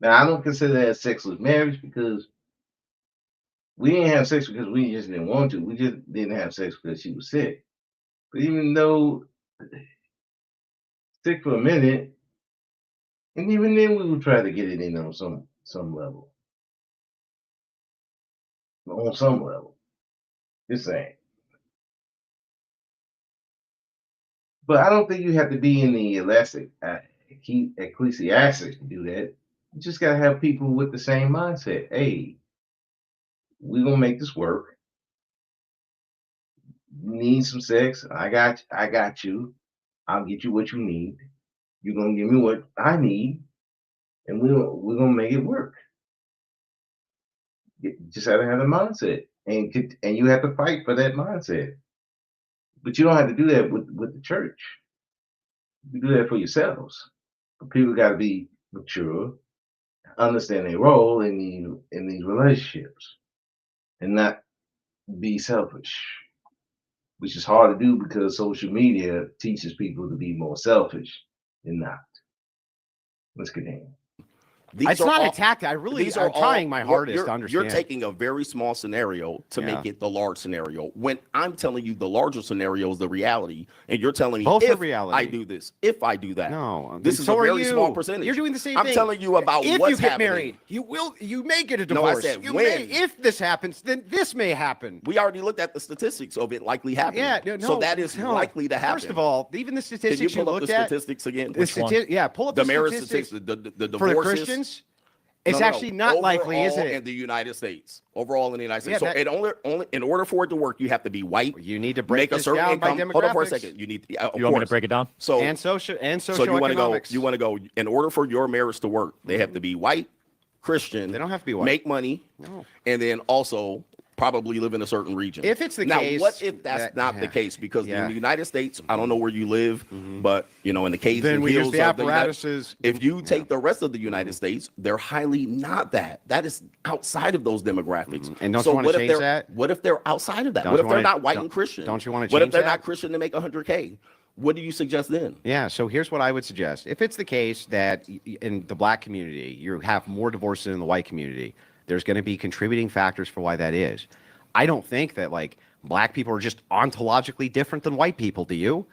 Now, I don't consider that sexless marriage because we didn't have sex because we just didn't want to. We just didn't have sex because she was sick. But even though sick for a minute, and even then we would try to get it in on some level. On some level. Just saying. But I don't think you have to be in the ecclesiastic to do that. You just gotta have people with the same mindset. Hey, we're gonna make this work. You need some sex. I got you. I'll get you what you need. You're gonna give me what I need, and we're gonna make it work. You just have to have a mindset, and you have to fight for that mindset. But you don't have to do that with the church. You do that for yourselves. But people got to be mature, understand their role in these relationships, and not be selfish, which is hard to do because social media teaches people to be more selfish than not. Let's continue. It's not a tactic. I'm trying my hardest to understand. You're taking a very small scenario to make it the large scenario. When I'm telling you the larger scenario is the reality, and you're telling me both if the reality. I do this, if I do that. No, this is a very small percentage. You're doing the same I'm thing. telling you about if what's you get happening. married, you may get a divorce. No, I said when. If this happens, then this may happen. We already looked at the statistics of it likely happening. Yeah, no, so that is likely to happen. First of all, even the statistics Can you pull up looked the at. statistics again? Pull up the the marriage statistics. statistics, the divorces. For the Christians. It's actually not likely, is it? In the United States, overall in the United States. Yeah, So it only in order for it to work, you have to be white. You need to break make this a certain down income. by demographics. Hold on for a second. You need. You want me to break it down? So and social So you want to go? economics. You want to go? In order for your marriage to work, they have to be white, Christian. They don't have to be white. Make money, and then also probably live in a certain region. If it's the now, case, what if that's not the case? Because in the United States, I don't know where you live, but in the caves Then and we use hills the of apparatuses. if you take the rest of the United States, they're highly not that. That is outside of those demographics. And don't so you want to what if change they're- that? What if they're outside of that? Don't What you if they're wanna- not white don't- and Christian? don't you wanna What if change they're that? not Christian to make 100K? What do you suggest then? Yeah, so here's what I would suggest. If it's the case that in the black community, you have more divorces than in the white community, there's going to be contributing factors for why that is. I don't think that like black people are just ontologically different than white people, do you?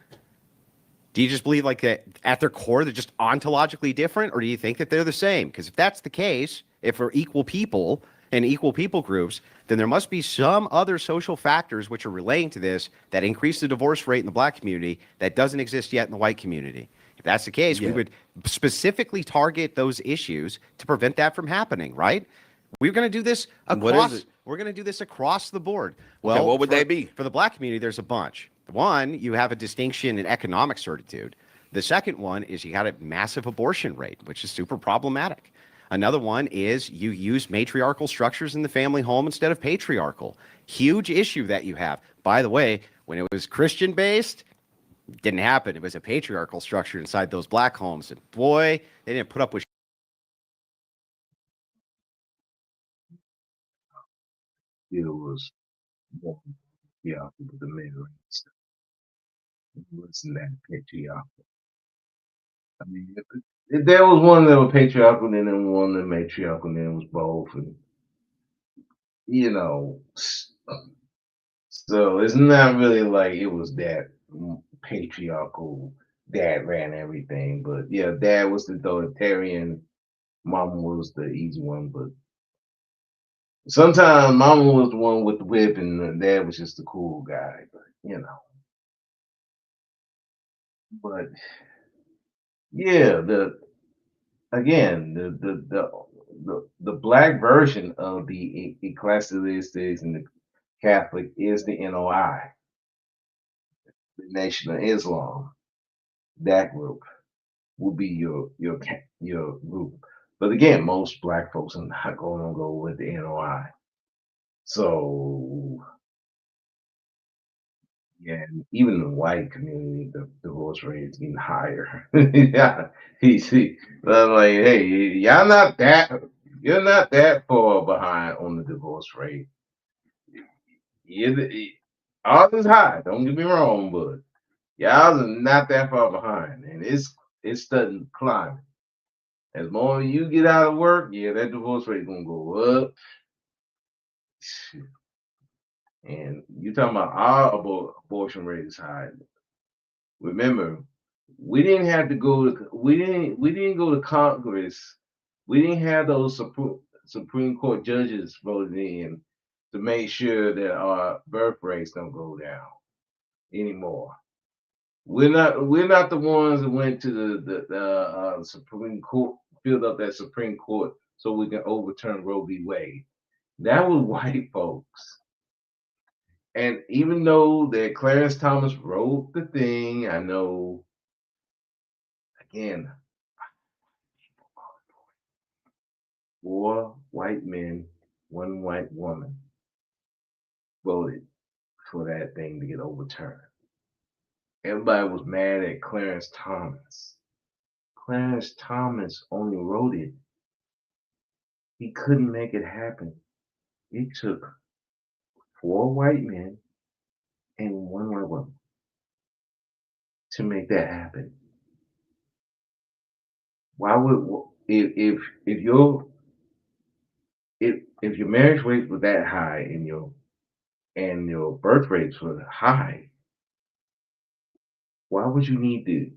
Do you just believe like that at their core they're just ontologically different, or do you think that they're the same? Because if that's the case, if we're equal people and equal people groups, then there must be some other social factors which are relating to this that increase the divorce rate in the black community that doesn't exist yet in the white community. If that's the case, we would specifically target those issues to prevent that from happening, right? We're going to do this What across. is it? We're going to do this across the board. Okay, what would they be? For the black community, there's a bunch. One, you have a distinction in economic certitude. The second one is you got a massive abortion rate, which is super problematic. Another one is you use matriarchal structures in the family home instead of patriarchal. Huge issue that you have. By the way, when it was Christian based, it didn't happen. It was a patriarchal structure inside those black homes. And boy, they didn't put up with It was more patriarchal with the men race. It wasn't that patriarchal. I mean, if there was one that was patriarchal, then there was one that was matriarchal, then it was both, and you know, so it's not really like it was that patriarchal. Dad ran everything, but yeah, dad was the authoritarian, mama was the easy one, but sometimes mama was the one with the whip and dad was just the cool guy, but you know. But yeah, the black version of the ecclesiastics and the Catholic is the NOI, the Nation of Islam. That group will be your group. But again, most black folks are not going to go with the NOI. So yeah, and even the white community, the divorce rate is getting higher. Yeah, you see, I'm like, hey, you're not that far behind on the divorce rate. Ours is high. Don't get me wrong, but y'all are not that far behind, and it's starting climbing. As more you get out of work, yeah, that divorce rate gonna go up. And you talking about our abortion rate is high. Remember, we didn't have to go to we didn't go to Congress. We didn't have those Supreme Court judges voted in to make sure that our birth rates don't go down anymore. We're not the ones that went to the Supreme Court, filled up that Supreme Court so we can overturn Roe v. Wade. That was white folks. And even though that Clarence Thomas wrote the thing, I know, again, 4 white men, 1 white woman voted for that thing to get overturned. Everybody was mad at Clarence Thomas. Clarence Thomas only wrote it. He couldn't make it happen. It took 4 white men and 1 white woman to make that happen. Why would if your marriage rate was that high and your birth rates were high, why would you need to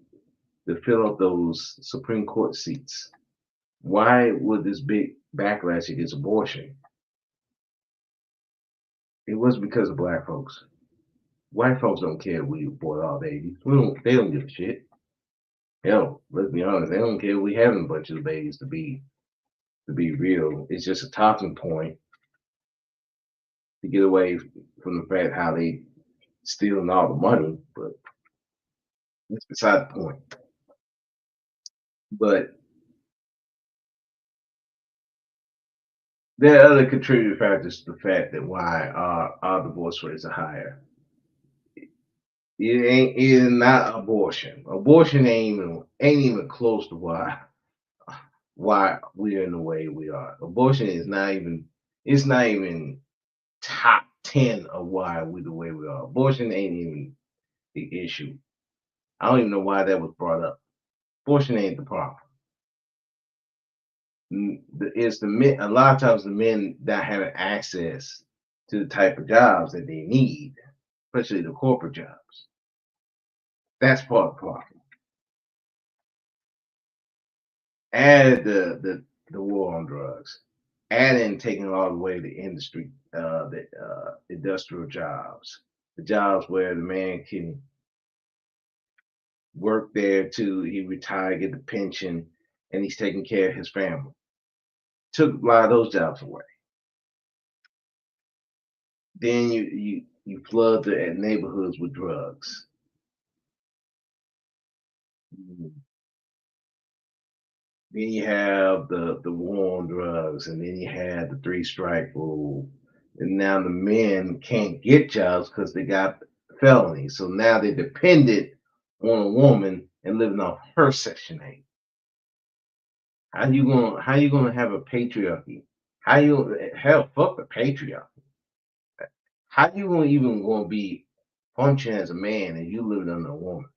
fill up those Supreme Court seats? Why would this big backlash against abortion? It was because of black folks. White folks don't care if we abort our babies. They don't give a shit. Hell, let's be honest, they don't care if we having a bunch of babies to be real. It's just a talking point to get away from the fact how they stealing all the money, but that's beside the point. But there are other contributing factors to the fact that why our divorce rates are higher. It is not abortion. Abortion ain't even close to why we're in the way we are. Abortion is not even top 10 of why we're the way we are. Abortion ain't even the issue. I don't even know why that was brought up. Abortion ain't the problem. It's the men. A lot of times, the men not having access to the type of jobs that they need, especially the corporate jobs. That's part of the problem. Add the war on drugs, add in taking all the way the industry, the industrial jobs, the jobs where the man can work there till he retire, get the pension, and he's taking care of his family. Took a lot of those jobs away. Then you flood the neighborhoods with drugs. Then you have the war on drugs, and then you had the 3-strike rule, and now the men can't get jobs because they got felonies. So now they're dependent on a woman and living off her Section 8. How you gonna have a patriarchy? How you hell fuck the patriarchy? How you gonna be function as a man and you living under a woman?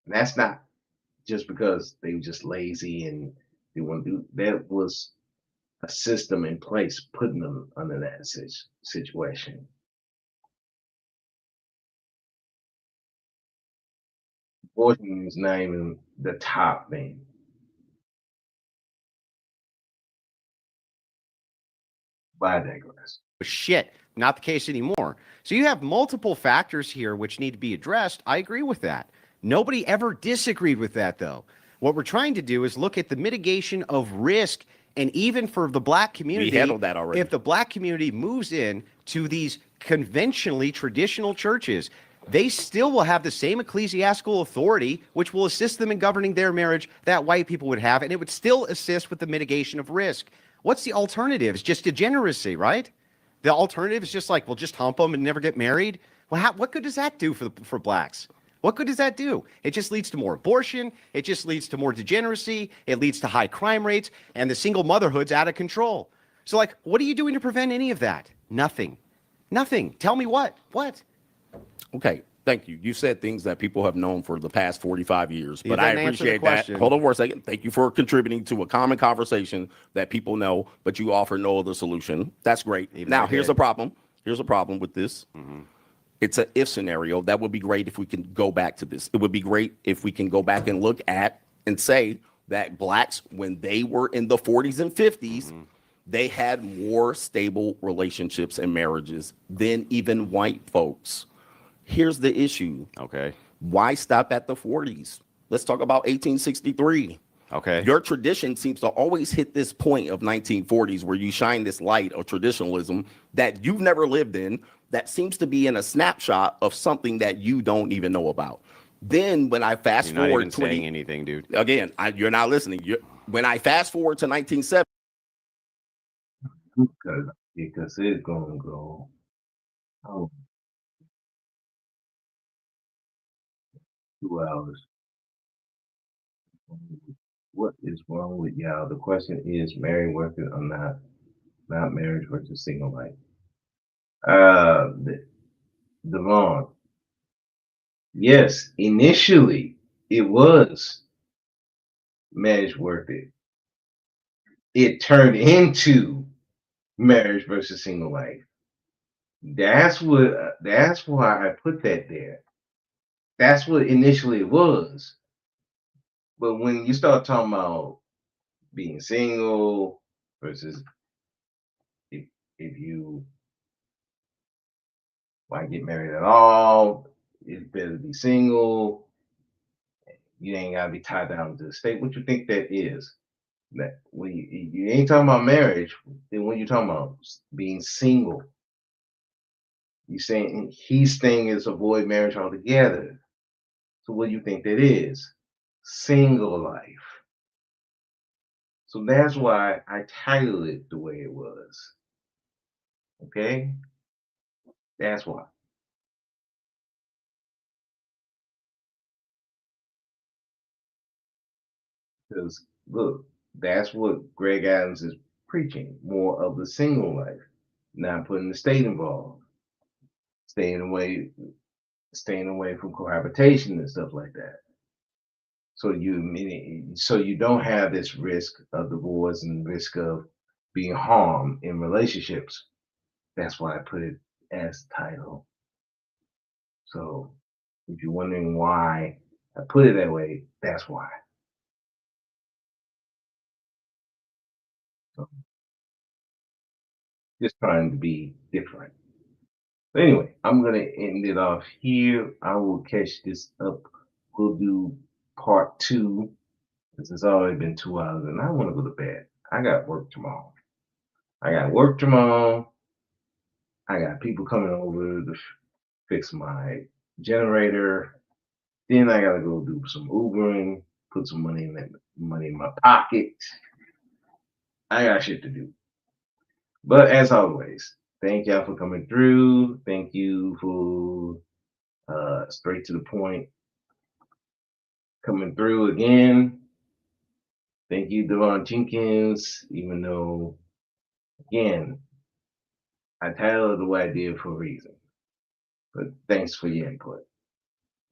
And that's not just because they were just lazy and they want to do that. Was a system in place putting them under that situation. Abortion is not even the top thing. But I digress. Shit, not the case anymore. So you have multiple factors here which need to be addressed. I agree with that. Nobody ever disagreed with that, though. What we're trying to do is look at the mitigation of risk, and even for the black community, We handled that already. If the black community moves in to these conventionally traditional churches, they still will have the same ecclesiastical authority, which will assist them in governing their marriage that white people would have, and it would still assist with the mitigation of risk. What's the alternative? It's just degeneracy, right? The alternative is just like, well, just hump them and never get married. Well, what good does that do for blacks? What good does that do? It just leads to more abortion. It just leads to more degeneracy. It leads to high crime rates, and the single motherhood's out of control. So, like, what are you doing to prevent any of that? Nothing. Nothing. Tell me what? What? Okay, thank you. You said things that people have known for the past 45 years, You but I didn't answer the appreciate that. question. Hold on for a second. Thank you for contributing to a common conversation that people know, but you offer no other solution. That's great. Even Now, I here's did. the problem. Here's a problem with this. It's an if scenario. That would be great if we can go back to this. It would be great if we can go back and look at and say that blacks, when they were in the 40s and 50s, they had more stable relationships and marriages than even white folks. Here's the issue. Okay. Why stop at the 40s? Let's talk about 1863. Okay. Your tradition seems to always hit this point of 1940s where you shine this light of traditionalism that you've never lived in, that seems to be in a snapshot of something that you don't even know about. Then when I fast You're not forward even 20 saying anything, dude. again, you're not listening. When I fast forward to 1970, Because it's gonna go. Oh, 2 hours. What is wrong with y'all? The question is married working or not marriage versus single life. Devon, yes, initially it was marriage worth it. It turned into marriage versus single life. That's why I put that there. That's what initially it was. But when you start talking about being single versus if you why get married at all, it's better to be single. You ain't gotta be tied down to the state. What you think that is? That when you ain't talking about marriage, then what you talking about? Being single. You saying his thing is avoid marriage altogether. So what do you think that is? Single life. So that's why I titled it the way it was. Okay? That's why. Because look, that's what Greg Adams is preaching. More of the single life, not putting the state involved. Staying away staying away from cohabitation and stuff like that. So you don't have this risk of divorce and risk of being harmed in relationships. That's why I put it as title. So if you're wondering why I put it that way, that's why. So just trying to be different. But anyway, I'm gonna end it off here. I will catch this up. We'll do part 2. This has already been 2 hours, and I want to go to bed. I got work tomorrow. I got people coming over to fix my generator. Then I gotta go do some Ubering, put some money in my pocket. I got shit to do. But as always, thank y'all for coming through. Thank you for straight to the point coming through again. Thank you, Devon Jenkins, even though, again, I titled the way I did for a reason. But thanks for your input.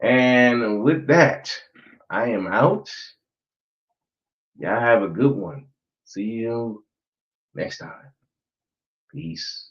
And with that, I am out. Y'all have a good one. See you next time. Peace.